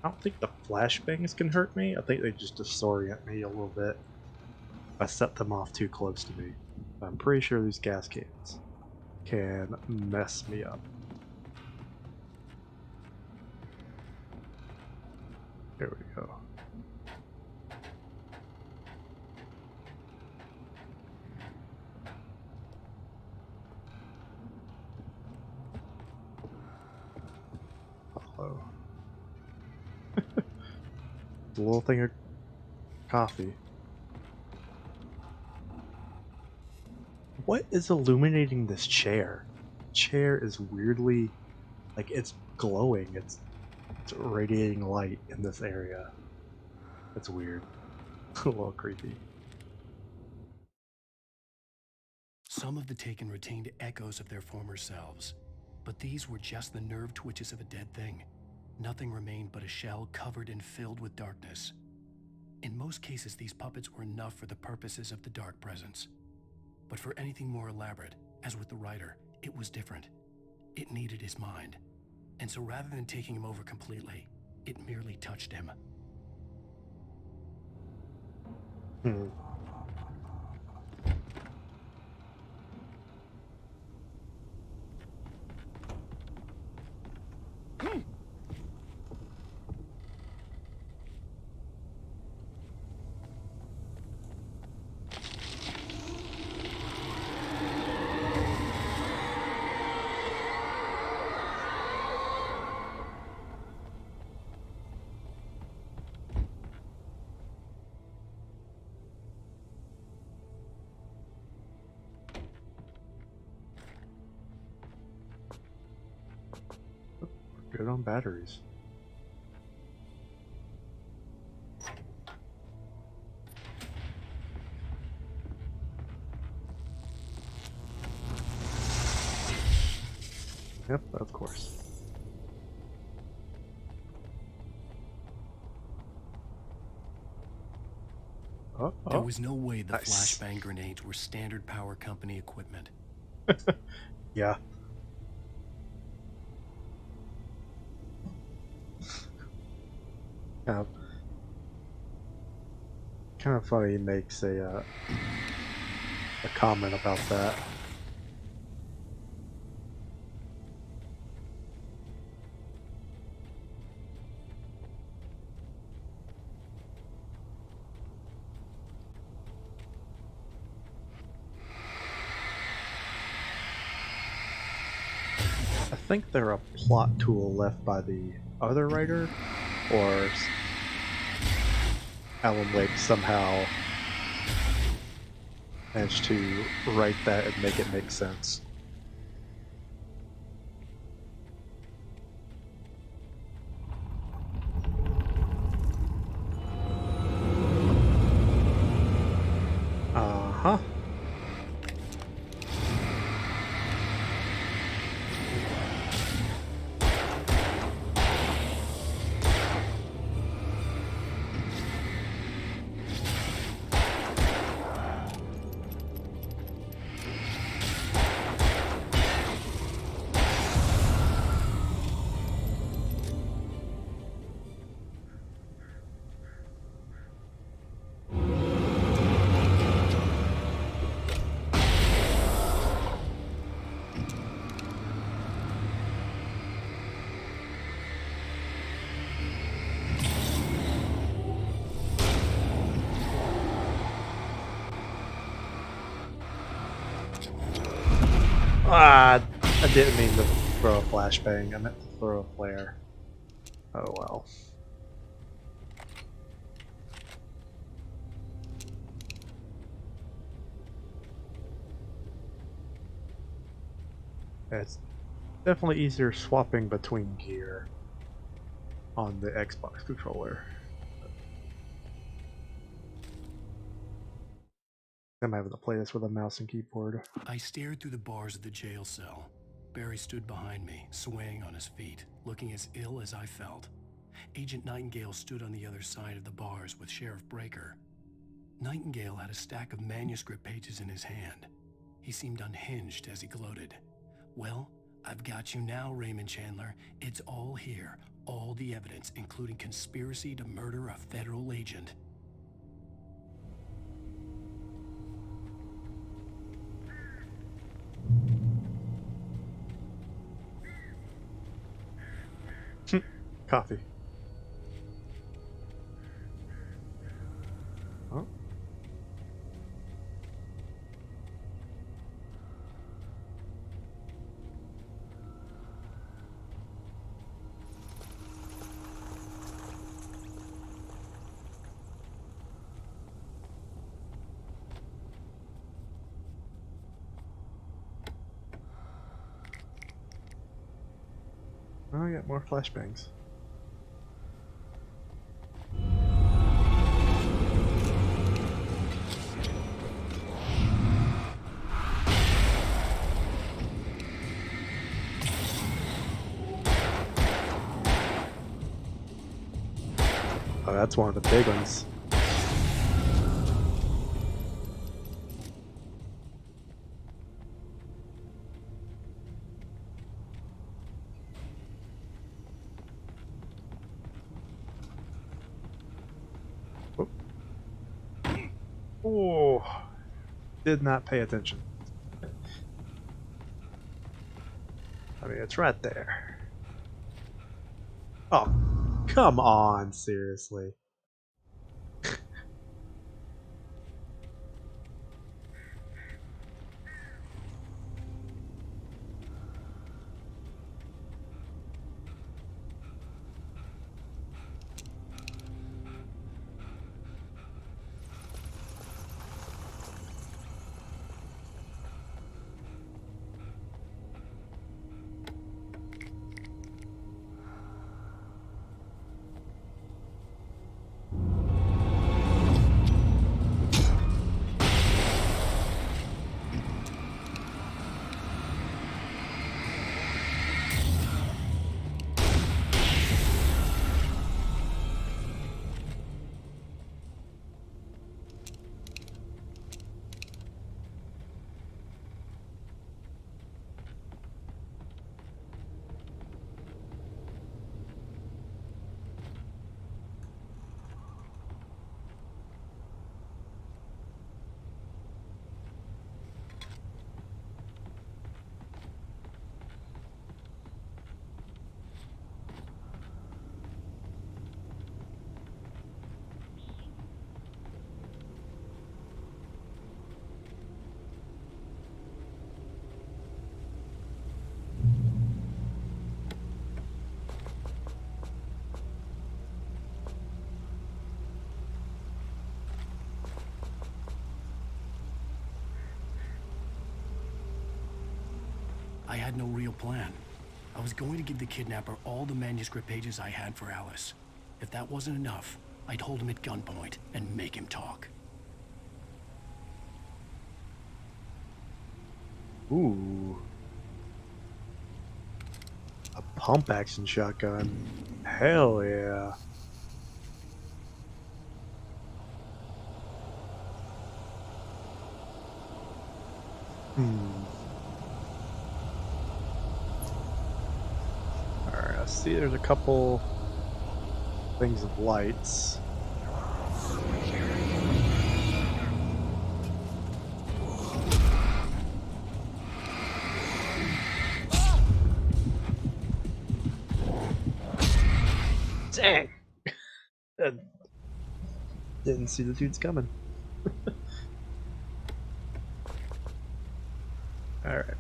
I don't think the flashbangs can hurt me. I think they just disorient me a little bit if I set them off too close to me. I'm pretty sure these gas cans can mess me up. There we go. Hello. The little thing of coffee. What is illuminating this chair? The chair is weirdly, like, it's glowing. It's radiating light in this area. It's weird. A little creepy. Some of the Taken retained echoes of their former selves, but these were just the nerve twitches of a dead thing. Nothing remained but a shell covered and filled with darkness. In most cases, these puppets were enough for the purposes of the dark presence. But for anything more elaborate, as with the writer, it was different. It needed his mind. And so rather than taking him over completely, it merely touched him. Hmm. Good on batteries. Yep, of course. There was no way the Nice. flashbang grenades were standard power company equipment. Yeah. Kind of funny he makes a comment about that. I think they're a plot tool left by the other writer, or Alan Wake somehow managed to write that and make it make sense. Ah, I didn't mean to throw a flashbang. I meant to throw a flare. Oh well. It's definitely easier swapping between gear on the Xbox controller. I'm having to play this with a mouse and keyboard. I stared through the bars of the jail cell. Barry stood behind me, swaying on his feet, looking as ill as I felt. Agent Nightingale stood on the other side of the bars with Sheriff Breaker. Nightingale had a stack of manuscript pages in his hand. He seemed unhinged as he gloated. Well, I've got you now, Raymond Chandler. It's all here. All the evidence, including conspiracy to murder a federal agent. Coffee. Oh. Oh, I got more flashbangs. Oh, that's one of the big ones. Oh, did not pay attention. I mean, it's right there. Oh, come on, seriously. I had no real plan. I was going to give the kidnapper all the manuscript pages I had for Alice. If that wasn't enough, I'd hold him at gunpoint and make him talk. Ooh. A pump action shotgun. Hell yeah. Alright, I see there's a couple things of lights. Dang! Didn't see the dudes coming. Alright.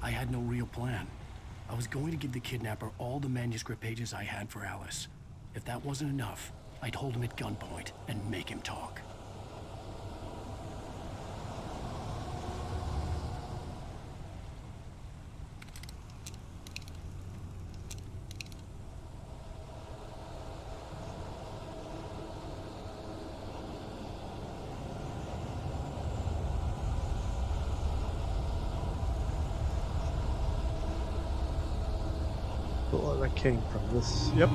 I had no real plan. I was going to give the kidnapper all the manuscript pages I had for Alice. If that wasn't enough, I'd hold him at gunpoint and make him talk. Well, that came from this. Yep.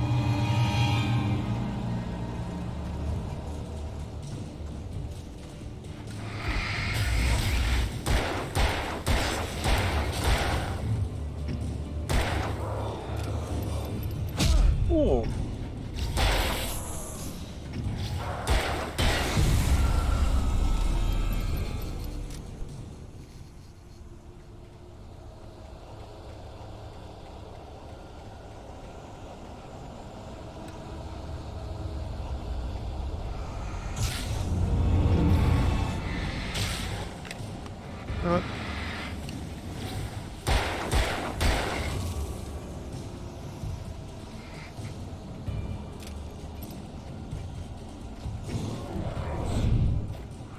Oh.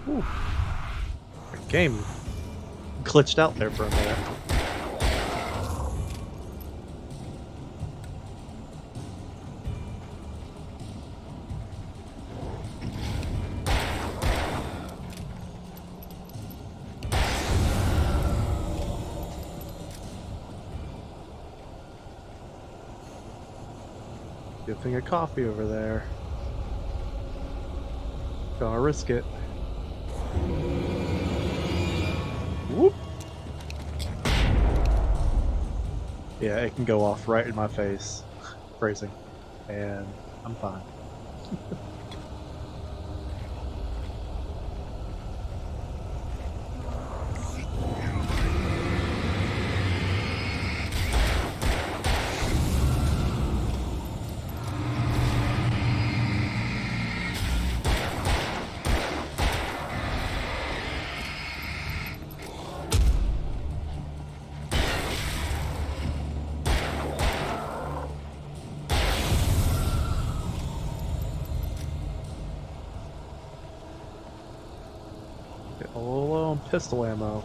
Ooh. The game glitched out there for a minute. Good thing of coffee over there. Gotta risk it. Whoop! Yeah, it can go off right in my face. Phrasing. And I'm fine. Get a little low on pistol ammo.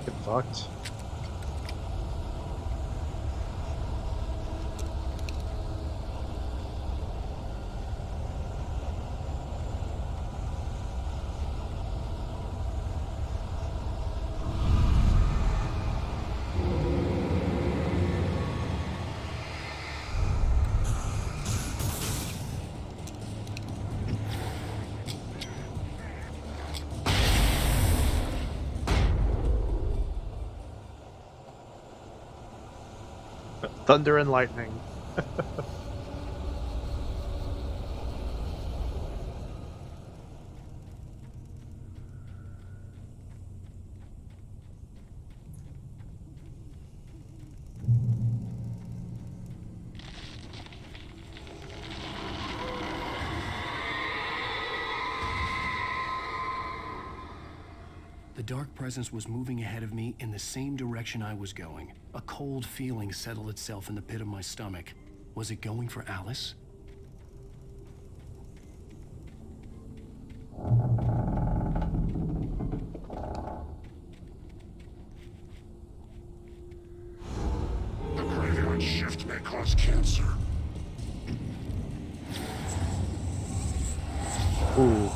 Get fucked. Thunder and lightning. The dark presence was moving ahead of me in the same direction I was going. A cold feeling settled itself in the pit of my stomach. Was it going for Alice? The graveyard shift may cause cancer. Ooh.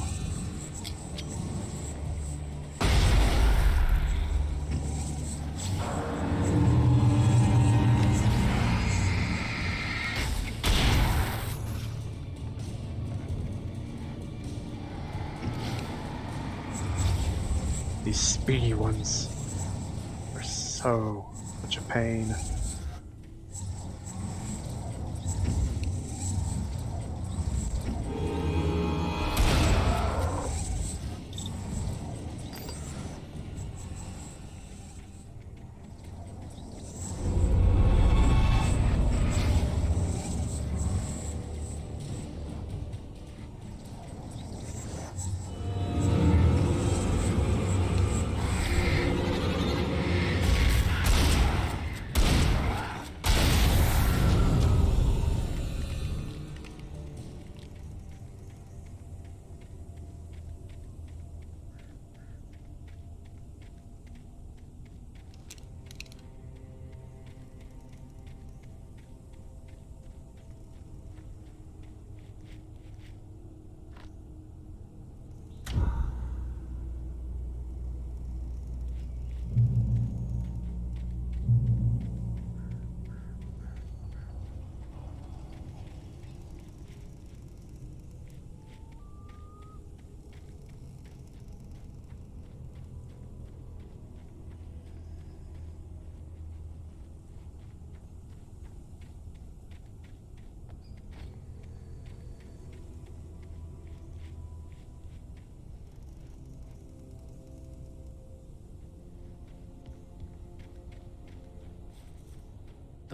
These speedy ones are so much a pain.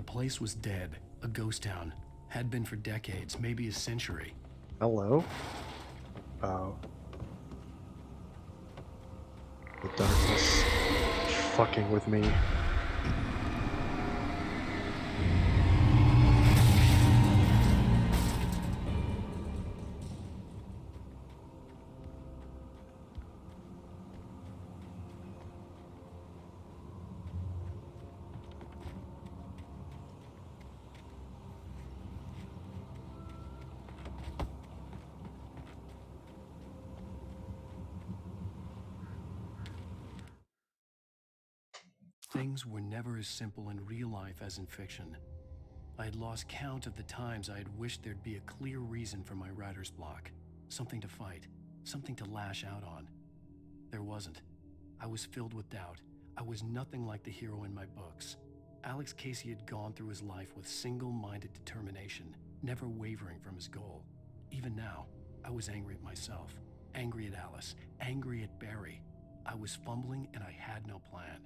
place was dead, a ghost town. Had been for decades, maybe a century. Hello? Oh. The darkness fucking with me. Things were never as simple in real life as in fiction. I had lost count of the times I had wished there'd be a clear reason for my writer's block. Something to fight, something to lash out on. There wasn't. I was filled with doubt. I was nothing like the hero in my books. Alex Casey had gone through his life with single-minded determination, never wavering from his goal. Even now, I was angry at myself, angry at Alice, angry at Barry. I was fumbling and I had no plan.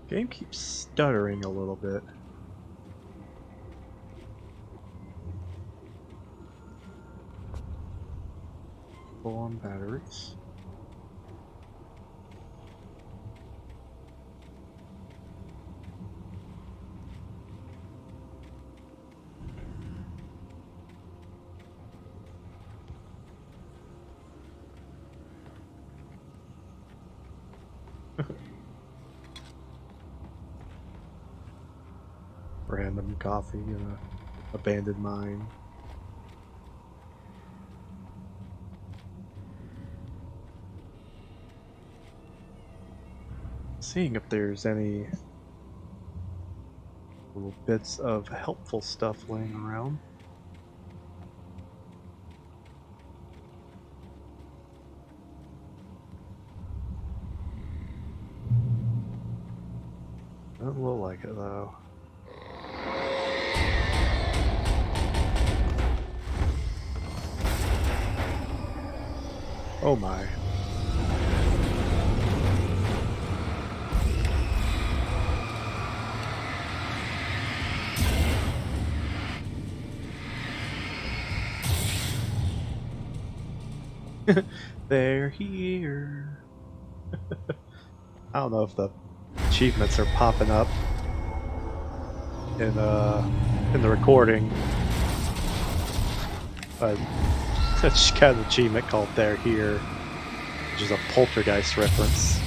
Game keeps stuttering a little bit. Full on batteries. Random coffee in an abandoned mine. Seeing if there's any little bits of helpful stuff laying around. Doesn't look like it though. Oh my. They're here. I don't know if the achievements are popping up in the recording, but it's got an achievement called "They're Here," which is a Poltergeist reference.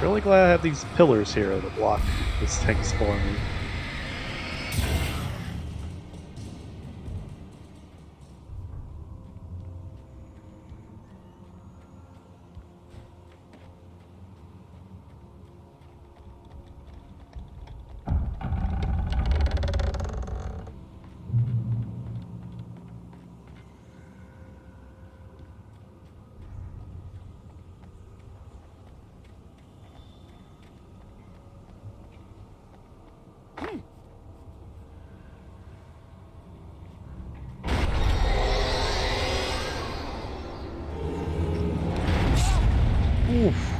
Really glad I have these pillars here to block this thing's for me. Oof.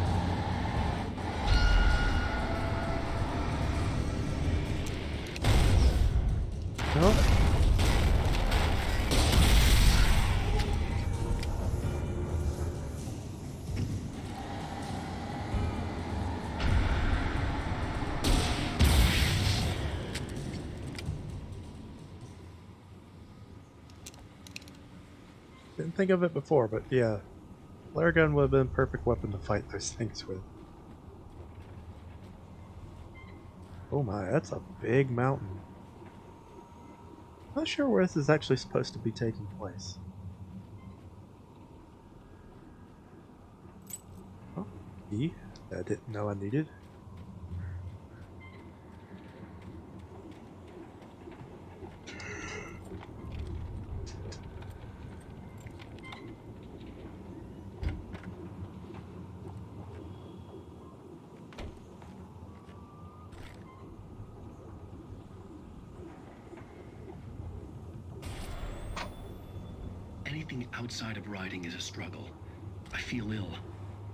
Nope. Didn't think of it before, but yeah. Flare gun would have been a perfect weapon to fight those things with. Oh my, that's a big mountain. Not sure where this is actually supposed to be taking place. key that I didn't know I needed. Anything outside of writing is a struggle. I feel ill.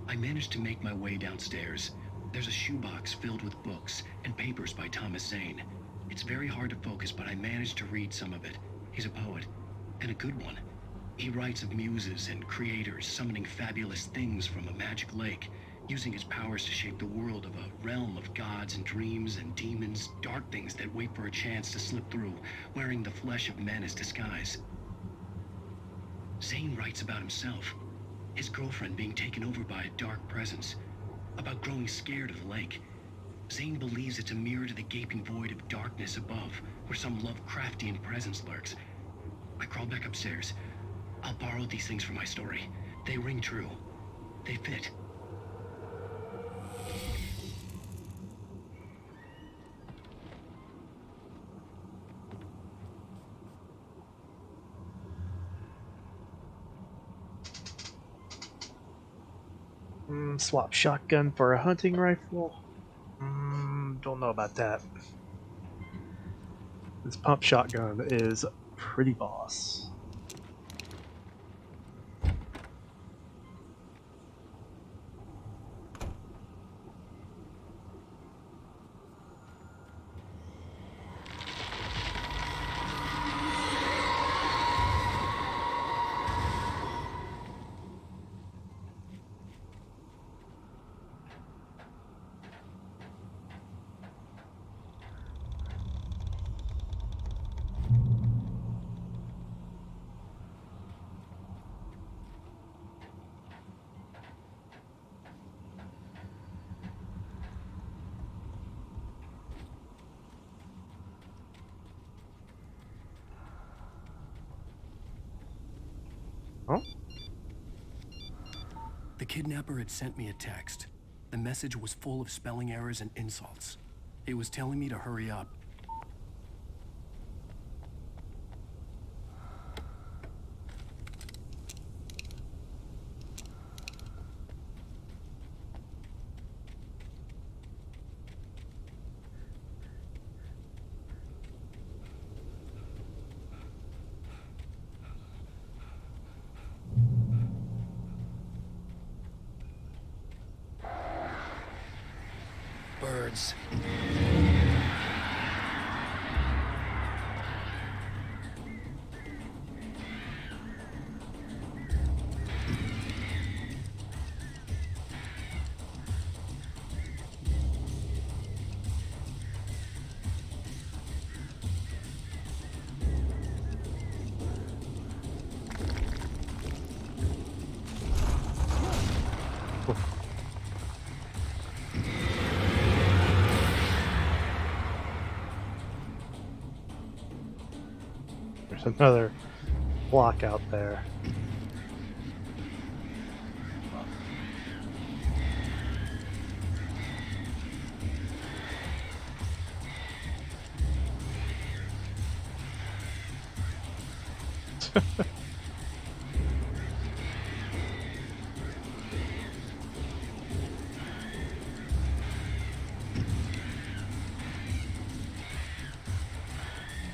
I managed to make my way downstairs. There's a shoebox filled with books and papers by Thomas Zane. It's very hard to focus, but I managed to read some of it. He's a poet, and a good one. He writes of muses and creators summoning fabulous things from a magic lake, using his powers to shape the world of a realm of gods and dreams and demons, dark things that wait for a chance to slip through, wearing the flesh of men as disguise. Zane writes about himself, his girlfriend being taken over by a dark presence, about growing scared of the lake. Zane believes it's a mirror to the gaping void of darkness above, where some Lovecraftian presence lurks. I crawl back upstairs. I'll borrow these things for my story. They ring true. They fit. Swap shotgun for a hunting rifle? Don't know about that. This pump shotgun is pretty boss. Huh? The kidnapper had sent me a text. The message was full of spelling errors and insults. It was telling me to hurry up. Birds. There's another block out there.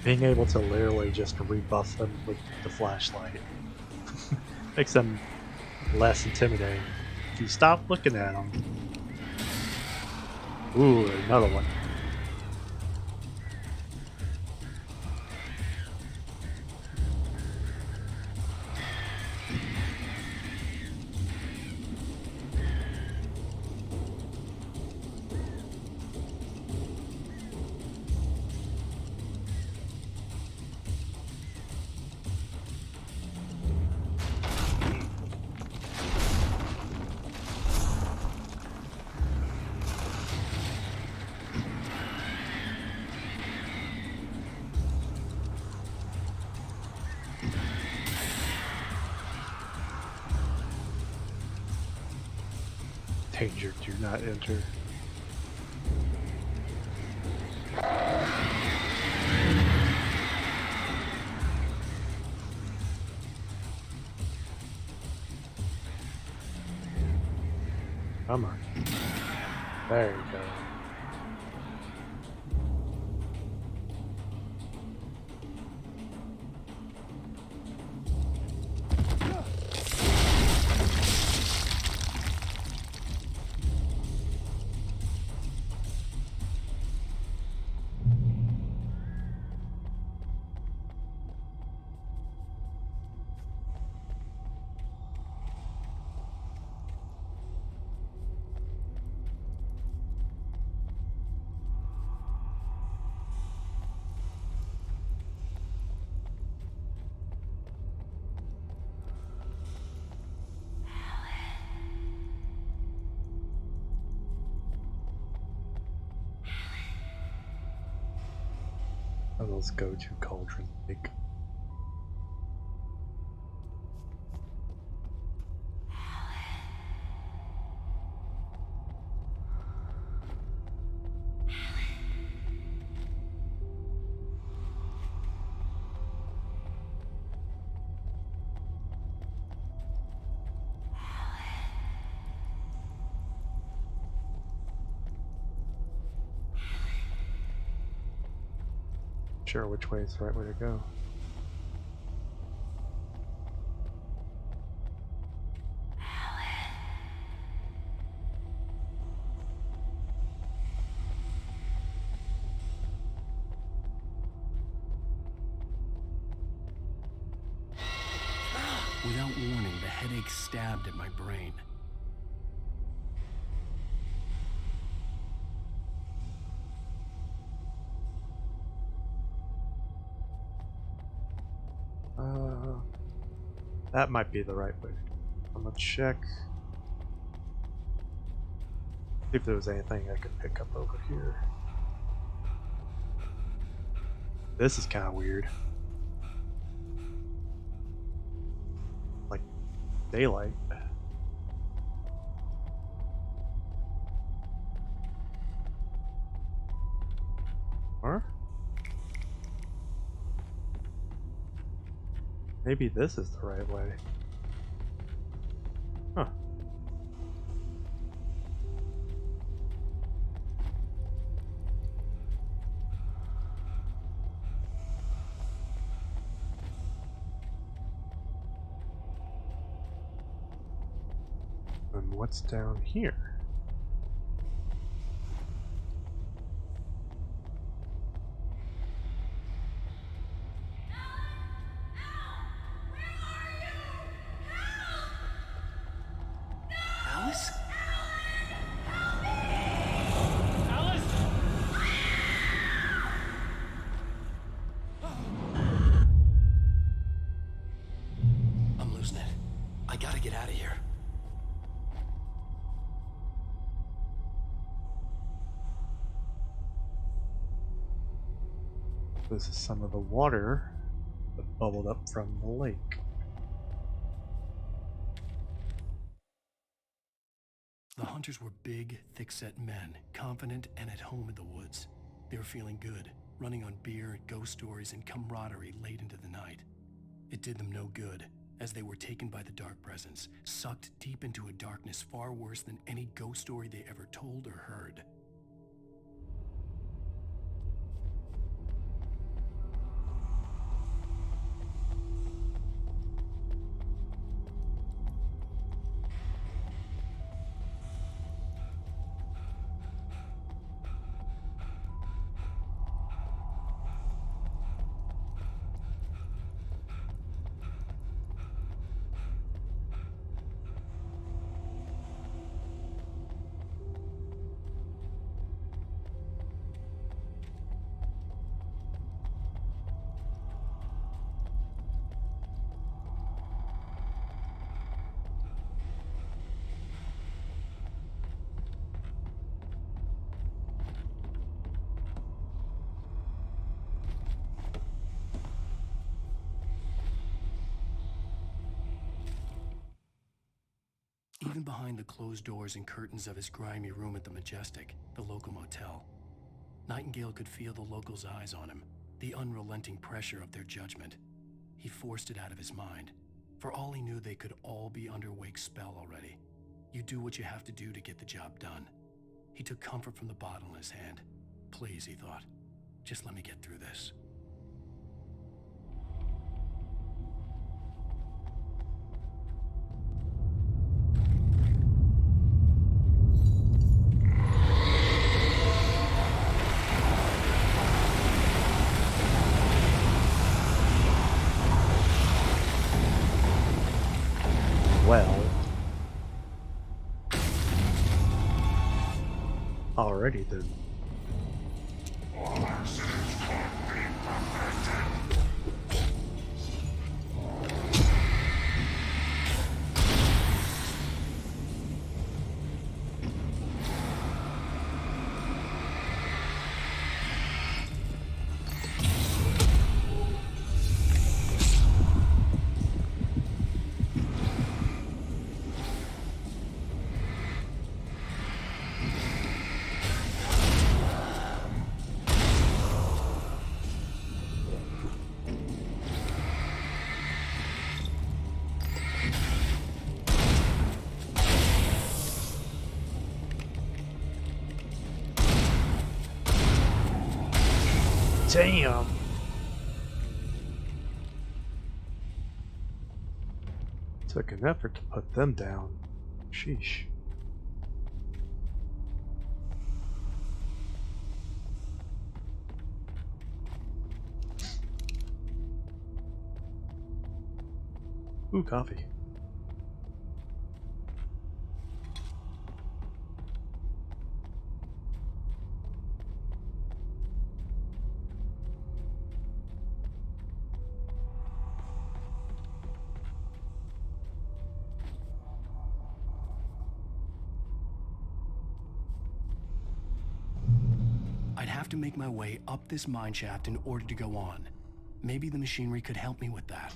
Being able to literally just rebuff them with the flashlight makes them less intimidating. If you stop looking at them. Ooh, another one. Danger, do not enter. Come on. There you go. And let's go to Cauldron Lake. Sure, which way is the right way to go? Without warning, the headache stabbed at my brain. That might be the right way. I'm gonna check. See if there was anything I could pick up over here. This is kind of weird. Like daylight. Or maybe this is the right way. Huh. And what's down here? Alice? I'm losing it. I gotta get out of here. This is some of the water that bubbled up from the lake. The hunters were big, thick-set men, confident and at home in the woods. They were feeling good, running on beer, ghost stories, and camaraderie late into the night. It did them no good, as they were taken by the dark presence, sucked deep into a darkness far worse than any ghost story they ever told or heard. even behind the closed doors and curtains of his grimy room at the Majestic, the local motel. Nightingale could feel the locals' eyes on him, the unrelenting pressure of their judgment. He forced it out of his mind. For all he knew, they could all be under Wake's spell already. You do what you have to do to get the job done. He took comfort from the bottle in his hand. Please, he thought, just let me get through this. Well, alrighty then. Damn. Took an effort to put them down. Sheesh. Ooh, coffee. I'd have to make my way up this mine shaft in order to go on. Maybe the machinery could help me with that.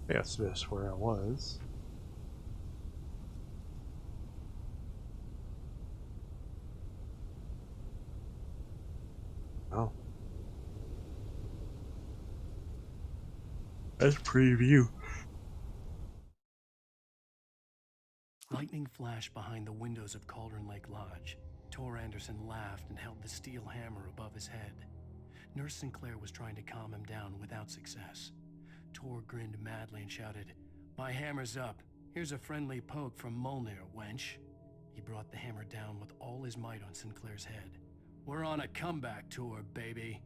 Yes, that's where I was. Oh. That's preview. Lightning flashed behind the windows of Cauldron Lake Lodge. Tor Anderson laughed and held the steel hammer above his head. Nurse Sinclair was trying to calm him down without success. Tor grinned madly and shouted, "My hammer's up. Here's a friendly poke from Molnir, wench." He brought the hammer down with all his might on Sinclair's head. "We're on a comeback tour, baby."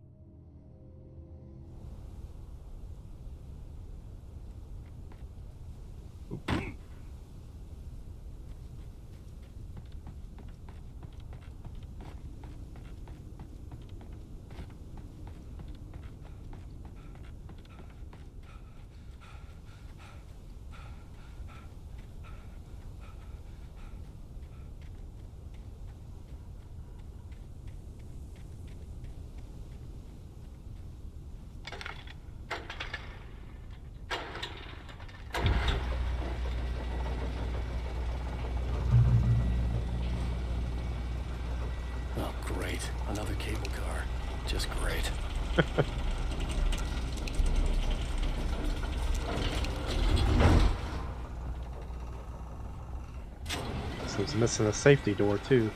Oh, great. Another cable car. Just great. This one's missing a safety door, too.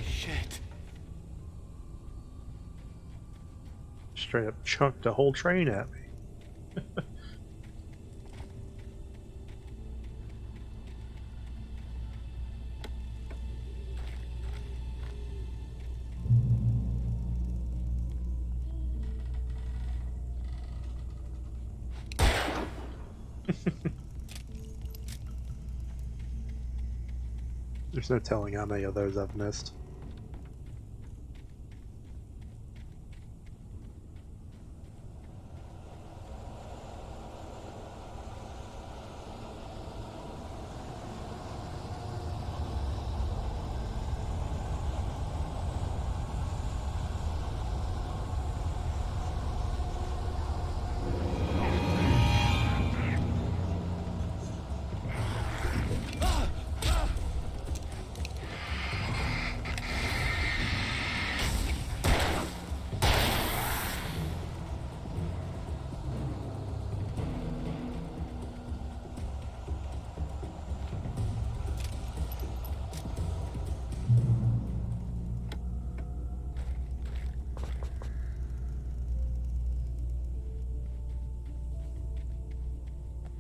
Shit. Straight up chunked a whole train at me. There's no telling how many of those I've missed.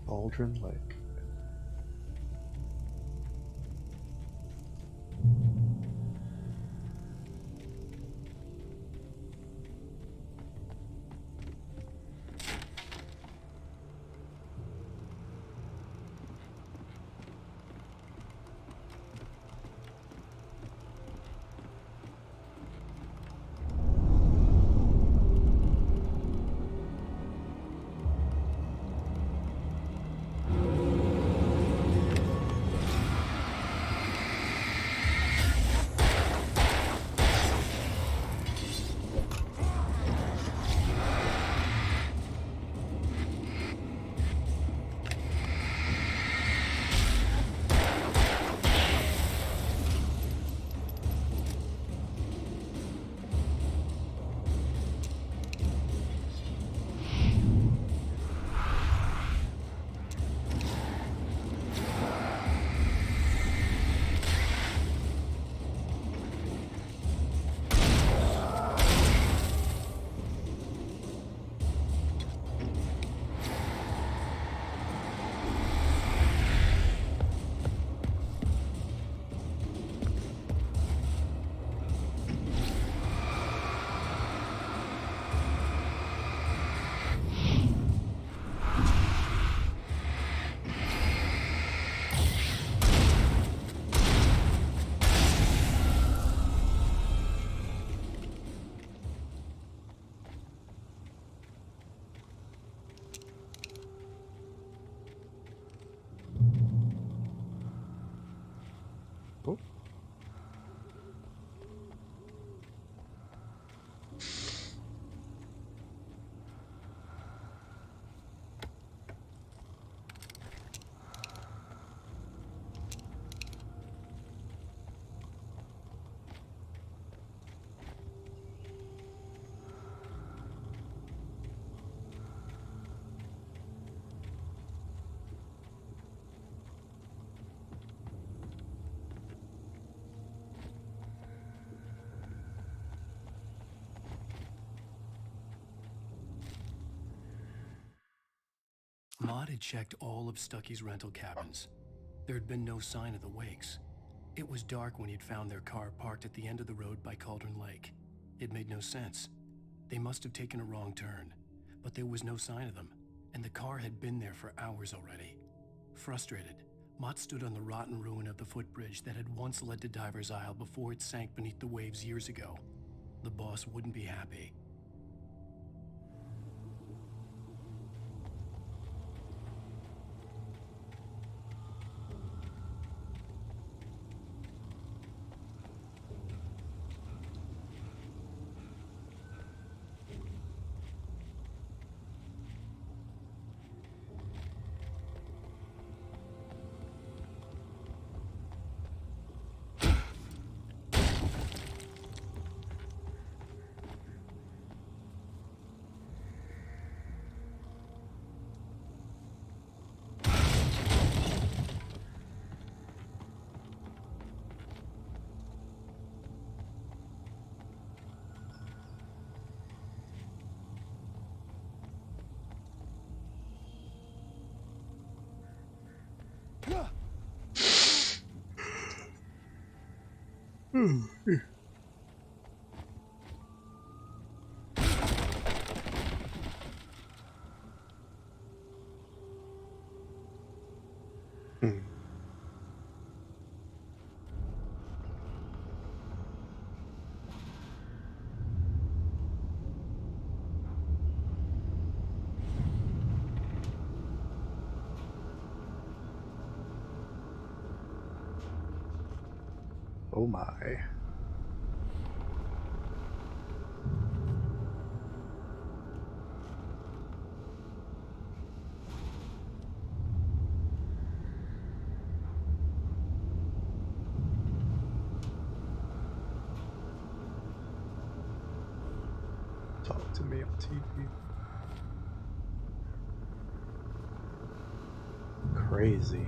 Cauldron Lake. Oh. Maud had checked all of Stucky's rental cabins. There had been no sign of the Wakes. It was dark when he'd found their car parked at the end of the road by Cauldron Lake. It made no sense. They must have taken a wrong turn, but there was no sign of them, and the car had been there for hours already. Frustrated, Mott stood on the rotten ruin of the footbridge that had once led to Diver's Isle before it sank beneath the waves years ago. The boss wouldn't be happy. Oh my. Talk to me on TV. Crazy.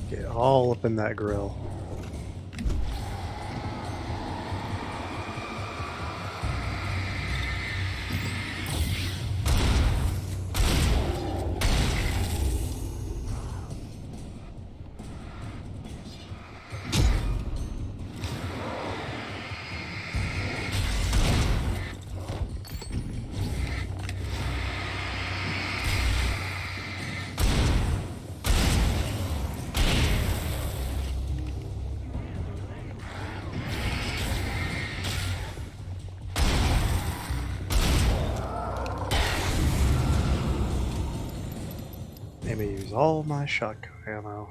Get all up in that grill. Maybe use all my shotgun ammo.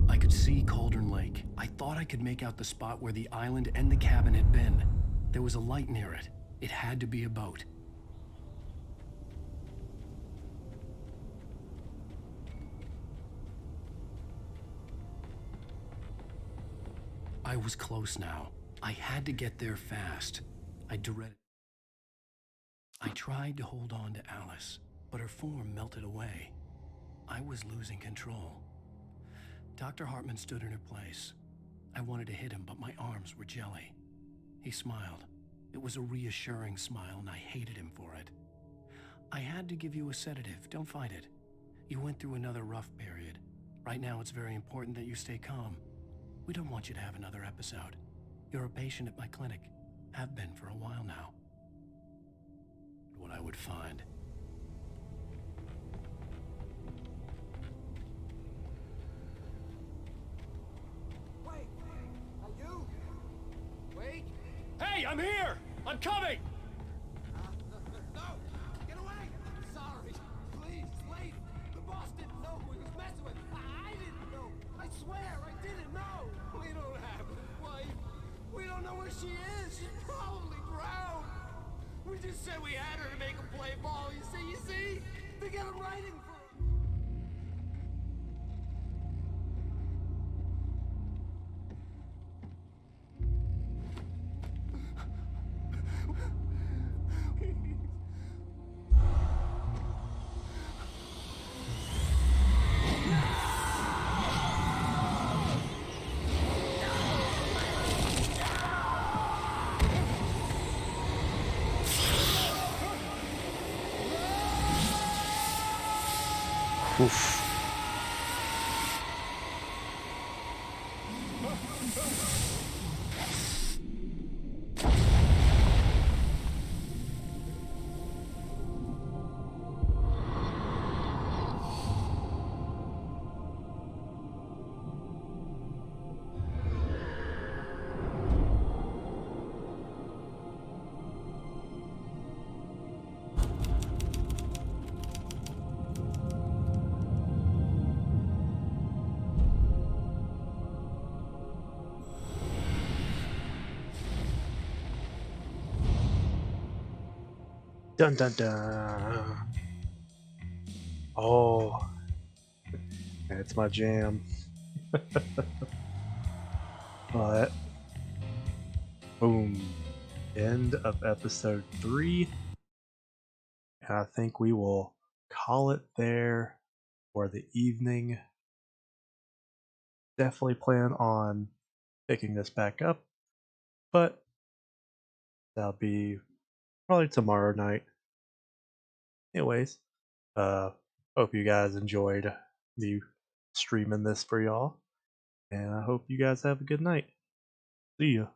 I could see Cauldron Lake. I thought I could make out the spot where the island and the cabin had been. There was a light near it. It had to be a boat. I was close now. I had to get there fast. I tried to hold on to Alice, but her form melted away. I was losing control. Dr. Hartman stood in her place. I wanted to hit him, but my arms were jelly. He smiled. It was a reassuring smile, and I hated him for it. I had to give you a sedative. Don't fight it. You went through another rough period. Right now, it's very important that you stay calm. We don't want you to have another episode. You're a patient at my clinic. Have been for a while now. What I would find. Wait! Are you? Wait! Hey, I'm here! I'm coming! No! Get away! Sorry. Please, leave. The boss didn't know who he was messing with. I didn't know. I swear, I didn't know. We don't have his wife. We don't know where she is. She's probably drowned. We just said we had her to make him play ball. You see? To get him writing for... Oof. Dun dun dun. Oh, it's my jam. But boom, end of episode 3. And I think we will call it there for the evening. Definitely plan on picking this back up, but that'll be probably tomorrow night. Anyways, hope you guys enjoyed me streaming this for y'all, and I hope you guys have a good night. See ya.